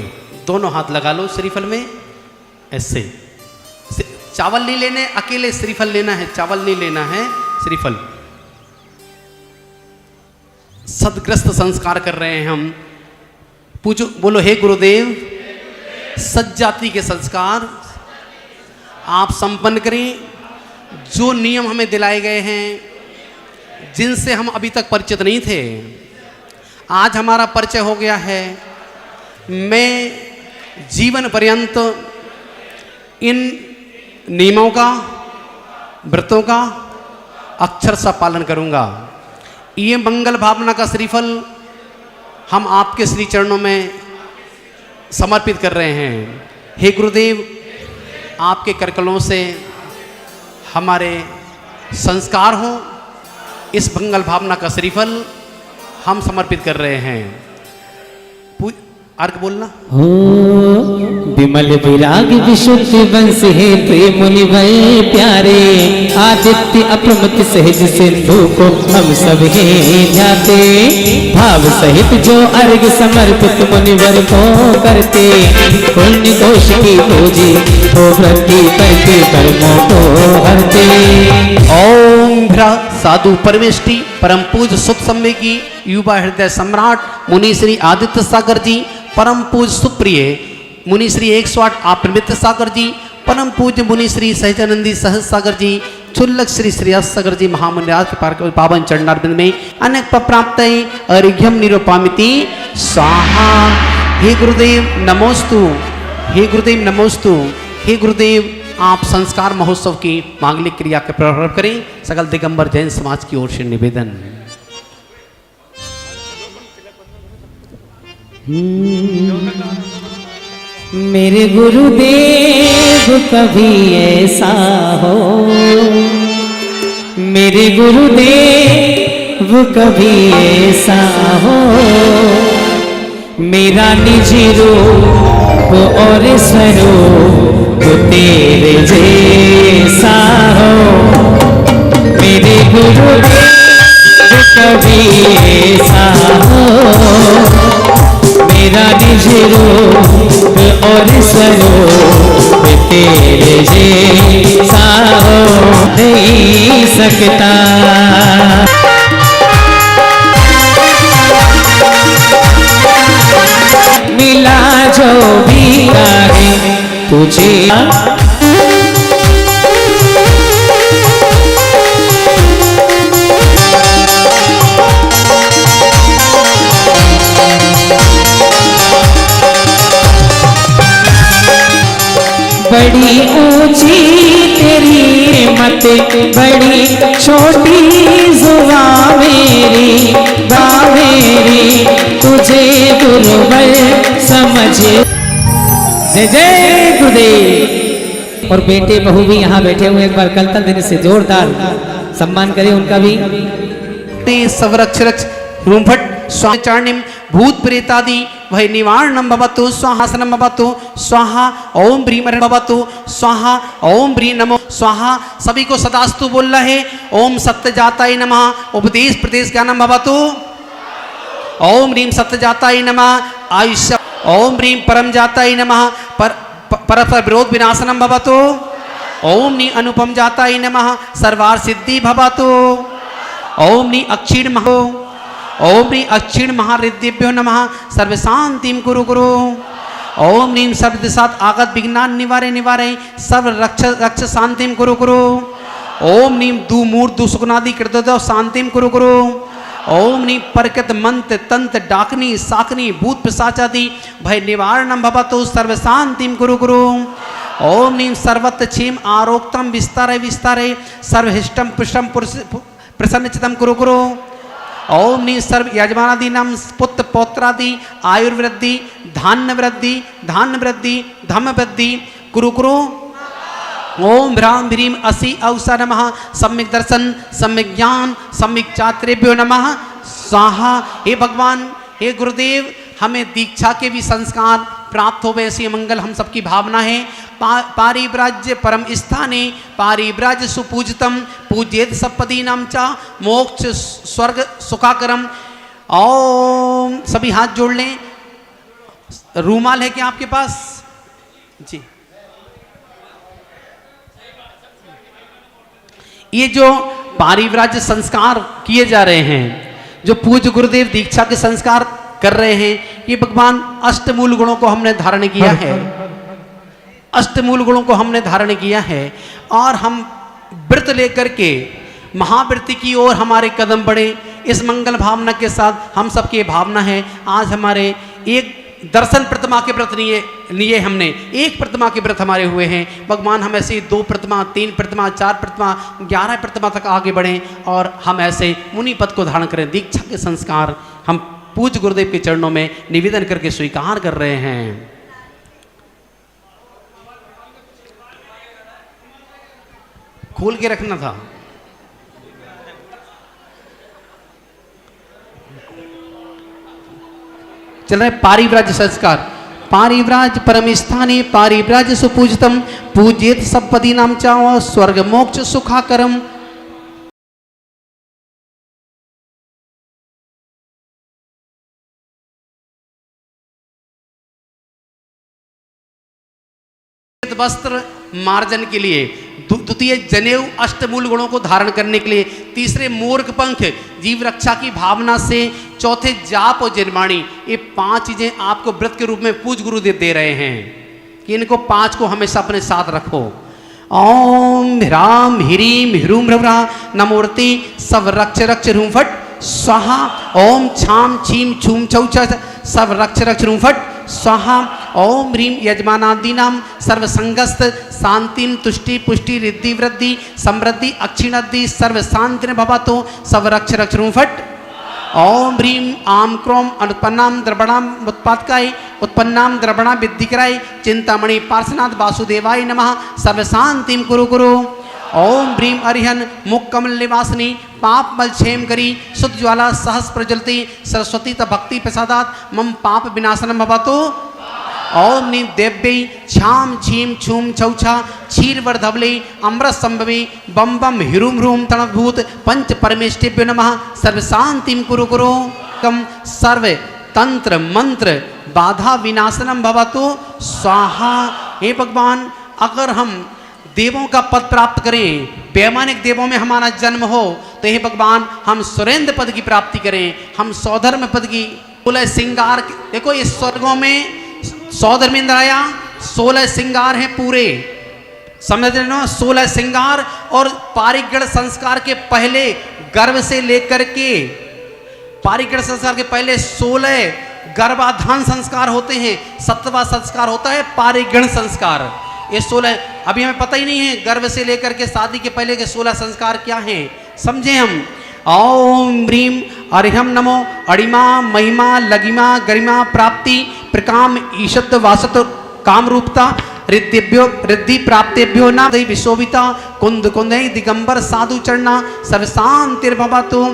दोनों हाथ लगा लो श्रीफल में ऐसे। चावल नहीं लेने, अकेले श्रीफल लेना है, चावल नहीं लेना है, श्रीफल। सदग्रस्त संस्कार कर रहे हैं हम। पूछो, बोलो हे गुरुदेव, सज्जाति के संस्कार आप संपन्न करें। जो नियम हमें दिलाए गए हैं, जिनसे हम अभी तक परिचित नहीं थे, आज हमारा परिचय हो गया है। मैं जीवन पर्यंत इन नियमों का, व्रतों का अक्षरशः पालन करूंगा। ये मंगल भावना का श्रीफल हम आपके श्री चरणों में समर्पित कर रहे हैं। हे गुरुदेव, आपके करकलों से हमारे संस्कार हो, इस मंगल भावना का श्रीफल हम समर्पित कर रहे हैं। अर्घ बोलना। हो विमल विराग विशुद्ध वंश है प्रेम मुनिवर प्यारे, आदित्य अप्रमत सहज सिंधु को हम सब है ध्याते। भाव सहित जो अर्घ समर्पित मुनिवर को करते, पुण्य कोश की पूजी हो वृद्धि करके कर्मों को हरते। ओम साधु परमेष्टि परम पूज सुख सम्य की युवा हृदय सम्राट मुनि श्री आदित्य सागर जी, परम पूज सुप्रिय मुनि श्री 108 आपृमित्र सागर जी, परम पूज्य मुनि श्री सहजानंदी सहज सागर जी, चुल्लक श्री श्रेयस सागर जी महामुनिराज के पावन चरणारविंद में अनेक प्राप्त अर्घ्यम निरूपामिति स्वाहा। हे गुरुदेव नमोस्तु, हे गुरुदेव नमोस्तु। हे गुरुदेव, आप संस्कार महोत्सव की मांगलिक क्रिया का प्रारंभ करें। सकल दिगंबर जैन समाज की ओर से निवेदन। मेरे गुरुदेव कभी ऐसा हो, मेरे गुरुदेव कभी ऐसा हो, मेरा निजी रूप और स्वरूप तेरे जैसा हो। मेरे गुरुदेव कभी ऐसा हो, मेरा निज रूप और स्वरूप तेरे जैसा हो नहीं सकता। मिला जो भी है तुझे, बड़ी ऊंची तेरी हिम्मत, बड़ी छोटी जुबा मेरी, बा मेरी तुझे गुरुवर समझ। जय जय गुरुदेव। और बेटे बहू भी यहाँ बैठे हुए, एक बार कल तक दिन से जोरदार सम्मान करें उनका भी। सवरक्ष रूमभट स्वाचार्णिम भूत प्रेतादि भय निवारणम भवतु स्वाहासनम भवतु स्वाहा। ओम ब्रीमर भवतु स्वाहा। ओम ब्री नमो स्वाहा। सभी को सदास्तु बोल रहे। ओम सत्यजाताय नमः उपदेश प्रदेश ज्ञानम भवतु। ओम ह्रीम सत्यजाताय नमः आयुष्य। ओम ह्रीम परम जाताय नमः परस्पर विरोध विनाशनम भवतु। ओम नी अनुपम जाताय नमः सर्वार सिद्धि भवतु। ओम नी अक्षीण महो। ओम नी अक्षीण महारिद्धिभ्यो नमः सर्व शांतिम कुरु कुरु। ओम नीम सर्व दिशात आगत विघ्नान निवारे निवारे सर्व रक्ष रक्ष शांतिम कुरु कुरु। ओम नीम दु मूर्त दु सुखनादि कृतदेव शांतिम कुरु कुरु। ओम नीम परकत मंत्र तंत्र डाकनी साकनी भूत पिशाचादि भय निवारणम भवतु सर्व शांतिम कुरु कुरु। ओम नीम सर्वत्र क्षेम आरोग्यम विस्तारे विस्तारे सर्वहिष्टम पुष्टम प्रसन्नचितम कुरु कुरु। ओम नी सर्व यजमानादीनां पुत्र पौत्रादि आयुर्वृद्धि धान्य वृद्धि धम वृद्धि कुरु कुरु। ओम ह्रां ह्रीं असि औसा नमः सम्यक दर्शन सम्यक ज्ञान सम्यक चात्रेभ्यो नमः स्वाहा। हे भगवान हे गुरुदेव हमें दीक्षा के भी संस्कार प्राप्त हो वैसी मंगल हम सबकी भावना है। पारिव्राज्य परम स्थाने पारिव्राज्य सुपूजितम पूज्येत सपदीनां च मोक्ष स्वर्ग सुखाकरम। ओम सभी हाथ जोड़ लें। रूमाल है क्या आपके पास? जी ये जो पारिव्राज्य संस्कार किए जा रहे हैं, जो पूज्य गुरुदेव दीक्षा के संस्कार कर रहे हैं, ये भगवान अष्टमूल गुणों को हमने धारण किया है। अष्टमूल गुणों को हमने धारण किया है और हम व्रत लेकर के महाव्रति की ओर हमारे कदम बढ़े। इस मंगल भावना के साथ हम सबकी भावना है आज हमारे एक दर्शन प्रतिमा के व्रत लिए हमने एक प्रतिमा के व्रत हमारे हुए हैं। भगवान हम ऐसे 2 प्रतिमा 3 प्रतिमा 4 प्रतिमा 11 प्रतिमा तक आगे बढ़ें और हम ऐसे मुनि पद को धारण करें। दीक्षा के संस्कार हम पूज्य गुरुदेव के चरणों में निवेदन करके स्वीकार कर रहे हैं। खोल के रखना था। चल रहे पारिव्राज्य संस्कार। पारिव्राज परम स्थाने पारिव्राज सुपूजितम पूज्येत सपदीनां च स्वर्ग मोक्ष सुखाकरम। वस्त्र मार्जन के लिए, द्वितीय जनेऊ अष्टमूल गुणों को धारण करने के लिए, तीसरे मूर्ख पंख जीव रक्षा की भावना से, चौथे जाप और जिनवाणी। ये 5 चीजें आपको व्रत के रूप में पूज्य गुरुदेव दे रहे हैं कि इनको 5 को हमेशा अपने साथ रखो। ओम ह्राम ह्रीम ह्रूम ह्रव्रा नमोर्ति सब रक्ष रक्ष ह्रूम फट स्वाहा। ओम छाम छीम छूम छौच सब रक्ष रक्ष ह्रूम फट स्वाहा। ओम ह्रीम यजमानादीनां सर्वसंगस्त शांतिं तुष्टि पुष्टि रिद्धि वृद्धि समृद्धि अक्षिणद्धि सर्व शांति भवतु सब रक्ष रक्ष ह्रूम फट। ओम ह्रीम आम क्रोम अनुत्पन्नां द्रवणाम उत्पादकाय उत्पन्नां द्रवणा विद्धिकराय चिंतामणि पार्श्वनाथ वासुदेवाय नमः सर्व शांतिं कुरु कुरु। ओम ह्रीम अरिहन मुख कमल निवासिनी पाप बल क्षेम करी शुद्ध ज्वाला सहस प्रज्वलती सरस्वती त भक्ति प्रसादात मम पाप विनाशनम भवतु। ओम नीम देव्यै छाम छीम छूम छौछा क्षीर वर्धवले अमृत संभवे बम बम ह्रूम ह्रूम तणभूत पंच परमेष्टिभ्यो नमः सर्व शांतिं कुरु कुरु। कम सर्व तंत्र मंत्र बाधा विनाशनम भवतु स्वाहा। हे भगवान अगर हम देवों का पद प्राप्त करें, वैमानिक देवों में हमारा जन्म हो, तो हे भगवान हम सुरेंद्र पद की प्राप्ति करें, हम सौधर्म पद की 16 श्रृंगार। देखो इस स्वर्गों में सौधर्मेंद्र आया, 16 श्रृंगार हैं पूरे, समझ रहे हो 16 श्रृंगार। और पारिगण संस्कार के पहले गर्भ से लेकर के पारिगण संस्कार के पहले 16 गर्भाधान संस्कार होते हैं। 7वां संस्कार होता है पारिगण संस्कार। ये 16 अभी हमें पता ही नहीं है गर्भ से लेकर के शादी के पहले के 16 संस्कार क्या हैं, समझे हम। ओम ह्रीम अर्हम नमो अणिमा महिमा लगिमा गरिमा प्राप्ति प्रकाम ईशद वासत काम रूपता रिद्धिभ्यो रिद्धि प्राप्तेभ्यो ना विशोभिता कुंद कुंद दिगंबर साधु चरणा सर्व शांतिर्भवतु।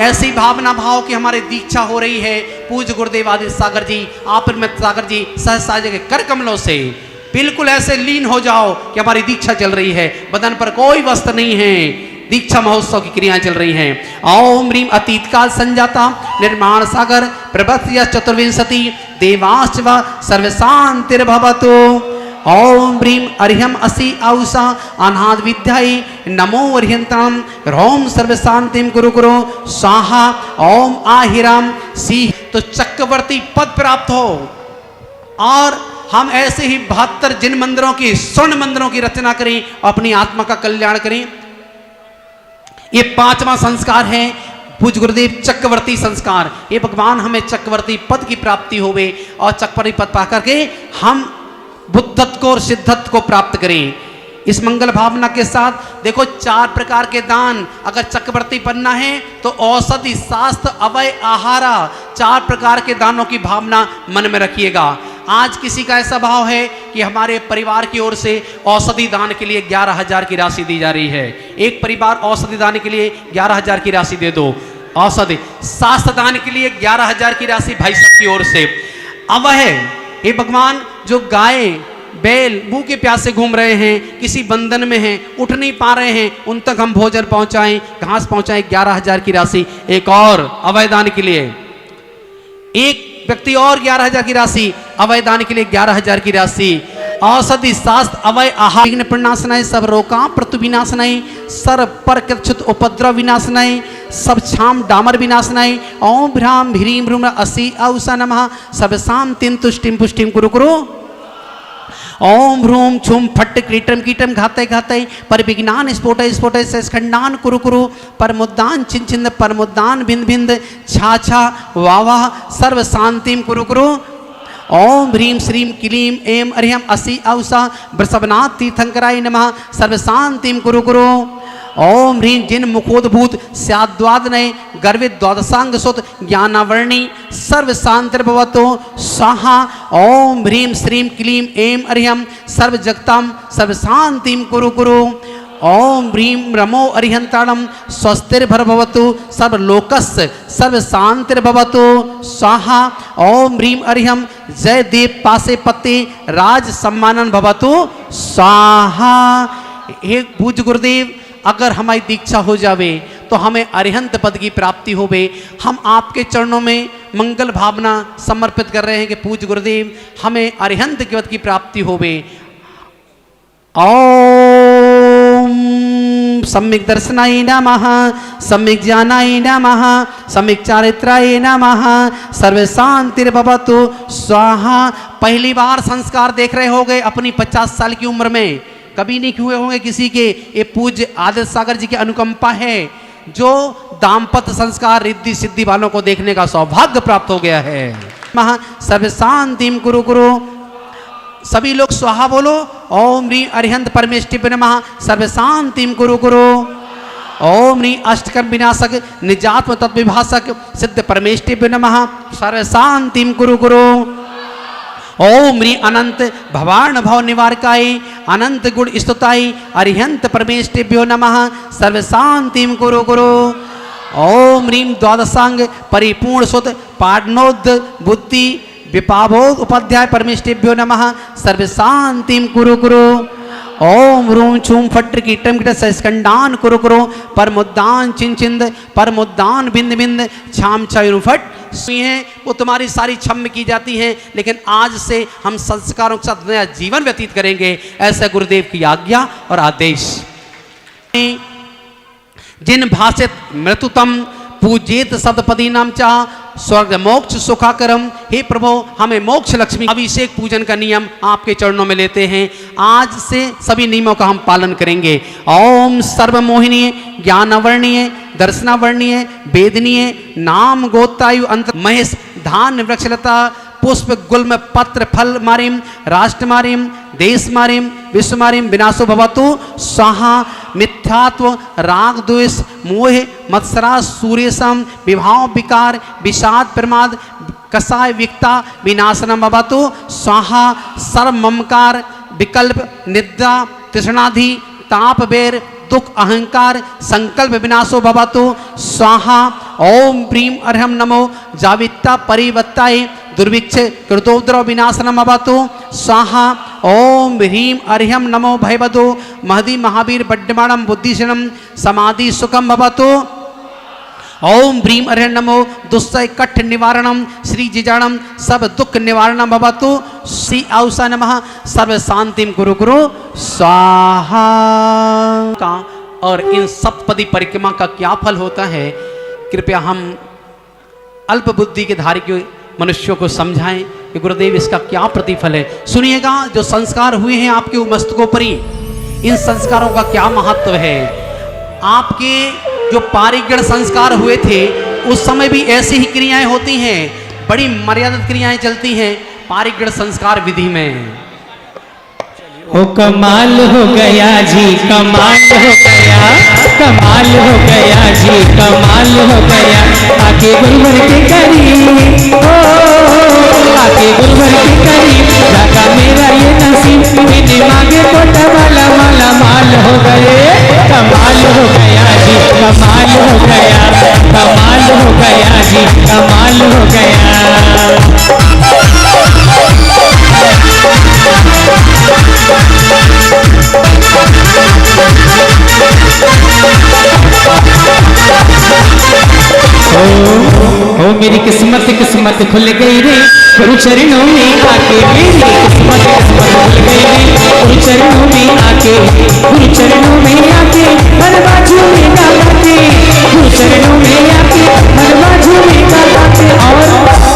ऐसी भावना भाव की हमारी दीक्षा हो रही है। पूज्य गुरुदेव आदित्य सागर जी आप सागर जी सहसा के कर कमलों से बिल्कुल ऐसे लीन हो जाओ कि हमारी दीक्षा चल रही है, बदन पर कोई वस्त्र नहीं है, दीक्षा महोत्सव की क्रियाएं चल रही हैं। ओम ह्रीम अतीत काल संजाता निर्माण सागर प्रभस्य चतुर्विंशति देवाश्च व सर्व शांतिर्भवतु। ओम ह्रीम अर्ह्यम असि औषा अनाद विद्याय नमो अर्ह्यंताम ह्रौम सर्व शांतिम गुरु गुरु स्वाहा। ओम आहिराम सी तो चक्रवर्ती पद प्राप्त हो और हम ऐसे ही 72 जिन मंदिरों की, स्वर्ण मंदिरों की रचना करें, अपनी आत्मा का कल्याण करें। ये 5वां संस्कार है पूज्य गुरुदेव चक्रवर्ती संस्कार। ये भगवान हमें चक्रवर्ती पद की प्राप्ति होवे और चक्रवर्ती पद पा करके हम बुद्धत्व को और सिद्धत्व को प्राप्त करें। इस मंगल भावना के साथ देखो 4 प्रकार के दान, अगर चक्रवर्ती बनना है तो औषधि, शास्त्र, अवय, आहारा, 4 प्रकार के दानों की भावना मन में रखिएगा। आज किसी का ऐसा भाव है कि हमारे परिवार की ओर से औषधि दान के लिए 11,000 की राशि दी जा रही है। एक परिवार औषधि दान के लिए 11,000 की राशि दे दो। औषधि शास्त्र दान के लिए 11,000 की राशि भाई साहब की ओर से। अवह, ये भगवान जो गाय बैल मुंह के प्यासे घूम रहे हैं, किसी बंधन में हैं, उठ नहीं पा रहे हैं, उन तक हम भोजन पहुंचाएं, घास पहुंचाएं, 11,000 की राशि। एक और अवयदान के लिए एक व्यक्ति और 11,000 की राशि, अवयदान के लिए 11,000 की राशि। औषधि, शास्त्र, अवय, आहार, विघ्न प्रणाशनाय, सब रोका प्रतु विनाशनाय, सर्व पर कृच्छुत उपद्रव विनाशनाय, सब छाम डामर विनाशनाय, ओम भ्राम भ्रीम भ्रूम असी औसा नमः, सब शांतिं तुष्टिं पुष्टिं कुरु कुरु। ओम ह्रूम छुम फट कीटम कीटम घाते घाते पर विज्ञान स्फोट स्फोट खंडान कुरु कुरु पर मुद्दान छिन छिंद पर मुद्दान भिंद भिंद छा छा वावाह सर्व शांतिम कुरु कुरु। ओम ह्रीम श्रीम क्लीम एम अर्यम असी औसा वृषभनाथ तीर्थंकराय नमः, सर्व शांतिम कुरु कुरु। ओम ह्रीं जिन मुखोद्भूत स्याद्वादनय गर्वित द्वादशांग सुत ज्ञानावर्णी सर्व शांतिर्भवतो स्वाहा। ओम ह्रीं श्रीं क्लीं एम अर्यम सर्व जगताम सर्व शांतिम कुरु कुरु। ओम ह्रीं रमो अरिहंताणम स्वस्तिर्भवतु सर्व लोकस्य सर्व शांतिर्भवतु स्वाहा। ओम ह्रीं अर्यम जय देव पासे पते राज सम्मानन भवतु स्वाहा। हे पूज्य गुरुदेव, अगर हमारी दीक्षा हो जावे तो हमें अरिहंत पद की प्राप्ति होवे। हम आपके चरणों में मंगल भावना समर्पित कर रहे हैं कि पूज्य गुरुदेव हमें अरिहंत पद की प्राप्ति होवे। ओम सम्यक दर्शनाय नमः, सम्यक ज्ञानाय नमः, सम्यक चारित्राय नमः, सर्व शांतिर्भवतु स्वाहा। पहली बार संस्कार देख रहे होंगे अपनी 50 साल की उम्र में, कभी नहीं हुए होंगे किसी के। ये पूज्य आदित्य सागर जी की अनुकंपा है जो दाम्पत्य संस्कार रिद्धि सिद्धि वालों को देखने का सौभाग्य प्राप्त हो गया है। महा सर्व शांतिम कुरु कुरु। सभी लोग स्वाहा बोलो। ओम ह्रीं अरिहंत परमेष्टिभ्यो नमः, सर्व शांतिम कुरु कुरु। ओम ह्रीं अष्टकर्म विनाशक निजात्म तत्विभाषक सिद्ध परमेष्टिभ्यो नमः, सर्व शांतिम कुरु कुरु। ओम ह्रीं अनंत भवान भव निवारकाय अनंत गुण स्तुताय अरिहंत परमेष्टिभ्यो नमः, सर्व शांतिम कुरु कुरु। ओम ह्रीं द्वादशांग परिपूर्ण सुत पाठनोद बुद्धि विपाभोग उपाध्याय परमेष्टिभ्यो नमः, सर्व शांतिम कुरु कुरु। ओम ह्रूम छूम फट कीटम कीट स्कंडान कुरु कुरु पर मुद्दान चिन चिंद पर मुद्दान बिंद बिंद छाम छायु फट हैं वो तुम्हारी सारी क्षम की जाती हैं, लेकिन आज से हम संस्कारों के साथ नया जीवन व्यतीत करेंगे, ऐसा गुरुदेव की आज्ञा और आदेश। जिन भाषित मृत्युतम पूजेत सदपदी नाम चा स्वर्ग मोक्ष सुखाकरम। हे प्रभु, हमें मोक्ष लक्ष्मी अभिषेक पूजन का नियम आपके चरणों में लेते हैं। आज से सभी नियमों का हम पालन करेंगे। ओम सर्वमोहिनीय ज्ञानावर्णीय दर्शनावर्णीय वेदनीय नाम गोतायु अंत महेश धान वृक्षलता पुष्प गुल्म पत्र फल मारिम राष्ट्र मारिम देश मारिम विश्व मारिम विनाशो भवतु स्वाहा। मिथ्यात्व राग द्वेष मोह मत्सरा सूर्यसम विभाव विकार विषाद प्रमाद कसाय विकता विनाशनम भवतु स्वाहा। सर्व ममकार विकल्प निद्रा तृष्णाधि ताप बेर दुख अहंकार संकल्प विनाशो भवतु स्वाहा। ओम प्रीम अर्हम नमो जावित्ता परिवत्ताय दुर्भिक्ष कृतोद्रव विनाशनम भवतु स्वाहा। ओम ह्रीम अर्हम नमो भयवदो महदी महावीर बड्डमाणम बुद्धिशनम समाधि सुखम भवतु। ओम ह्रीम अर्हम नमो दुस्सय कट्ठ निवारणम श्री जिजाणम सब दुख निवारणम भवतु श्री औसा नमः, सर्व शांतिम गुरु गुरु स्वाहा। और इन सप्तपदी परिक्रमा का क्या फल होता है, कृपया हम अल्प बुद्धि के धारी के मनुष्यों को समझाएं। कि गुरुदेव इसका क्या प्रतिफल है। सुनिएगा, जो संस्कार हुए हैं आपके मस्तकों पर ही, इन संस्कारों का क्या महत्व है। आपके जो पारिगण संस्कार हुए थे उस समय भी ऐसी ही क्रियाएं होती हैं, बड़ी मर्यादित क्रियाएं चलती हैं पारिगण संस्कार विधि में। ओ कमाल हो गया जी, कमाल हो गया, कमाल हो गया जी, कमाल हो गया। आके गुरुवर के करीब, ओ आके गुरुवर के करीब, जागा मेरा ये नसीब, मेरे मांगे कोटा वाला माला माल हो गए। कमाल हो गया जी, कमाल हो गया, कमाल हो गया जी, कमाल हो गया। ओ मेरी किस्मत किस्मत खुल गई रे, गुरु चरणों में आके मेरी किस्मत किस्मत खुल गई रे, गुरु चरणों में आके, गुरु चरणों में आके हर बाजू में गाते, गुरु चरणों में आके हर बाजू में गाते। और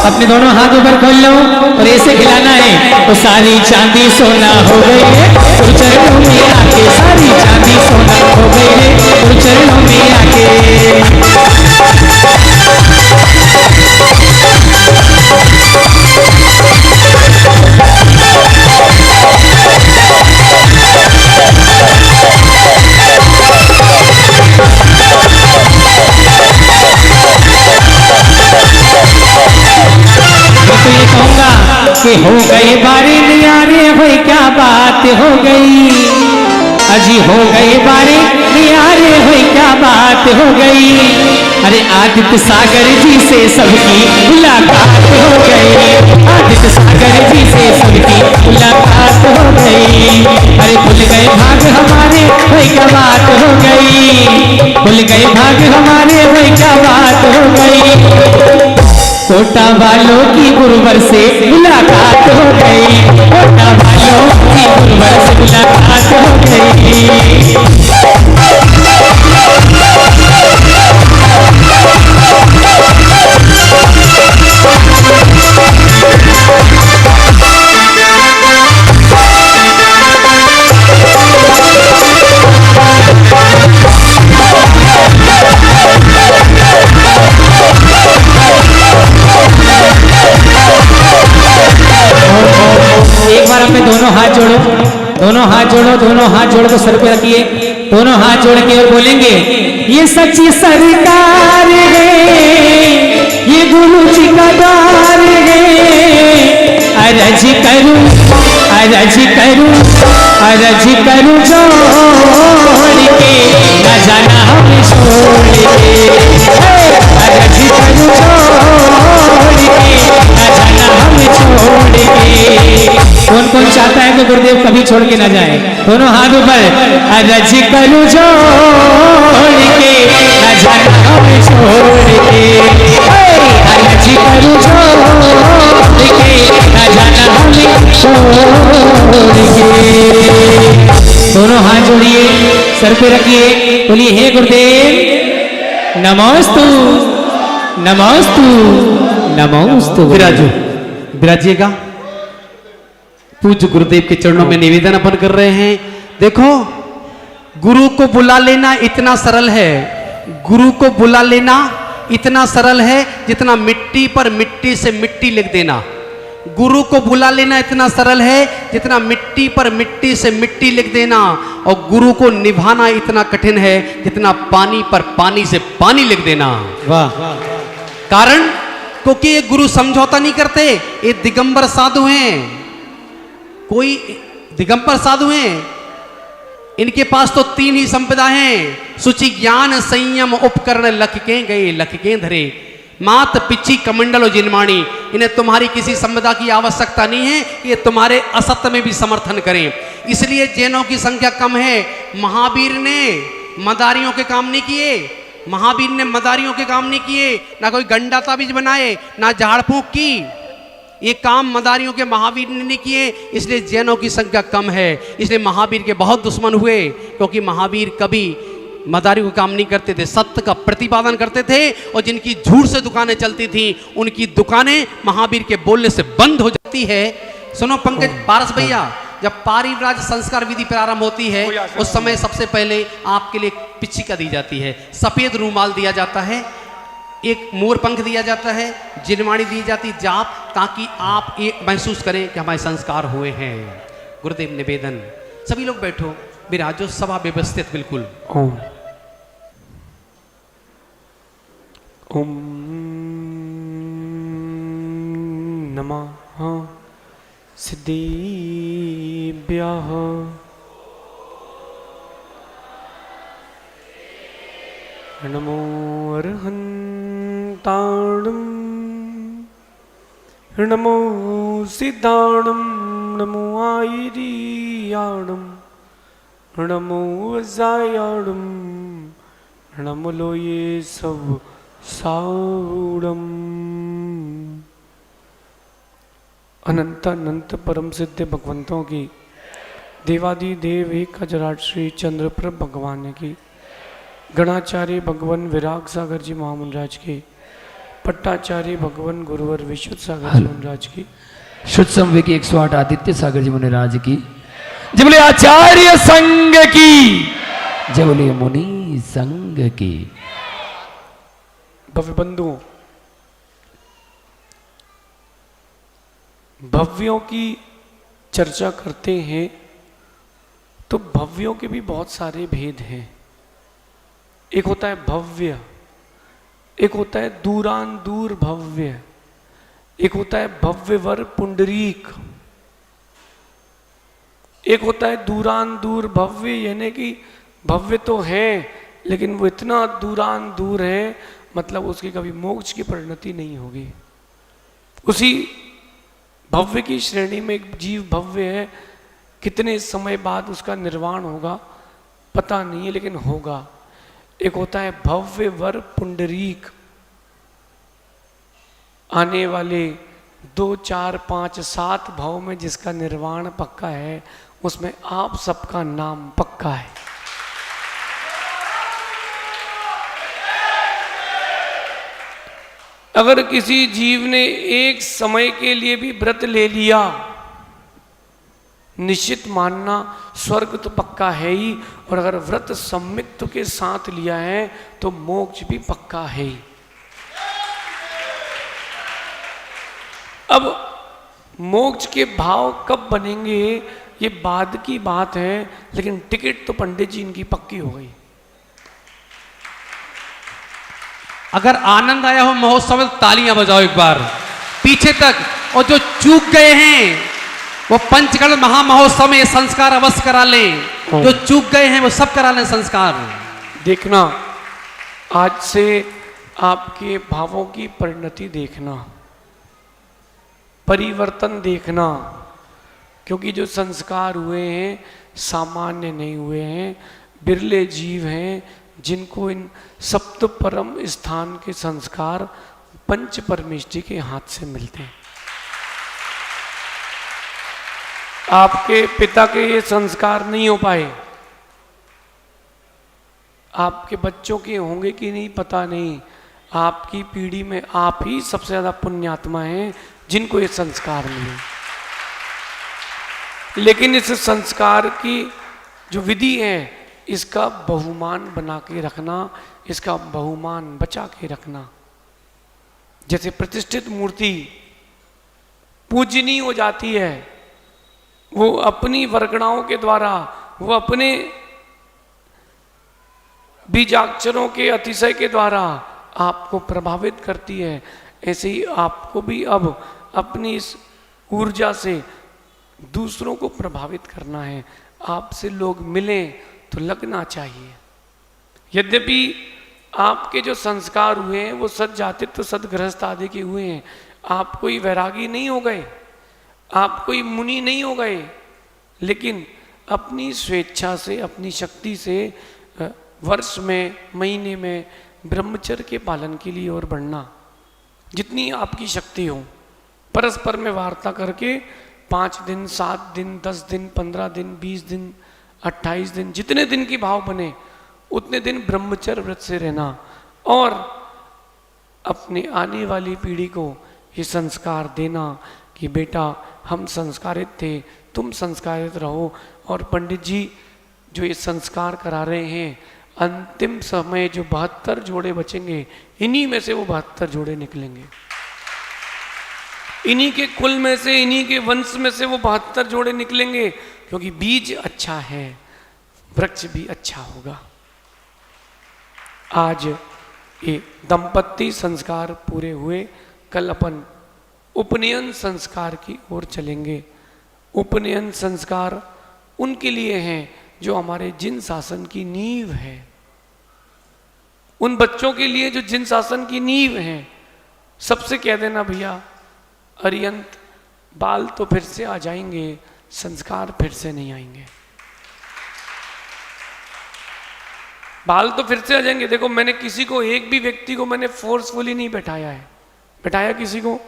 अपने दोनों हाथ ऊपर खोल लो और ऐसे खिलाना है तो सारी चांदी सोना हो गई है। गुरु चरणों में आके सारी चांदी सोना हो गई है, गुरु चरणों में आके। कि हो गए बारे नियारे हुए, क्या बात हो गई, अजी हो गए बारे नियारे हुए, क्या बात हो गई। अरे आदित्य सागर जी से सबकी मुलाकात हो गई, आदित्य सागर जी से सबकी मुलाकात हो गई। अरे भूल गए भाग हमारे हुए, क्या बात हो गई, भूल गए भाग हमारे हुए, क्या बात हो गई। कोटा वालों की गुरुवर से मुलाकात हो गई, कोटा वालों की गुरुवर से मुलाकात हो गई। एक बार अपने दोनों हाथ जोड़ो, दोनों हाथ जोड़ो, दोनों हाथ जोड़ को सर पे रखिए, दोनों हाथ जोड़ के और बोलेंगे, ये सच्ची सरकार है, ये गुरु जी का द्वार है। अरज करूं, अरज करूं, अरज करूं जोड़ के, न जाना हमें छोड़ के। अरज करूं जोड़ के, न जाना हमें छोड़ के। कौन कौन चाहता है कि गुरुदेव कभी छोड़ के ना जाए? दोनों हाथ ऊपर। अरज करूं जोड़ के, न जाना हमें छोड़ के। अरज करूं जोड़ के, न जाना हमें छोड़ के। दोनों हाथ जोड़िए, सर पे रखिए, बोलिए हे गुरुदेव नमोस्तु, नमोस्तु, नमोस्तु। विराजो, विराजिएगा। पूज्य गुरुदेव के चरणों में निवेदन अपन कर रहे हैं। देखो, गुरु को बुला लेना इतना सरल है, गुरु को बुला लेना इतना सरल है जितना मिट्टी पर मिट्टी से मिट्टी लिख देना। गुरु को बुला लेना इतना सरल है जितना मिट्टी पर मिट्टी से मिट्टी लिख देना, और गुरु को निभाना इतना कठिन है जितना पानी पर पानी से पानी लिख देना। वाह। कारण क्योंकि ये गुरु समझौता नहीं करते, ये दिगंबर साधु हैं, कोई दिगंबर साधु हैं, इनके पास तो तीन ही संपदा हैं, सुचि ज्ञान संयम उपकरण लख के गए लख के धरे, मात पिच्ची कमंडलो जिनमाणी। इन्हें तुम्हारी किसी संपदा की आवश्यकता नहीं है, ये तुम्हारे असत्य में भी समर्थन करें। इसलिए जैनों की संख्या कम है। महावीर ने मदारियों के काम नहीं किए, महावीर ने मदारियों के काम नहीं किए, ना कोई गंडा ताबीज बनाए, ना झाड़ फूंक की। ये काम मदारियों के महावीर ने नहीं किए, इसलिए जैनों की संख्या कम है। इसलिए महावीर के बहुत दुश्मन हुए, क्योंकि महावीर कभी मदारी को काम नहीं करते थे, सत्य का प्रतिपादन करते थे, और जिनकी झूठ से दुकानें चलती थी उनकी दुकानें महावीर के बोलने से बंद हो जाती है। सुनो पंकज पारस भैया, जब पारिव्राज संस्कार विधि प्रारंभ होती है उस समय सबसे पहले आपके लिए पिच्छिका दी जाती है, सफेद रूमाल दिया जाता है, एक मोर पंख दिया जाता है, जिनवाणी दी जाती जाप, ताकि आप ये महसूस करें कि हमारे संस्कार हुए हैं। गुरुदेव निवेदन, सभी लोग बैठो, विराजो, सभा व्यवस्थित बिल्कुल। ओम ओम नमः सिद्धिभ्यः नमो अर्हन्ताणं नमो सिद्धाणं नमो आयर्याणं नमो वज्रायाणं नमो लोये सब साऊणम्। अनंत अनंत परम सिद्ध भगवंतों की, देवादिदेव एक हजराट श्री चंद्रप्रभ भगवान की, गणाचार्य भगवान विराग सागर जी महामुनराज की, पट्टाचार्य भगवान गुरुवर विशुद्ध सागर जी मुनिराज की, शुद्ध संवे की 108 आदित्य सागर जी मुनिराज की, जय बोले आचार्य संघ की, जय बोले मुनि संघ की। भव्य बंधुओं, भव्यों की चर्चा करते हैं तो भव्यों के भी बहुत सारे भेद हैं। एक होता है भव्य, एक होता है दूरान दूर भव्य, एक होता है भव्यवर पुंडरीक, एक होता है दूरान दूर भव्य, यानी कि भव्य तो है लेकिन वो इतना दूरान दूर है, मतलब उसकी कभी मोक्ष की परिणति नहीं होगी। उसी भव्य की श्रेणी में एक जीव भव्य है, कितने समय बाद उसका निर्वाण होगा पता नहीं है, लेकिन होगा। एक होता है भव्य वर पुंडरीक, आने वाले 2, 4, 5, 7 भाव में जिसका निर्वाण पक्का है, उसमें आप सबका नाम पक्का है। अगर किसी जीव ने एक समय के लिए भी व्रत ले लिया, निश्चित मानना स्वर्ग तो पक्का है ही, और अगर व्रत सम्मित के साथ लिया है तो मोक्ष भी पक्का है ही। अब मोक्ष के भाव कब बनेंगे ये बाद की बात है, लेकिन टिकट तो पंडित जी इनकी पक्की हो गई। अगर आनंद आया हो महोत्सव में तालियां बजाओ एक बार पीछे तक। और जो चूक गए हैं वो पंचगढ़ महामहोत्सव में संस्कार अवश्य करा लें, जो चूक गए हैं वो सब करा लें संस्कार। देखना, आज से आपके भावों की परिणति देखना, परिवर्तन देखना, क्योंकि जो संस्कार हुए हैं सामान्य नहीं हुए हैं, बिरले जीव हैं जिनको इन सप्त परम स्थान के संस्कार पंच परमेष्टि के हाथ से मिलते हैं। आपके पिता के ये संस्कार नहीं हो पाए, आपके बच्चों के होंगे कि नहीं पता नहीं, आपकी पीढ़ी में आप ही सबसे ज्यादा पुण्यात्मा हैं जिनको ये संस्कार मिले। लेकिन इस संस्कार की जो विधि है, इसका बहुमान बना के रखना, इसका बहुमान बचा के रखना। जैसे प्रतिष्ठित मूर्ति पूजनीय हो जाती है, वो अपनी वर्गणाओं के द्वारा, वो अपने बीजाक्षरों के अतिशय के द्वारा आपको प्रभावित करती है। ऐसे ही आपको भी अब अपनी इस ऊर्जा से दूसरों को प्रभावित करना है। आपसे लोग मिलें तो लगना चाहिए। यद्यपि आपके जो संस्कार हुए हैं वो सद्जातित्व सद्गृहस्थ आदि के हुए हैं, आप कोई वैरागी नहीं हो गए, आप कोई मुनि नहीं हो गए, लेकिन अपनी स्वेच्छा से, अपनी शक्ति से वर्ष में, महीने में ब्रह्मचर्य के पालन के लिए और बढ़ना, जितनी आपकी शक्ति हो, परस्पर में वार्ता करके 5 दिन, 7 दिन, 10 दिन, 15 दिन, 20 दिन, 28 दिन, जितने दिन की भाव बने उतने दिन ब्रह्मचर्य व्रत से रहना और अपने आने वाली पीढ़ी को ये संस्कार देना कि बेटा हम संस्कारित थे, तुम संस्कारित रहो। और पंडित जी जो ये संस्कार करा रहे हैं, अंतिम समय जो 72 जोड़े बचेंगे, इन्हीं में से वो 72 जोड़े निकलेंगे। इन्हीं के कुल में से, इन्हीं के वंश में से वो 72 जोड़े निकलेंगे, क्योंकि बीज अच्छा है, वृक्ष भी अच्छा होगा। आज ये दंपत्ति संस्कार पूरे हुए, कल अपन उपनयन संस्कार की ओर चलेंगे। उपनयन संस्कार उनके लिए हैं जो हमारे जिन शासन की नींव है, उन बच्चों के लिए जो जिन शासन की नींव है। सबसे कह देना भैया अरियंत बाल तो फिर से आ जाएंगे, संस्कार फिर से नहीं आएंगे। बाल तो फिर से आ जाएंगे। देखो मैंने किसी को, एक भी व्यक्ति को मैंने फोर्सफुली नहीं बैठाया है, बैठाया किसी को।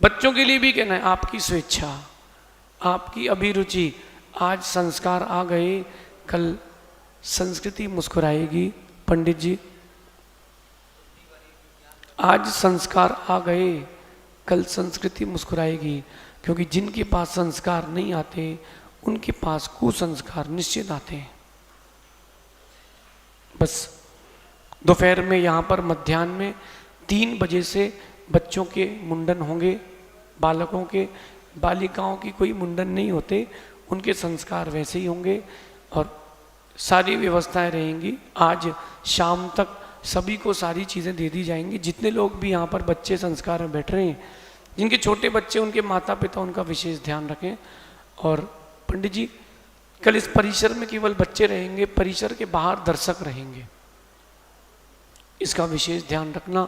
बच्चों के लिए भी कहना है आपकी स्वेच्छा, आपकी अभिरुचि। आज संस्कार आ गए, कल संस्कृति मुस्कुराएगी। पंडित जी आज संस्कार आ गए, कल संस्कृति मुस्कुराएगी, क्योंकि जिनके पास संस्कार नहीं आते उनके पास कुसंस्कार निश्चित आते हैं। बस दोपहर में यहाँ पर मध्याह्न में 3 बजे से बच्चों के मुंडन होंगे, बालकों के, बालिकाओं की कोई मुंडन नहीं होते, उनके संस्कार वैसे ही होंगे और सारी व्यवस्थाएं रहेंगी। आज शाम तक सभी को सारी चीज़ें दे दी जाएंगी। जितने लोग भी यहाँ पर बच्चे संस्कार में बैठ रहे हैं, जिनके छोटे बच्चे, उनके माता पिता, उनका विशेष ध्यान रखें। और पंडित जी कल इस परिसर में केवल बच्चे रहेंगे, परिसर के बाहर दर्शक रहेंगे, इसका विशेष ध्यान रखना।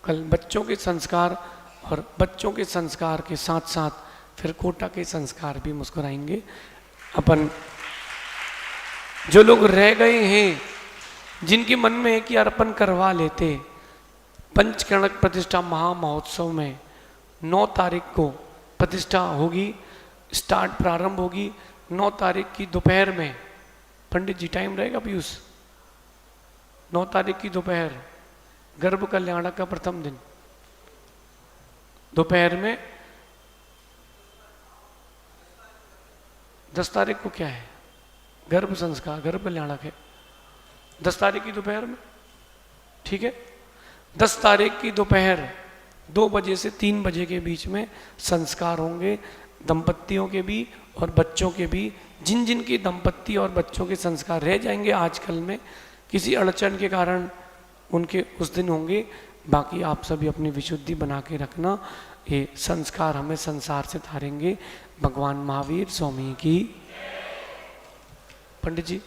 कल बच्चों के संस्कार और बच्चों के संस्कार के साथ साथ फिर कोटा के संस्कार भी मुस्कुराएंगे। अपन जो लोग रह गए हैं, जिनके मन में है कि यार अपन करवा लेते, पंचकर्णक प्रतिष्ठा महामहोत्सव में 9 तारीख को प्रतिष्ठा होगी, स्टार्ट प्रारंभ होगी 9 तारीख की दोपहर में। पंडित जी टाइम रहेगा पीयूष? 9 तारीख की दोपहर, गर्भ कल्याण का प्रथम दिन दोपहर में। 10 तारीख को क्या है? गर्भ संस्कार, गर्भ कल्याणक है 10 तारीख की दोपहर में, ठीक है। 10 तारीख की दोपहर 2 बजे से 3 बजे के बीच में संस्कार होंगे, दंपत्तियों के भी और बच्चों के भी। जिन जिन के दंपत्ति और बच्चों के संस्कार रह जाएंगे आजकल में किसी अड़चन के कारण, उनके उस दिन होंगे। बाकी आप सभी अपनी विशुद्धि बना के रखना। ये संस्कार हमें संसार से तारेंगे। भगवान महावीर स्वामी की। पंडित जी